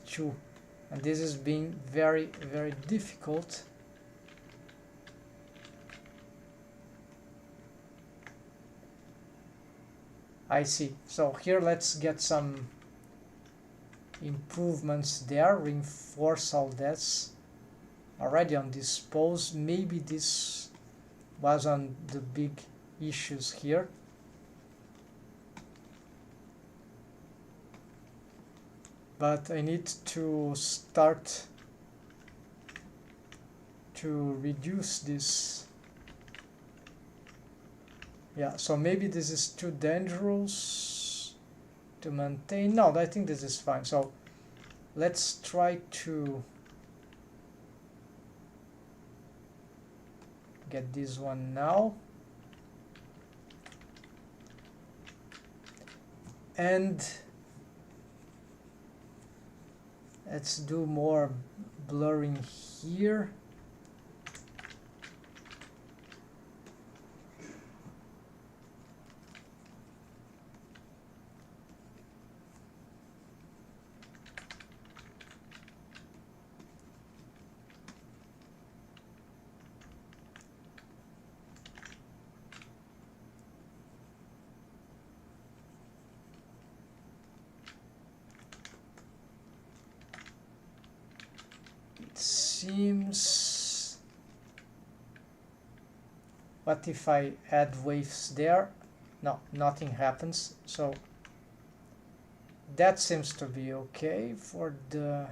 two, and this is being very difficult. I see. So here let's get some improvements there. Reinforce all this already on this pose. Maybe this was on the big issues here. But I need to start to reduce this. Yeah, so maybe this is too dangerous to maintain. No, I think this is fine. So let's try to get this one now. And let's do more blurring here. Seems, what if I add waves there? No, nothing happens. So that seems to be okay for the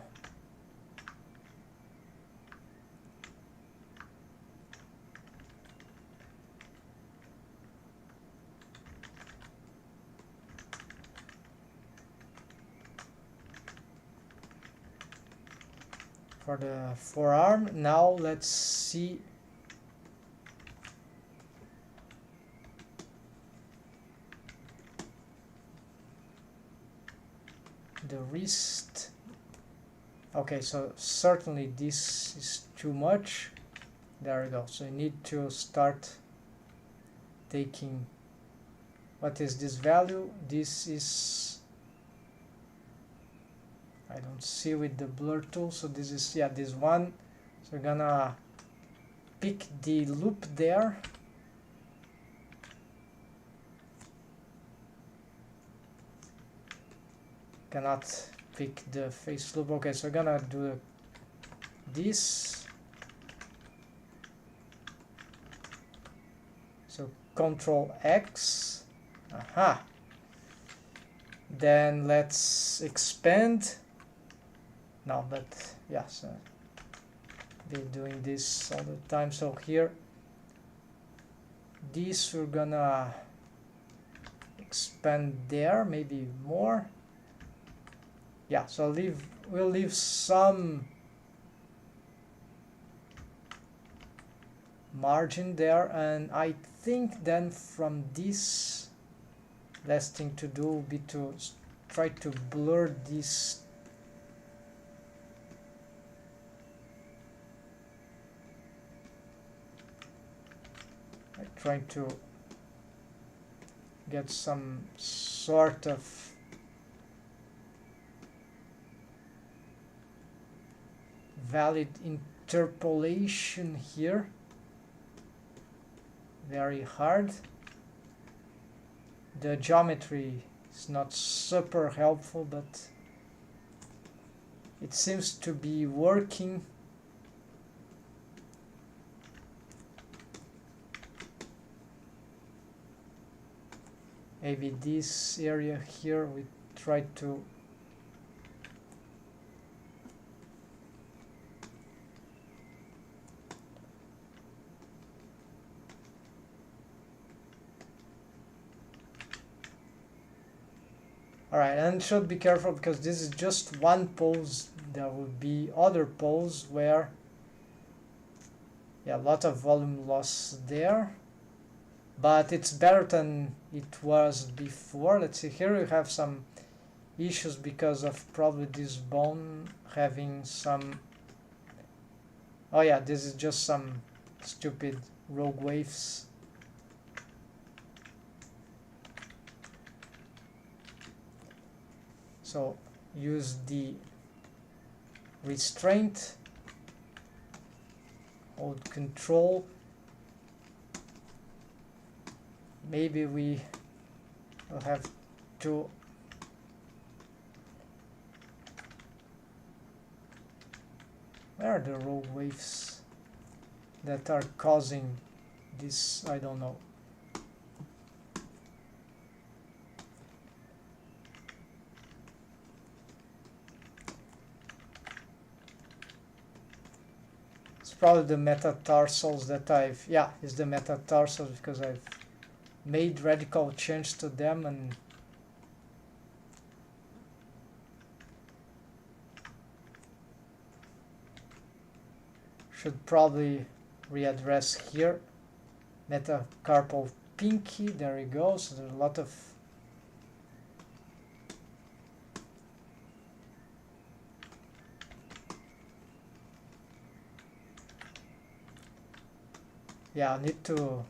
forearm. Now let's see the wrist. Okay, so certainly this is too much. There we go. So I need to start taking, what is this value? This is, I don't see with the blur tool, so this is, yeah, this one. So we're gonna pick the loop there. Cannot pick the face loop. Okay, so we're gonna do this. So Control X. Aha. Then let's expand. No, but yeah, so be doing this all the time. So here, this we're gonna expand there, maybe more. Yeah, so we'll leave some margin there, and I think then from this, last thing to do will be to try to blur this trying to get some sort of valid interpolation here. very hard. The geometry is not super helpful, but it seems to be working. Maybe this area here we try to Alright, and should be careful because this is just one pose. There will be other pose where, yeah, a lot of volume loss there, but it's better than it was before. Let's see, here we have some issues because of probably this bone having some, oh yeah, this is just some stupid rogue waves. So use the restraint, hold control. Maybe we will have to where are the rogue waves that are causing this? I don't know. Probably the metatarsals that it's the metatarsals because I've made radical change to them and should probably readdress here. Metacarpal pinky, there we go. So there's a lot of I need to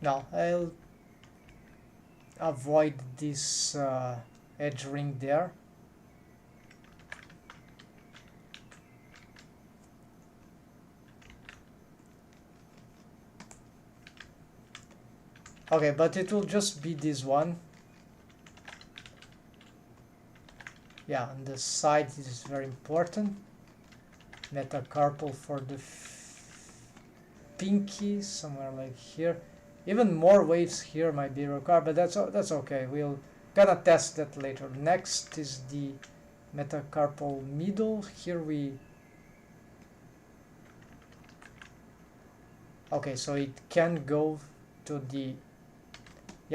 now I'll avoid this edge ring there. Okay, but it will just be this one. Yeah, and the side is very important. Metacarpal for the pinky, somewhere like here. Even more waves here might be required, but that's okay. We'll gonna test that later. Next is the metacarpal middle. Here we okay, so it can go to the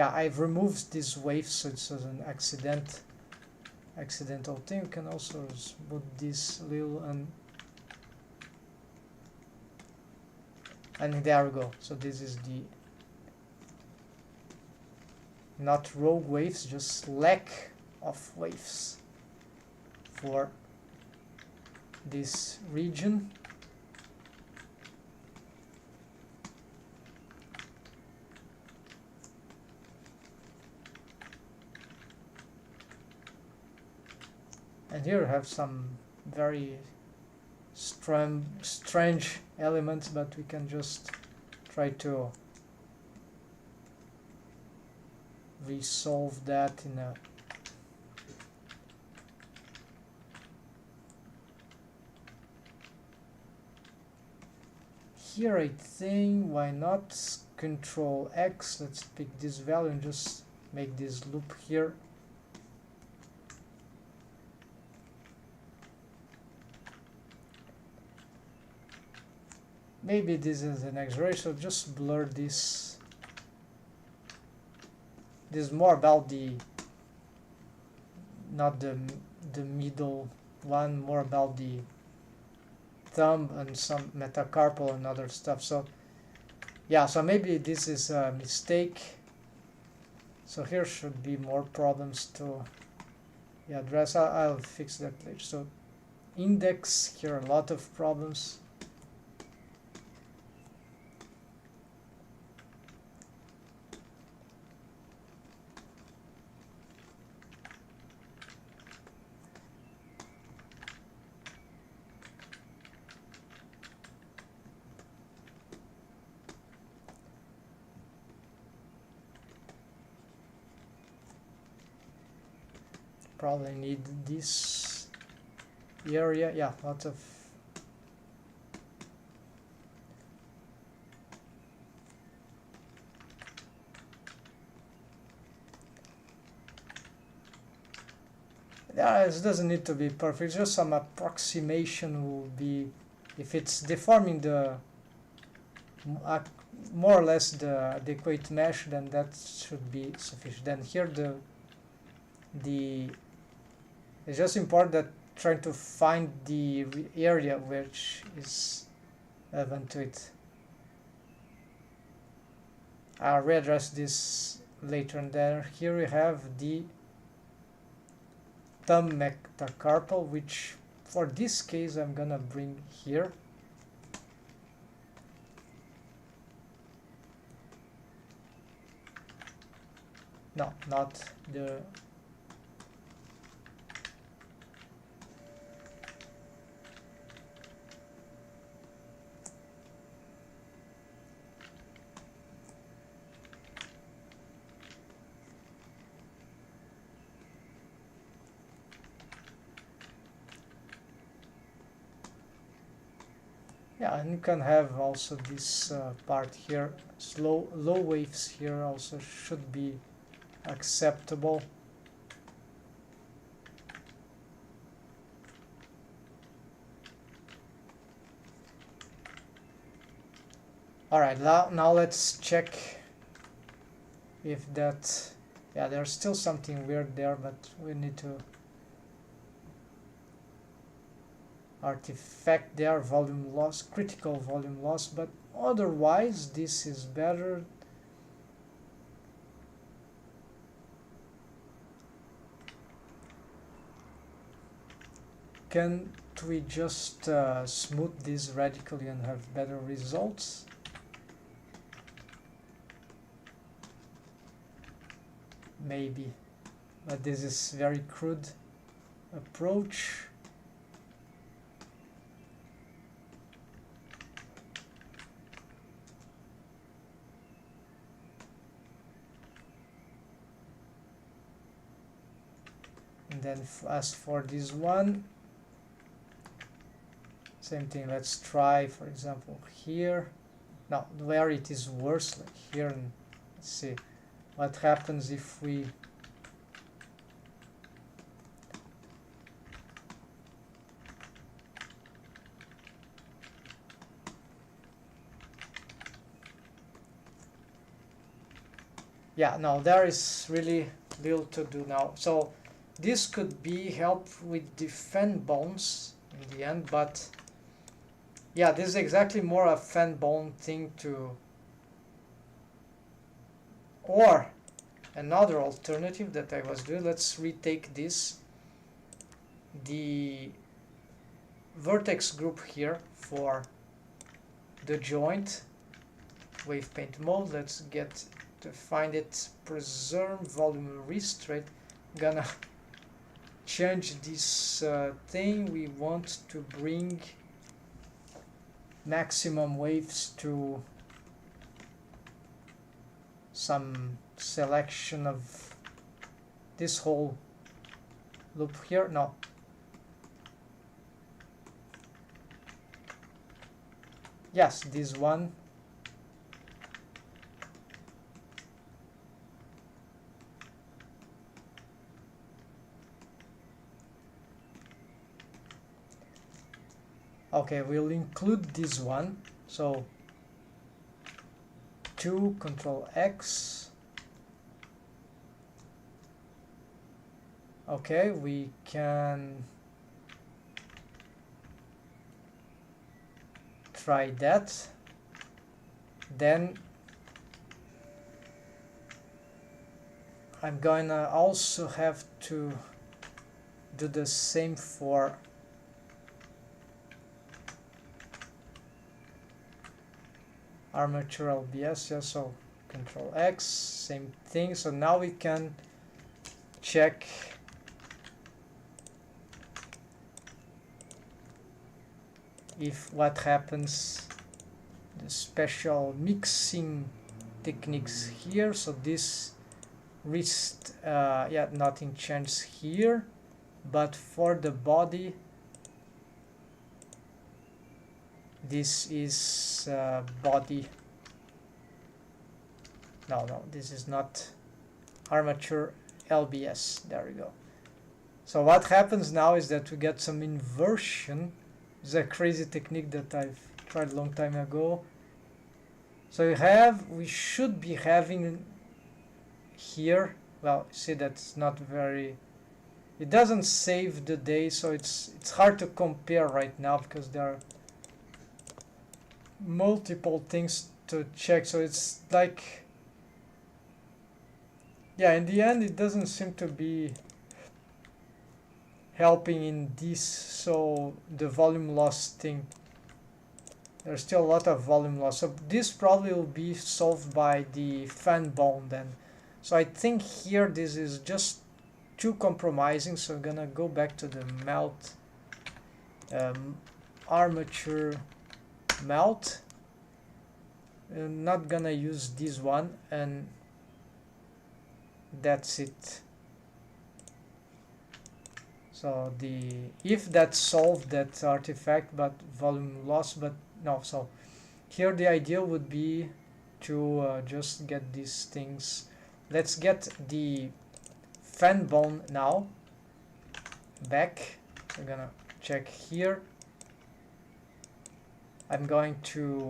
I've removed this wave so it's an accidental thing. You can also put this little and there we go. So this is the not rogue waves, just lack of waves for this region. And here I have some very strange elements, but we can just try to resolve that in a here. I think why not Control X, let's pick this value and just make this loop here. Maybe this is an X-ray, so just blur this. This is more about the not the middle one, more about the thumb and some metacarpal and other stuff. So yeah, so maybe this is a mistake. So here should be more problems to address. I'll fix that later. So index here, a lot of problems. Probably need this area. Yeah, lots of yeah, it doesn't need to be perfect, just some approximation will be, if it's deforming the more or less the adequate mesh, then that should be sufficient. Then here the it's just important that trying to find the area which is relevant to it. I'll readdress this later. And there here we have the thumb metacarpal, which for this case I'm gonna bring here. No, not the yeah, and you can have also this part here, low waves here also should be acceptable. Alright, now let's check if that, yeah, there's still something weird there, but we need to artifact there, volume loss, critical volume loss, but otherwise this is better. Can't we just smooth this radically and have better results? Maybe, but this is very crude approach. And then as for this one, same thing. Let's try, for example, here. Now, where it is worse, like here, and let's see what happens if we yeah, no, there is really little to do now. So this could be help with the fan bones in the end, but yeah, this is exactly more a fan bone thing to, or another alternative that I was doing. Let's retake this, the vertex group here for the joint wave paint mode. Let's get to find it, preserve volume restraint. Gonna change this thing. We want to bring maximum waves to some selection of this whole loop here. No, yes, this one. Okay, we'll include this one. So 2 Control X. Okay, we can try that. Then I'm gonna also have to do the same for armature LBS. Yeah, so Control X, same thing. So now we can check if what happens, the special mixing techniques here. So this wrist, yeah, nothing changes here, but for the body, this is body. No, this is not armature LBS. There we go. So what happens now is that we get some inversion. It's a crazy technique that I've tried a long time ago. So we should be having here, well, see, that's not very, it doesn't save the day, so it's hard to compare right now because there are multiple things to check. So it's like, yeah, in the end it doesn't seem to be helping in this. So the volume loss thing, there's still a lot of volume loss, so this probably will be solved by the fan bone then. So I think here this is just too compromising, so I'm gonna go back to the melt, armature melt. I'm not gonna use this one, and that's it. So if that solved that artifact, but volume loss, but no. So here the idea would be to just get these things. Let's get the fan bone now back. So I'm gonna check here. I'm going to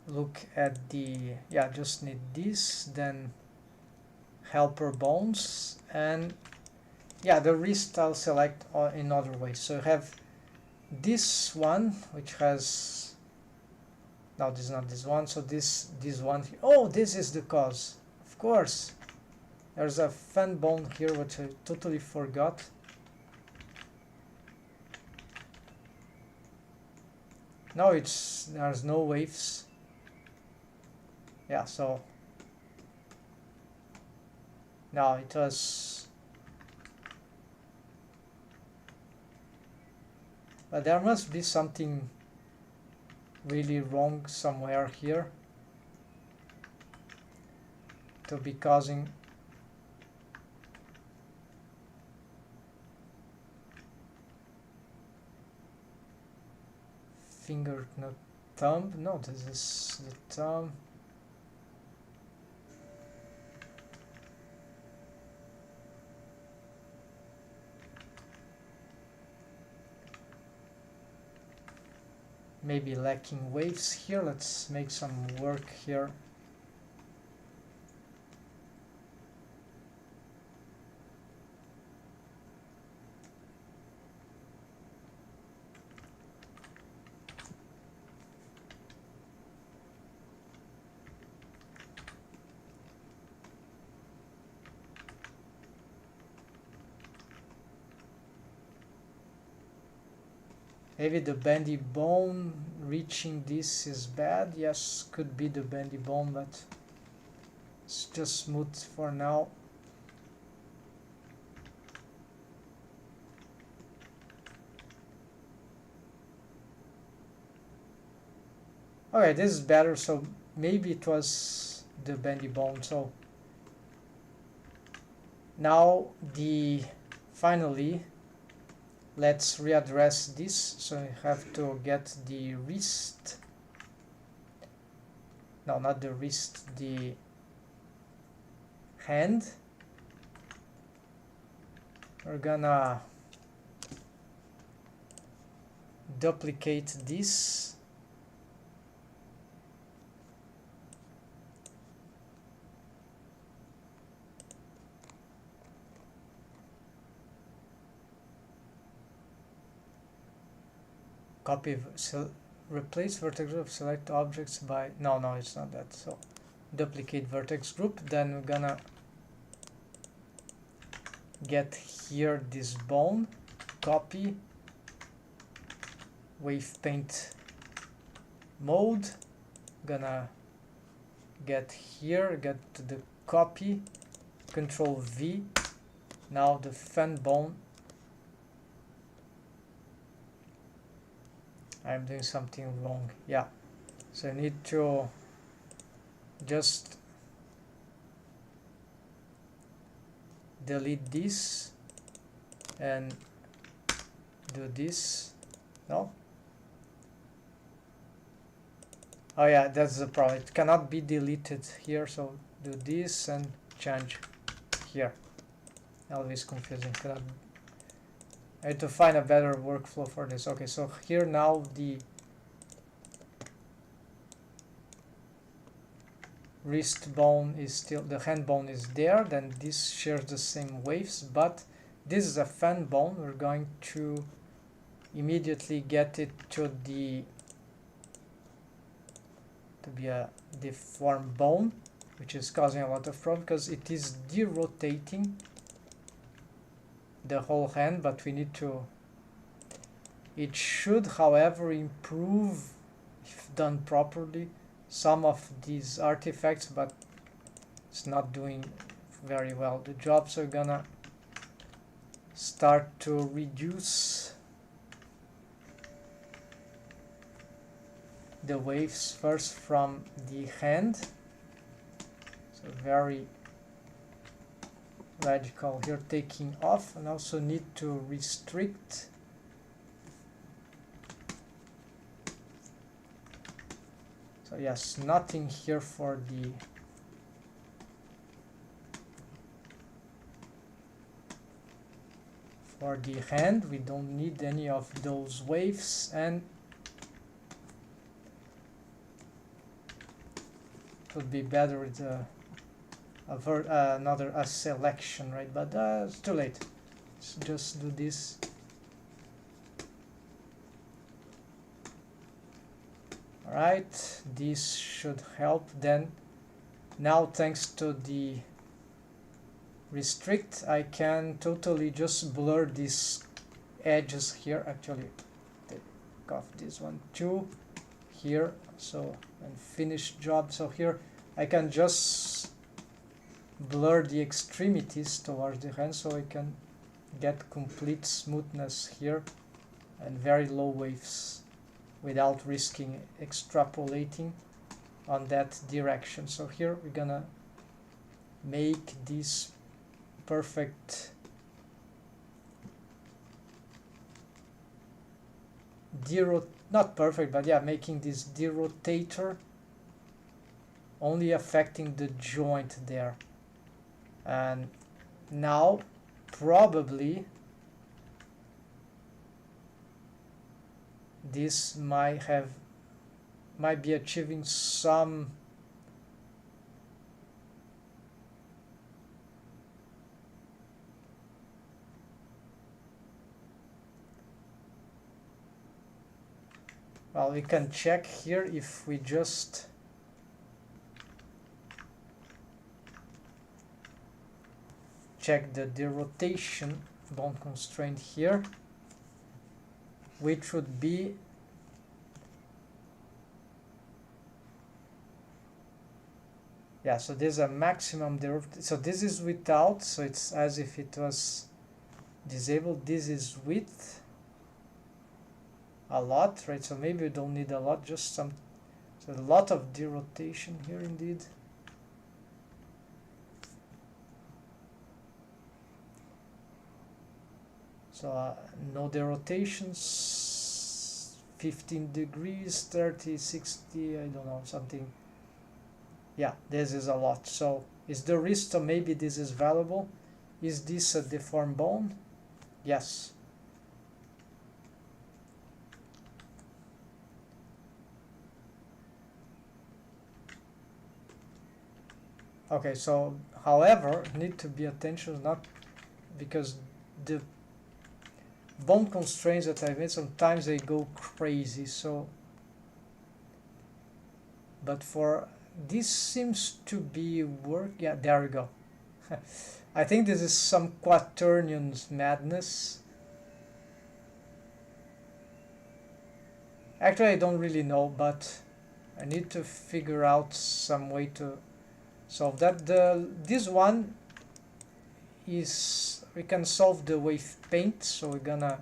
look at the, yeah, just need this, then helper bones, and yeah, the wrist I'll select in other ways. So I have this one, which has, no, this is not this one, so this one, oh, this is the cause, of course. There's a fan bone here, which I totally forgot. No, there's no waves. Yeah, so now it was, but there must be something really wrong somewhere here to be causing. Finger, not thumb. No, this is the thumb. Maybe lacking waves here. Let's make some work here. Maybe the bendy bone reaching this is bad. Yes, could be the bendy bone, but it's just smooth for now. Okay, this is better, so maybe it was the bendy bone. So now finally, let's readdress this. So I have to get the wrist. No, not the wrist, the hand. We're gonna duplicate this. Copy, replace vertex group, select objects by, no, it's not that. So duplicate vertex group, then we're gonna get here this bone, copy, wave paint mode, gonna get here, get the copy, Control V, now the fan bone. I'm doing something wrong, yeah, so I need to just delete this and do this. No? Oh yeah, that's the problem, it cannot be deleted here, so do this and change here. Always confusing. I had to find a better workflow for this. Okay, so here now the wrist bone is still, the hand bone is there, then this shares the same waves, but this is a fan bone. We're going to immediately get it to be a deformed bone, which is causing a lot of problem because it is de-rotating the whole hand, but we need to, it should however improve, if done properly, some of these artifacts, but it's not doing very well the job. So we're gonna start to reduce the waves first from the hand, so very radical here, taking off, and also need to restrict so yes, nothing here for the hand, we don't need any of those waves, and it would be better with another selection, right? But it's too late. Let's just do this. Alright, this should help. Then now, thanks to the restrict, I can totally just blur these edges here. Actually, take off this one too here, so, and finish job. So here I can just blur the extremities towards the hand, so I can get complete smoothness here and very low waves without risking extrapolating on that direction. So here we're gonna make this perfect not perfect, but yeah, making this derotator only affecting the joint there. And now probably this might be achieving some well, we can check here if we just check the derotation bone constraint here, which would be yeah, so there's a maximum derotation. So this is without, so it's as if it was disabled. This is with a lot, right? So maybe we don't need a lot, just some, so a lot of derotation here indeed. So no derotations, 15 degrees, 30, 60, I don't know, something. Yeah, this is a lot. So is the wrist, so maybe this is valuable. Is this a deformed bone? Yes. Okay, so however, need to be attention, not because the bone constraints that I made, sometimes they go crazy. So, but for this seems to be work. Yeah, there we go. I think this is some quaternion madness. Actually, I don't really know, but I need to figure out some way to solve that. This one is, we can solve the wave paint, so we're gonna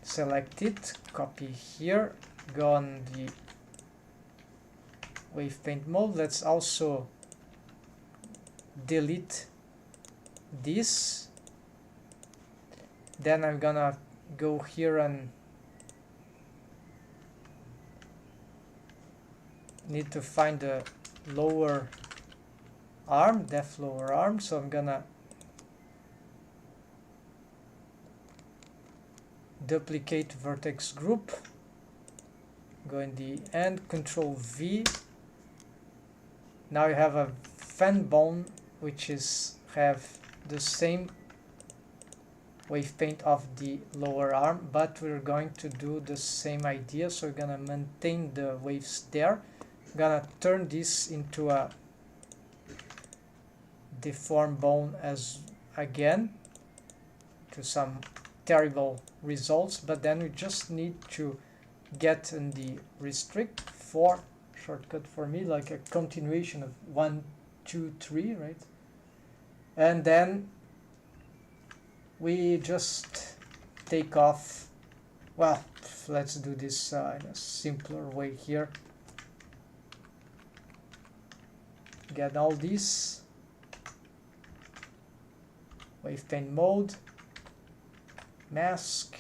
select it, copy here, go on the wave paint mode. Let's also delete this. Then I'm gonna go here and need to find the lower arm, depth lower arm, so I'm gonna duplicate vertex group, go in the end, Control V. Now you have a fan bone which is have the same wave paint of the lower arm, but we're going to do the same idea, so we're gonna maintain the waves there. I'm gonna turn this into a deform bone as again to some terrible results, but then we just need to get in the restrict for shortcut for me, like a continuation of 1, 2, 3, right? And then we just take off, well, let's do this in a simpler way here. Get all these, wave paint mode, mask,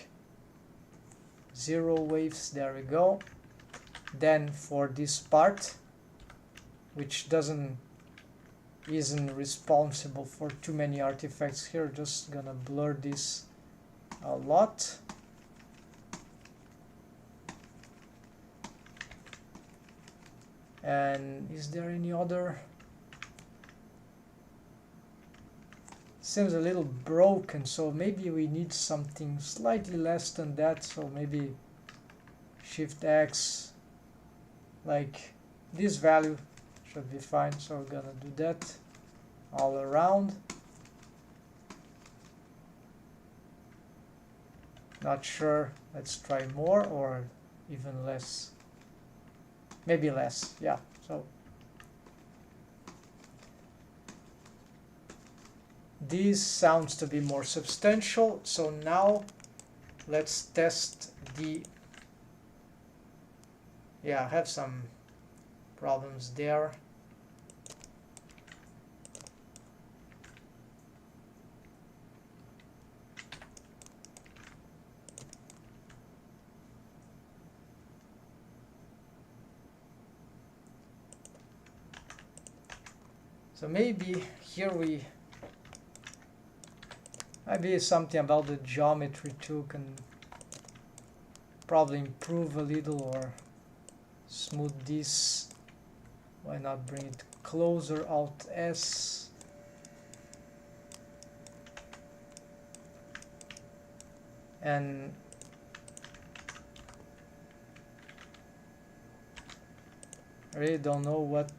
0 waves, there we go. Then for this part, which isn't responsible for too many artifacts here, just gonna blur this a lot. And is there any other? Seems a little broken, so maybe we need something slightly less than that, so maybe Shift X, like this value should be fine, so we're gonna do that all around. Not sure, let's try more or even less, maybe less, yeah. So this sounds to be more substantial, so now let's test the, yeah, I have some problems there. So maybe here maybe something about the geometry too can probably improve a little or smooth this. Why not bring it closer, Alt S. And I really don't know what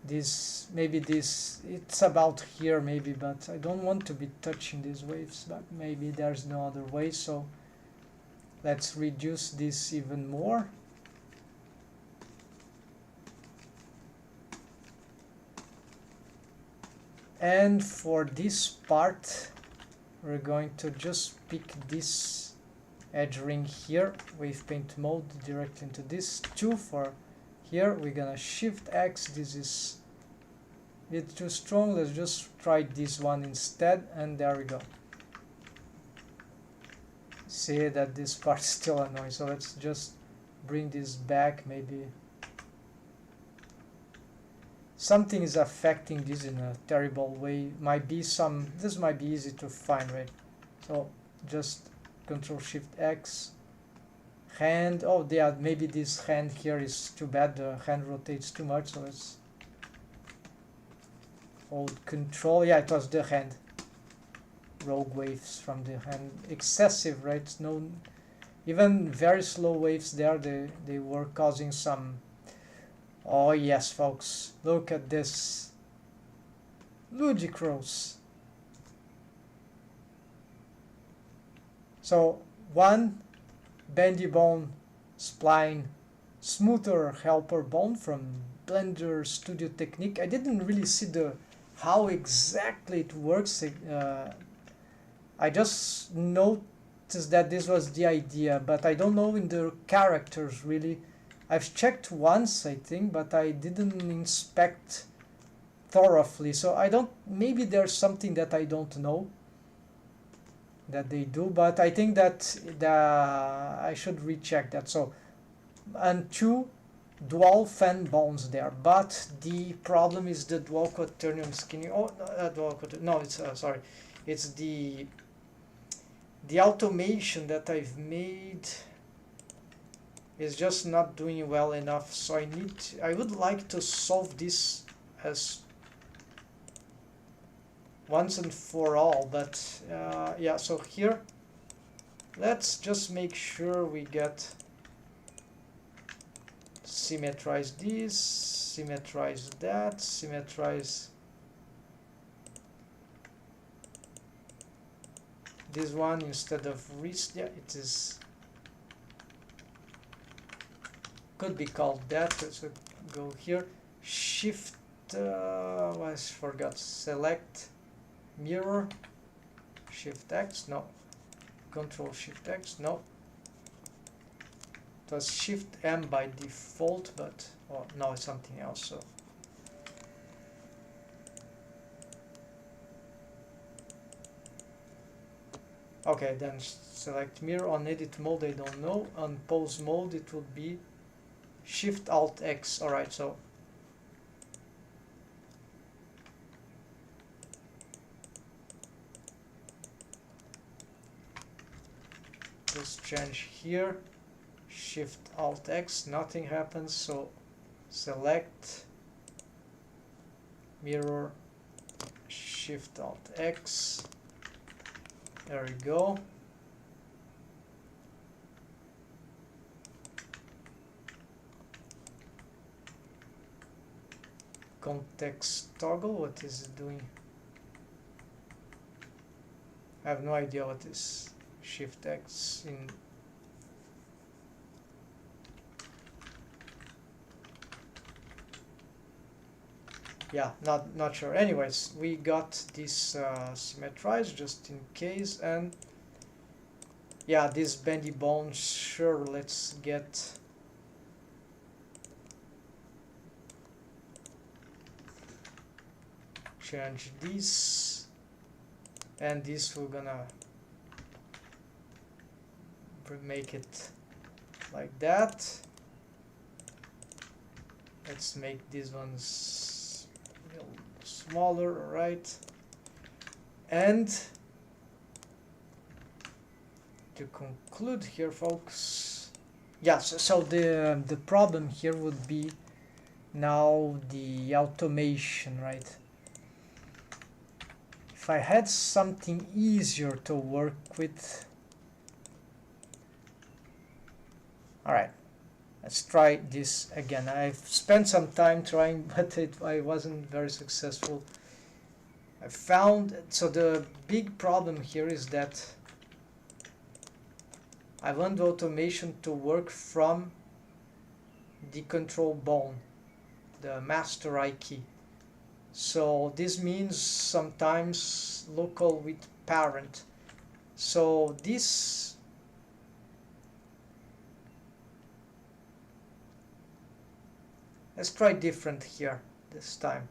this, maybe this, it's about here maybe, but I don't want to be touching these waves, but maybe there's no other way, so let's reduce this even more. And for this part, we're going to just pick this edge ring here, wave paint mode, directly into this 2 for here. We're gonna Shift X, this is a bit too strong, let's just try this one instead, and there we go. See that this part is still annoying, so let's just bring this back. Maybe something is affecting this in a terrible way. Might be some, this might be easy to find, right? So just Control Shift X, hand, oh yeah, maybe this hand here is too bad, the hand rotates too much, so let's hold Control, yeah, it was the hand. Rogue waves from the hand, excessive, right? No, even very slow waves there, they were causing some Oh yes, folks, look at this ludicrous. So one bendy bone spline smoother helper bone from Blender Studio Technique. I didn't really see the how exactly it works. I just noticed that this was the idea, but I don't know in the characters really. I've checked once, I think, but I didn't inspect thoroughly. So I don't. Maybe there's something that I don't know that they do, but I think that I should recheck that. So, and two dual fan bones there, but the problem is the dual quaternium skinning. Oh, no, dual quaternium. No, it's sorry, it's the automation that I've made is just not doing well enough. So I would like to solve this as once and for all, but yeah, so here let's just make sure we get symmetrize this, symmetrize that, symmetrize this one instead of wrist. Yeah, it is, could be called that. So go here, shift I forgot, select mirror, shift X, no, control shift X, no, it was shift M by default, but oh, no, it's something else. So okay, then select mirror. On edit mode I don't know, on pose mode it would be shift alt X. Alright, so just change here, shift alt X, nothing happens. So select mirror, shift alt X, there we go. Context toggle, what is it doing? I have no idea what is shift X in. Yeah, not sure. Anyways, we got this symmetrized just in case, and yeah, this bendy bone, sure, let's get change this, and this we're gonna make it like that. Let's make these ones a little smaller, right? And to conclude here, folks, yes, so the problem here would be now the automation, right? If I had something easier to work with. Alright, let's try this again. I've spent some time trying, but I wasn't very successful. I found, so the big problem here is that I want the automation to work from the control bone, the master I key. So this means sometimes local with parent. So this let's try different here this time.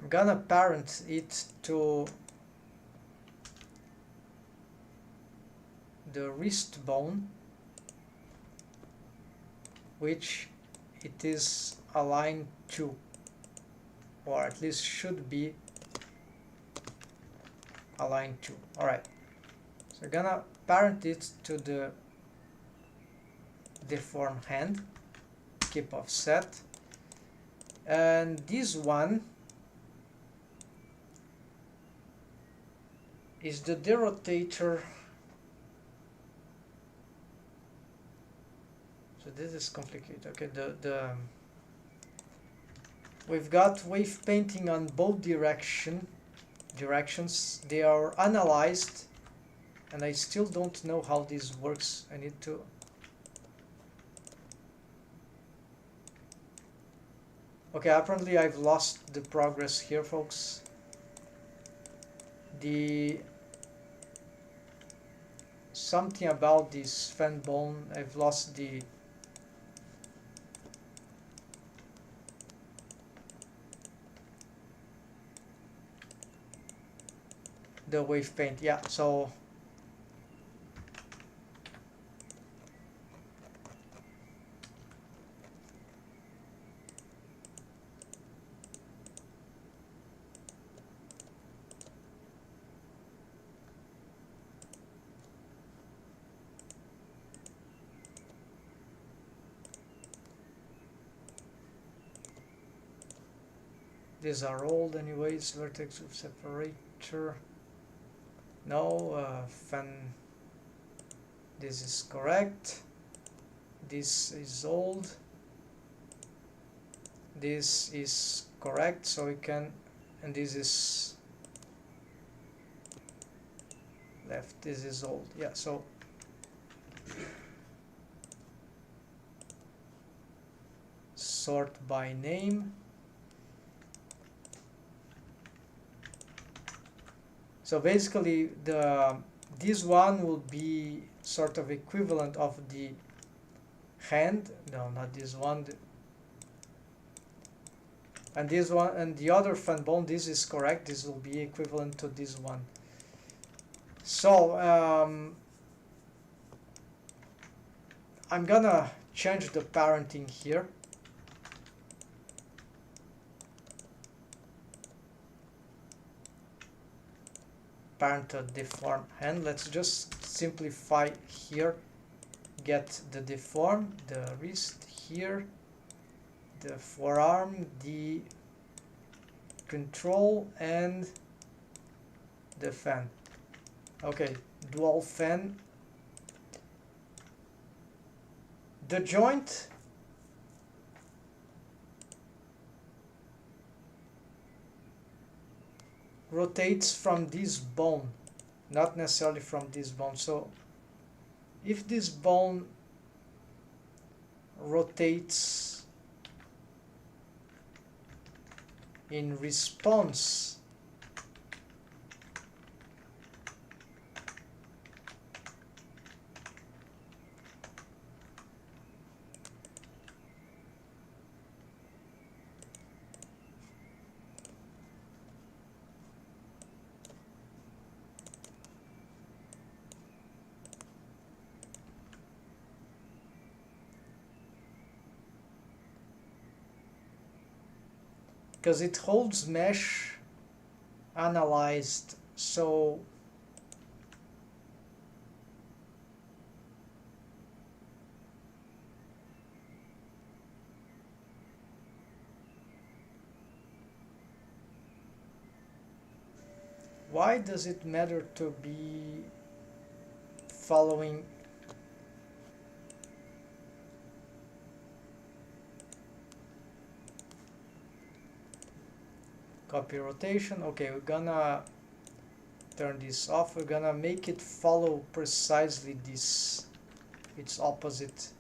I'm gonna parent it to the wrist bone, which it is aligned to, or at least should be aligned to. Alright, so I'm gonna parent it to the deform hand, keep offset, and this one is the derotator So this is complicated. Okay, we've got wave painting on both directions. They are analyzed, and I still don't know how this works. I need to. Okay, apparently I've lost the progress here, folks. Something about this fan bone, I've lost the wave paint. Yeah, so these are old anyways. Vertex with separator. No, fan. This is correct. This is old. This is correct, so we can, and this is left. This is old. Yeah, so sort by name. So basically this one will be sort of equivalent of the hand. No, not this one. And this one, and the other fan bone, this is correct. This will be equivalent to this one. So I'm gonna change the parenting here. Parent deform hand. Let's just simplify here. Get the deform, the wrist here, the forearm, the control, and the fan. Okay, dual fan. The joint rotates from this bone, not necessarily from this bone. So if this bone rotates in response because it holds mesh analyzed, so why does it matter to be following? Copy rotation. Okay, we're gonna turn this off. We're gonna make it follow precisely this, its opposite.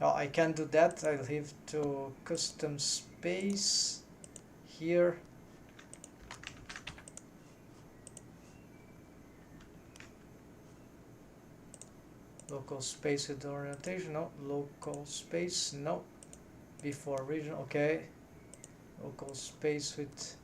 Now I can do that. I'll have to custom space here. Local space with orientation. No. Local space. No. Before region. Okay. Local space with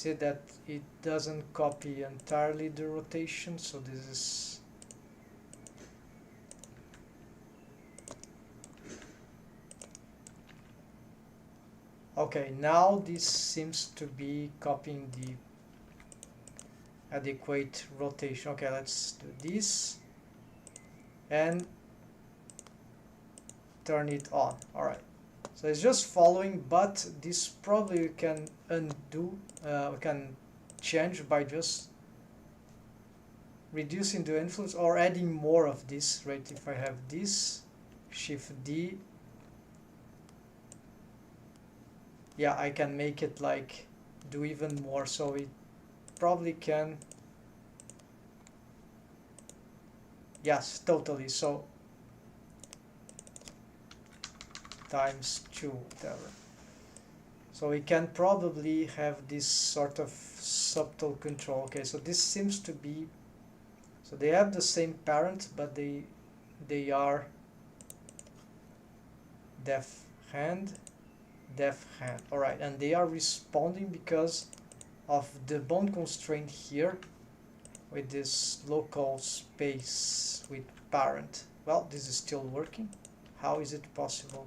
see that it doesn't copy entirely the rotation, so this is okay. Now this seems to be copying the adequate rotation. Okay, let's do this, and turn it on. All right. So it's just following, but this probably we can undo, we can change by just reducing the influence or adding more of this, right? If I have this, Shift D, yeah, I can make it like do even more, so it probably can, yes, totally. So ×2, whatever. So we can probably have this sort of subtle control. Okay, so this seems to be, so they have the same parent, but they are deaf hand, deaf hand. All right, and they are responding because of the bone constraint here with this local space with parent. Well, this is still working. How is it possible?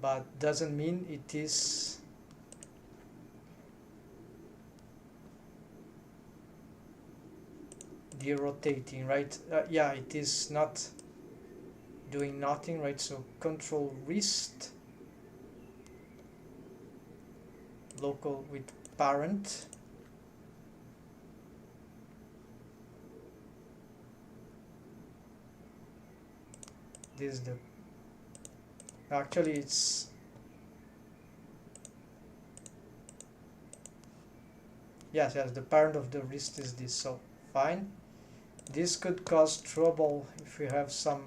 But doesn't mean it is derotating, right? Yeah, it is not doing nothing, right? So control wrist, local with parent. This is the, actually it's, yes, the parent of the wrist is this, so fine. This could cause trouble if we have some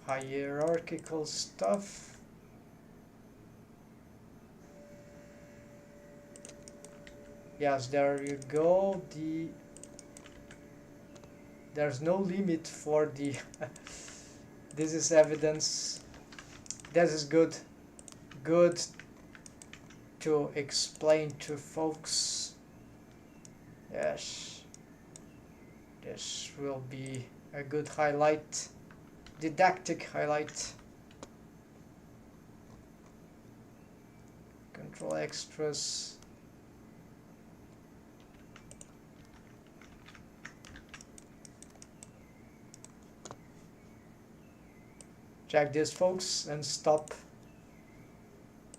hierarchical stuff. Yes, there you go. There's no limit for the this is evidence. This is good to explain to folks. Yes, this will be a good highlight, didactic highlight. Control extras. Check this, folks, and stop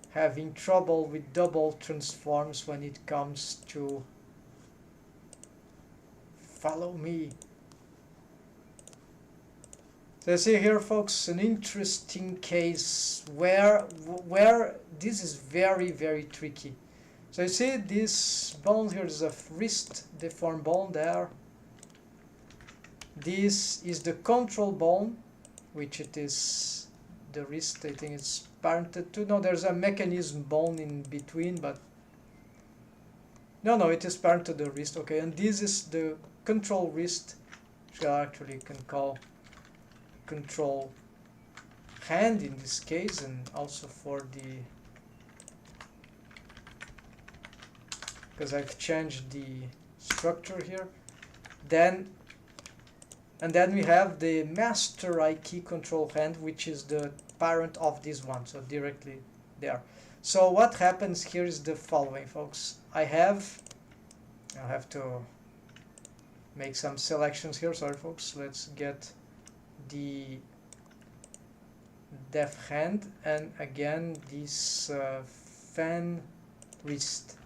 having trouble with double transforms when it comes to follow me. So you see here, folks, an interesting case where this is very, very tricky. So you see this bone here is a wrist deformed bone there. This is the control bone, which it is the wrist, I think it's parented to. No, there's a mechanism bone in between, but no, it is parented to the wrist. Okay, and this is the control wrist, which I actually can call control hand in this case, and also for the, because I've changed the structure here. And then we have the master I key control hand, which is the parent of this one, so directly there. So what happens here is the following, folks. I'll have to make some selections here. Sorry, folks. Let's get the deaf hand, and again this fan wrist.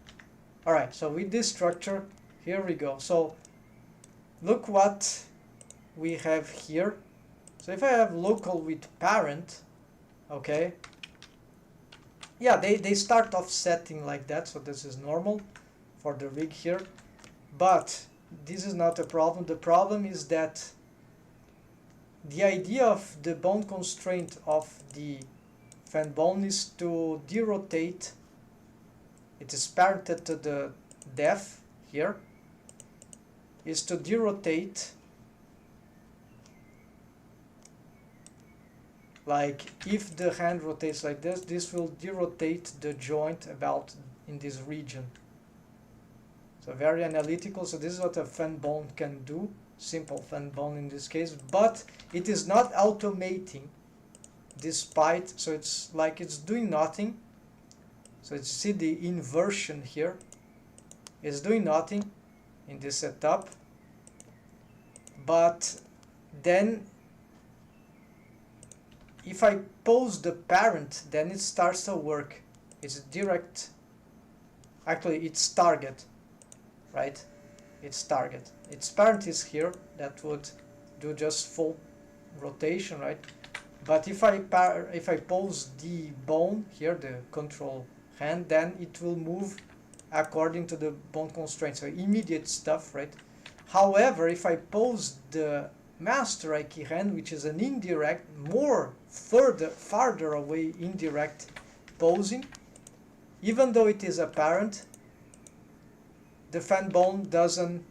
All right, so with this structure, here we go. So look what we have here. So if I have local with parent, okay, yeah, they start off setting like that, so this is normal for the rig here, but this is not a problem. The problem is that the idea of the bone constraint of the fan bone is to derotate. It is parented to the deaf here, is to derotate, like if the hand rotates like this, this will derotate the joint about in this region. So very analytical. So this is what a fan bone can do, simple fan bone in this case, but it is not automating despite, so it's like it's doing nothing. So you see the inversion here. It's doing nothing in this setup, but then if I pose the parent, then it starts to work. It's direct, actually it's target, right? It's target. Its parent is here, that would do just full rotation, right? But if I pose the bone here, the control hand, then it will move according to the bone constraint, so immediate stuff, right? However, if I pose the master IK hand, which is an indirect, farther away indirect posing, even though it is apparent, the fan bone doesn't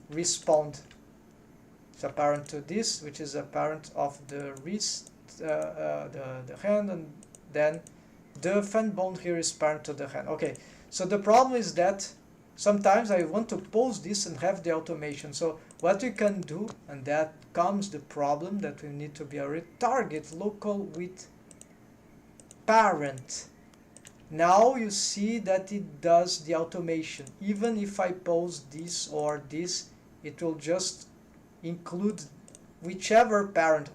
respond. It's apparent to this, which is apparent of the wrist, the hand, and then the fan bone here is apparent to the hand. Okay, so the problem is that sometimes I want to pose this and have the automation. So what we can do, and that comes the problem that we need to be aware, target local with parent. Now you see that it does the automation. Even if I pose this or this, it will just include whichever parent.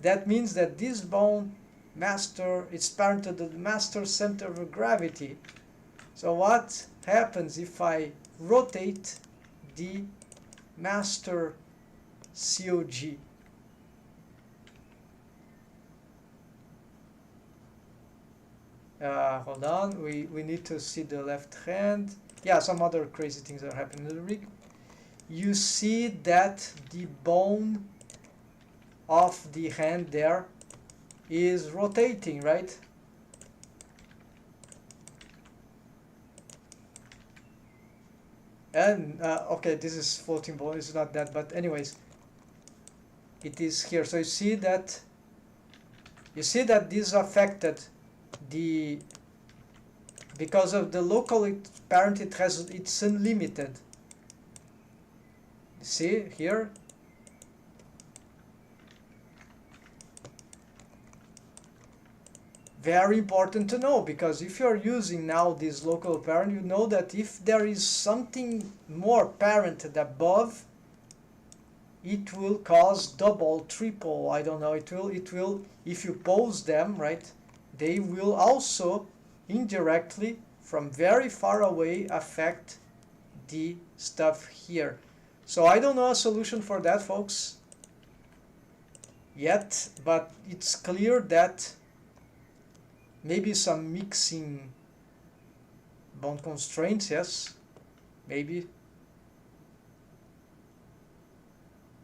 That means that this bone master is parent to the master center of gravity. So what happens if I rotate the master COG? Hold on, we need to see the left hand. Yeah, some other crazy things are happening in the rig. You see that the bone of the hand there is rotating, right? And okay, this is floating bone, it's not that, but anyways, it is here. So you see that this affected the, because of the local parent, it's unlimited. See here, very important to know, because if you're using now this local parent, you know that if there is something more parent above, it will cause double, triple, I don't know, it will, if you pose them, right, they will also indirectly from very far away affect the stuff here. So I don't know a solution for that, folks, yet, but it's clear that maybe some mixing bone constraints, yes, maybe.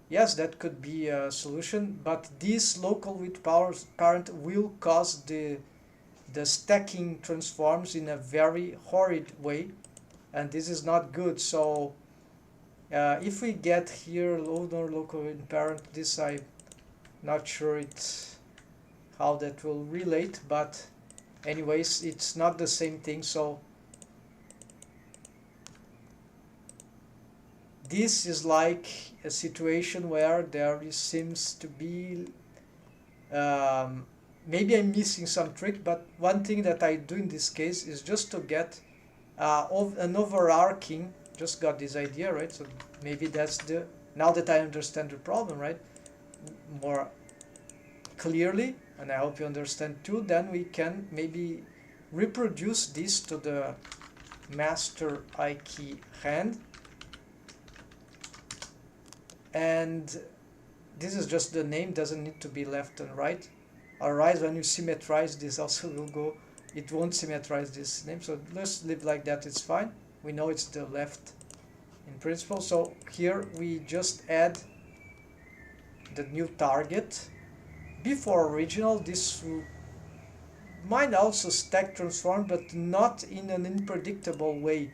Yes, that could be a solution, but this local with parent will cause the stacking transforms in a very horrid way, and this is not good. So if we get here loader local with parent, this I'm not sure it's how that will relate, but anyways, it's not the same thing. So this is like a situation where there seems to be maybe I'm missing some trick, but one thing that I do in this case is just to get an overarching, just got this idea, right? So maybe that's the, now that I understand the problem, right, more clearly, and I hope you understand too, then we can maybe reproduce this to the master IK hand. And this is just the name, doesn't need to be left and right. Alright, when you symmetrize this also will go, it won't symmetrize this name, so let's leave like that, it's fine. We know it's the left in principle. So here we just add the new target. Before original, this might also stack transform, but not in an unpredictable way.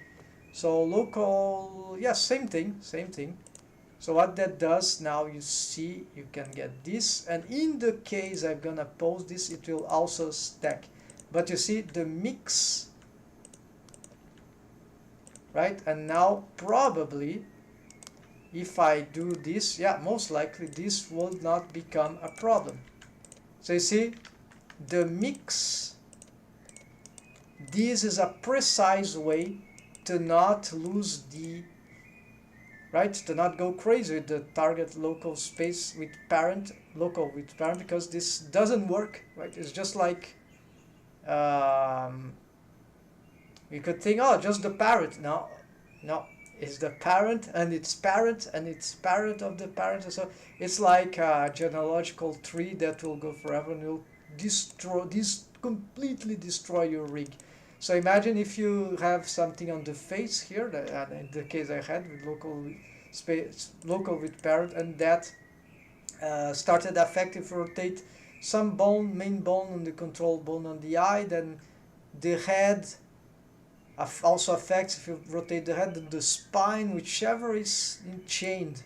So local, yeah, same thing. So what that does, now you see, you can get this, and in the case I'm gonna pose this, it will also stack. But you see the mix, right? And now probably if I do this, yeah, most likely this will not become a problem. So you see, the mix this is a precise way to not lose the, right, to not go crazy with the target local space with parent, local with parent, because this doesn't work, right? It's just like, we could think, oh, just the parent. No, no, it's the parent and its parent and its parent of the parent. So it's like a genealogical tree that will go forever and will completely destroy your rig. So imagine if you have something on the face here, and in the case I had with local with parent, and that started affecting, if you rotate some bone, main bone on the control bone on the eye, then the head also affects, if you rotate the head, the spine, whichever is enchained.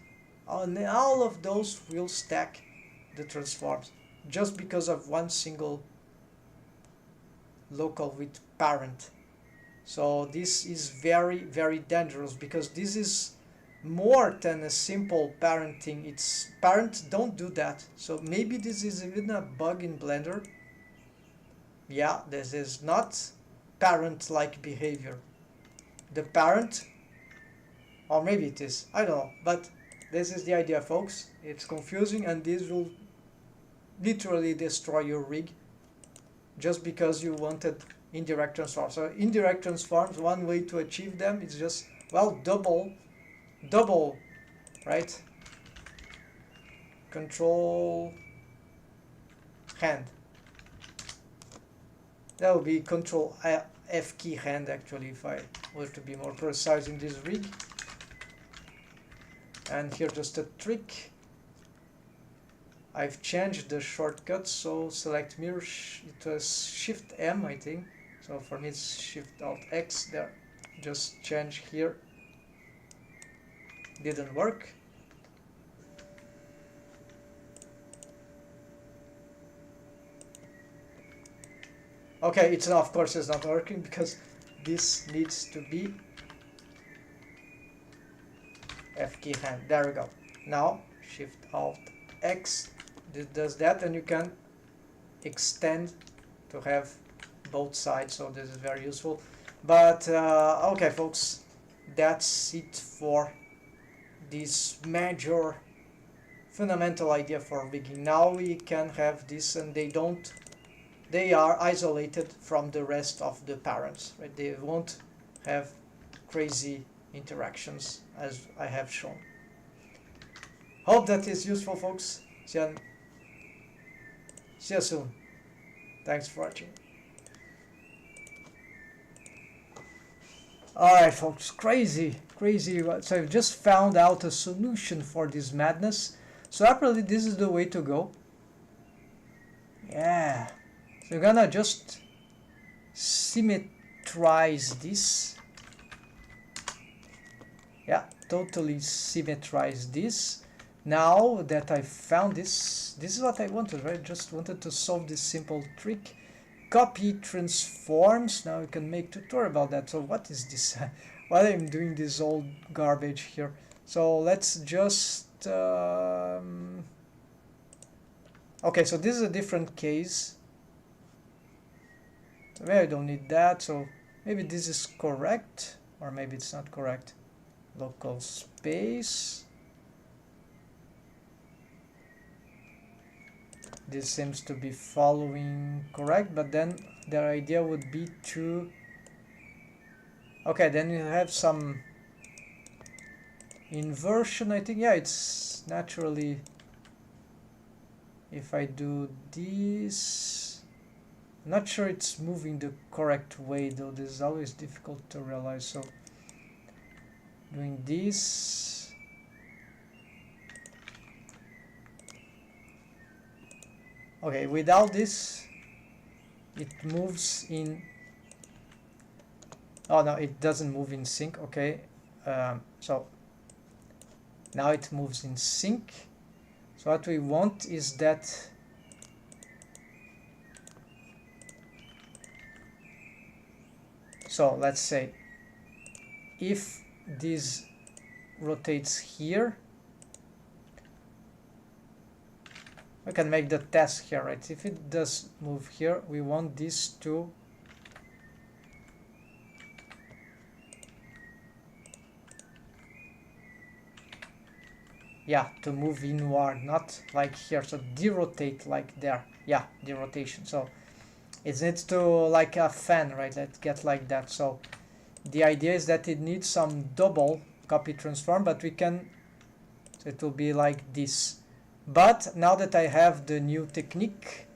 And all of those will stack the transforms just because of one single local with parent. So this is very, very dangerous, because this is more than a simple parenting. It's parents don't do that. So maybe this is even a bug in Blender. Yeah, this is not parent-like behavior. The parent, or maybe it is, I don't know, but this is the idea, folks. It's confusing, and this will literally destroy your rig just because you wanted indirect transforms. So indirect transforms, one way to achieve them is just, well, double, right? Control hand. That would be control F key hand, actually, if I were to be more precise in this rig. And here just a trick. I've changed the shortcut, so select mirror, it was Shift M, I think. So for me it's Shift Alt X there. Just change here. Didn't work. Okay, it's of course it's not working, because this needs to be F key hand. There we go. Now Shift Alt X, this does that, and you can extend to have both sides, so this is very useful. But okay, folks, that's it for this major fundamental idea for rigging. Now we can have this, and they are isolated from the rest of the parents, right? They won't have crazy interactions as I have shown. Hope that is useful, folks. See you soon. Thanks for watching. Alright, folks, crazy. So I've just found out a solution for this madness. So apparently this is the way to go. Yeah. So you're gonna just symmetrize this. Yeah, totally symmetrize this. Now that I found this is what I wanted, right? Just wanted to solve this simple trick. Copy transforms. Now you can make tutorial about that. So what is this? Why I'm doing this old garbage here? So let's just okay, so this is a different case. So maybe I don't need that. So maybe this is correct, or maybe it's not correct. Local space. This seems to be following correct, but then their idea would be to, okay, then you have some inversion, I think. Yeah, it's naturally, if I do this, I'm not sure it's moving the correct way, though. This is always difficult to realize. So doing this, okay, without this, it moves in, oh no, it doesn't move in sync. Okay, so now it moves in sync. So what we want is that so let's say if this rotates here, we can make the test here, right? If it does move here, we want this to yeah, to move inward, not like here. So derotate like there. Yeah, derotation. So it needs to like a fan, right? Let's get like that. So the idea is that it needs some double copy transform, but we can, so it will be like this. But now that I have the new technique,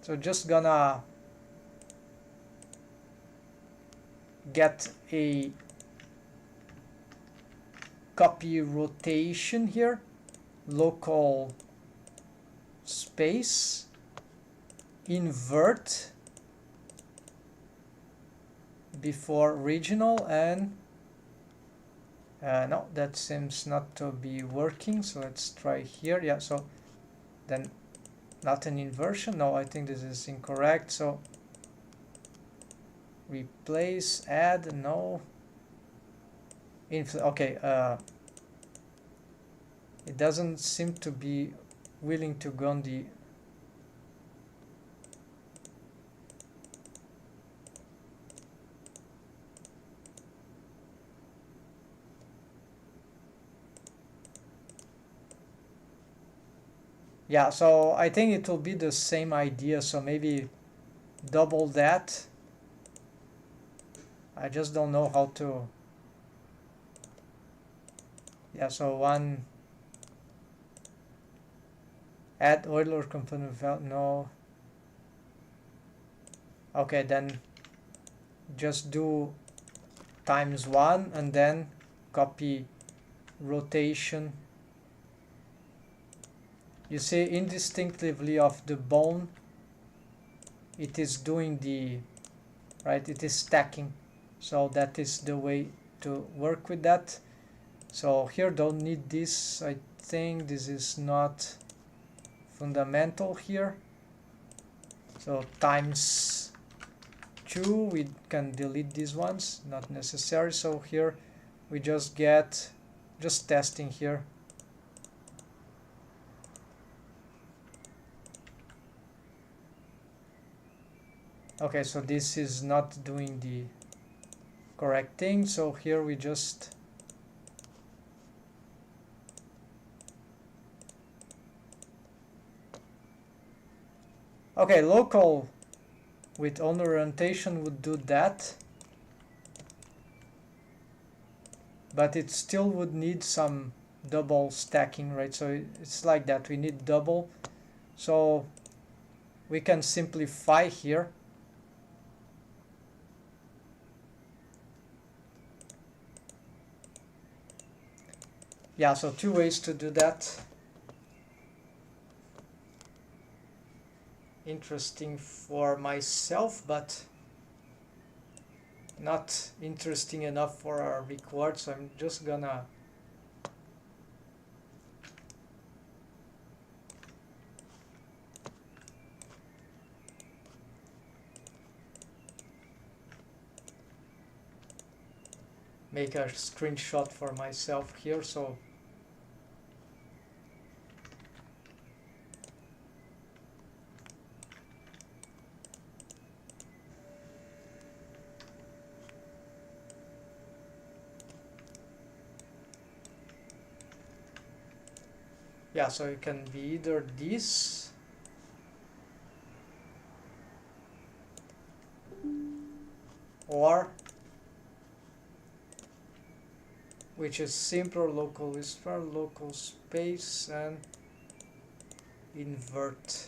so just gonna get a copy rotation here, local space, invert before regional, and no, that seems not to be working, so let's try here. Yeah, so then not an inversion. No, I think this is incorrect. So replace, add, no. Okay, it doesn't seem to be willing to go on the yeah, so I think it will be the same idea, so maybe double that. I just don't know how to. Yeah, so one, add Euler component value, no. Okay, then just do times 1 and then copy rotation. You see indistinctively of the bone, it is doing the, right, it is stacking. So that is the way to work with that. So here don't need this. I think this is not fundamental here. So times 2, we can delete these ones, not necessary. So here we just get, just testing here. Okay, so this is not doing the correct thing. So here we just, okay, local with owner orientation would do that, but it still would need some double stacking, right? So it's like that, we need double. So we can simplify here. Yeah, so 2 ways to do that. Interesting for myself, but not interesting enough for our record, so I'm just gonna make a screenshot for myself here. So yeah, so it can be either this or, which is simpler, local whisper, local space, and invert.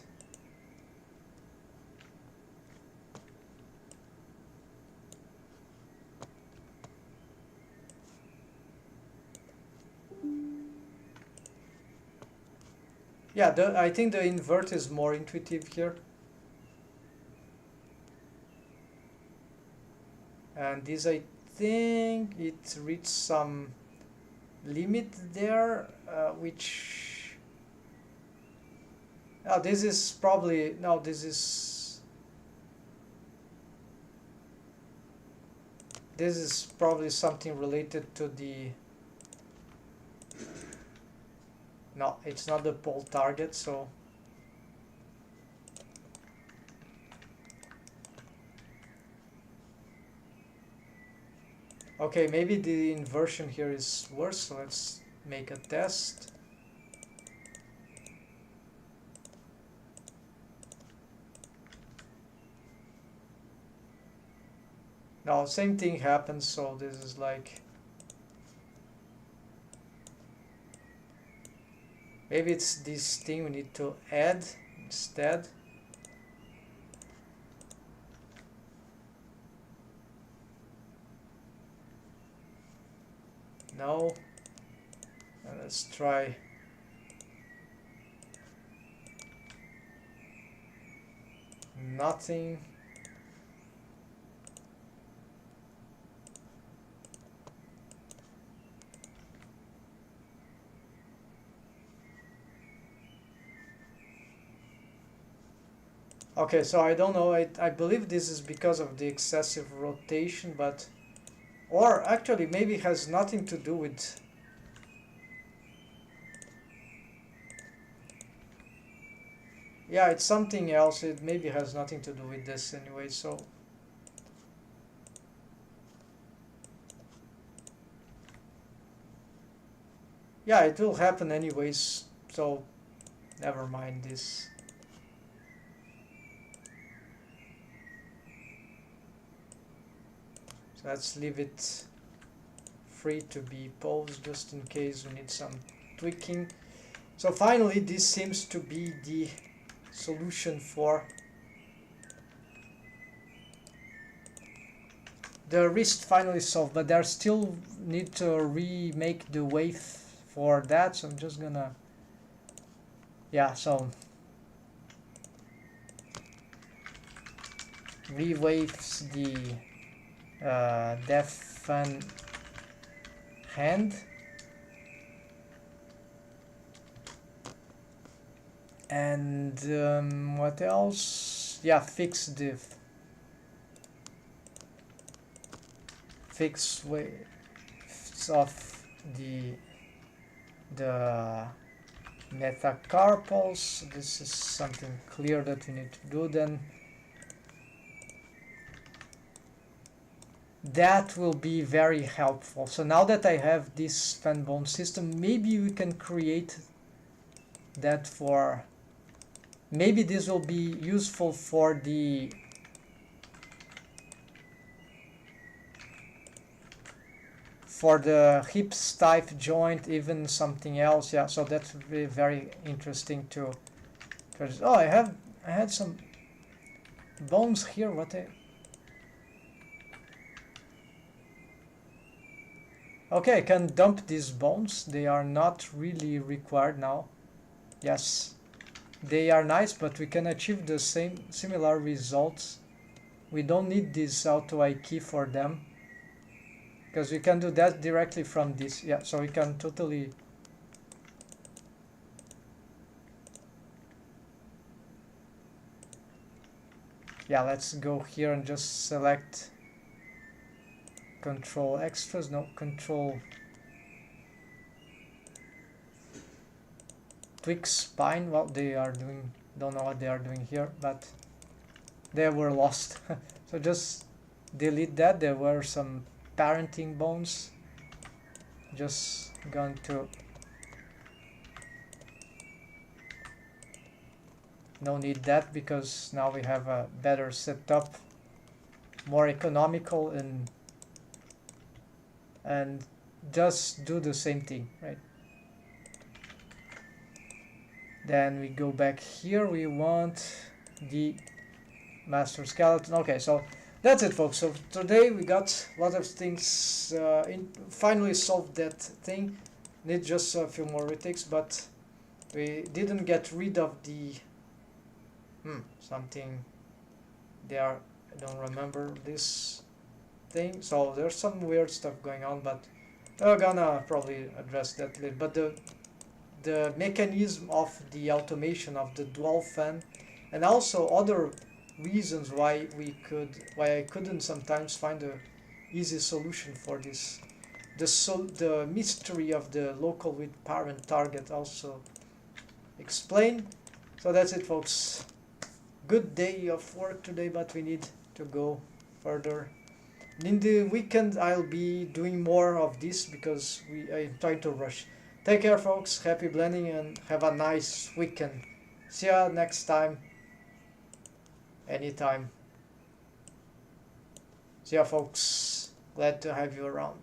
Yeah, I think the invert is more intuitive here. And this, I think it reached some limit there, which, oh, this is probably, no, this is probably something related to the, no, it's not the pole target. So okay, maybe the inversion here is worse, so let's make a test. Now same thing happens, so this is like, maybe it's this thing we need to add instead. No. And let's try nothing. Okay, so I don't know, I believe this is because of the excessive rotation, but, or actually maybe it has nothing to do with, yeah, it's something else, it maybe has nothing to do with this anyway, so. Yeah, it will happen anyways, so never mind this. So let's leave it free to be paused just in case we need some tweaking. So finally, this seems to be the solution for the wrist finally solved, but there still need to remake the wave for that, so I'm just gonna, yeah, so rewaves the deafened hand, and what else? Yeah, fix waves of the metacarpals. This is something clear that we need to do then. That will be very helpful. So now that I have this fan bone system, maybe we can create that for, maybe this will be useful for the hip stiff joint, even something else. Yeah, so that would be very interesting to. Oh, I had some bones here. Okay, I can dump these bones. They are not really required now. Yes, they are nice, but we can achieve the similar results. We don't need this auto I key for them, because we can do that directly from this. Yeah, so we can totally. Yeah, let's go here and just select control extras. No, control tweak spine. Well, they are doing, don't know what they are doing here, but they were lost. So just delete that. There were some parenting bones. Just going to, no need that, because now we have a better setup, more economical, and just do the same thing, right? Then we go back here. We want the master skeleton. Okay, so that's it, folks. So today we got a lot of things, finally solved that thing. Need just a few more retakes, but we didn't get rid of the something there. I don't remember this thing. So there's some weird stuff going on, but we're gonna probably address that later. But the mechanism of the automation of the dual fan, and also other reasons why I couldn't sometimes find a easy solution for this. The mystery of the local with parent target also explained. So that's it, folks. Good day of work today, but we need to go further. In the weekend I'll be doing more of this, because I'm trying to rush. Take care, folks. Happy blending and have a nice weekend. See ya next time. Anytime. See ya, folks. Glad to have you around.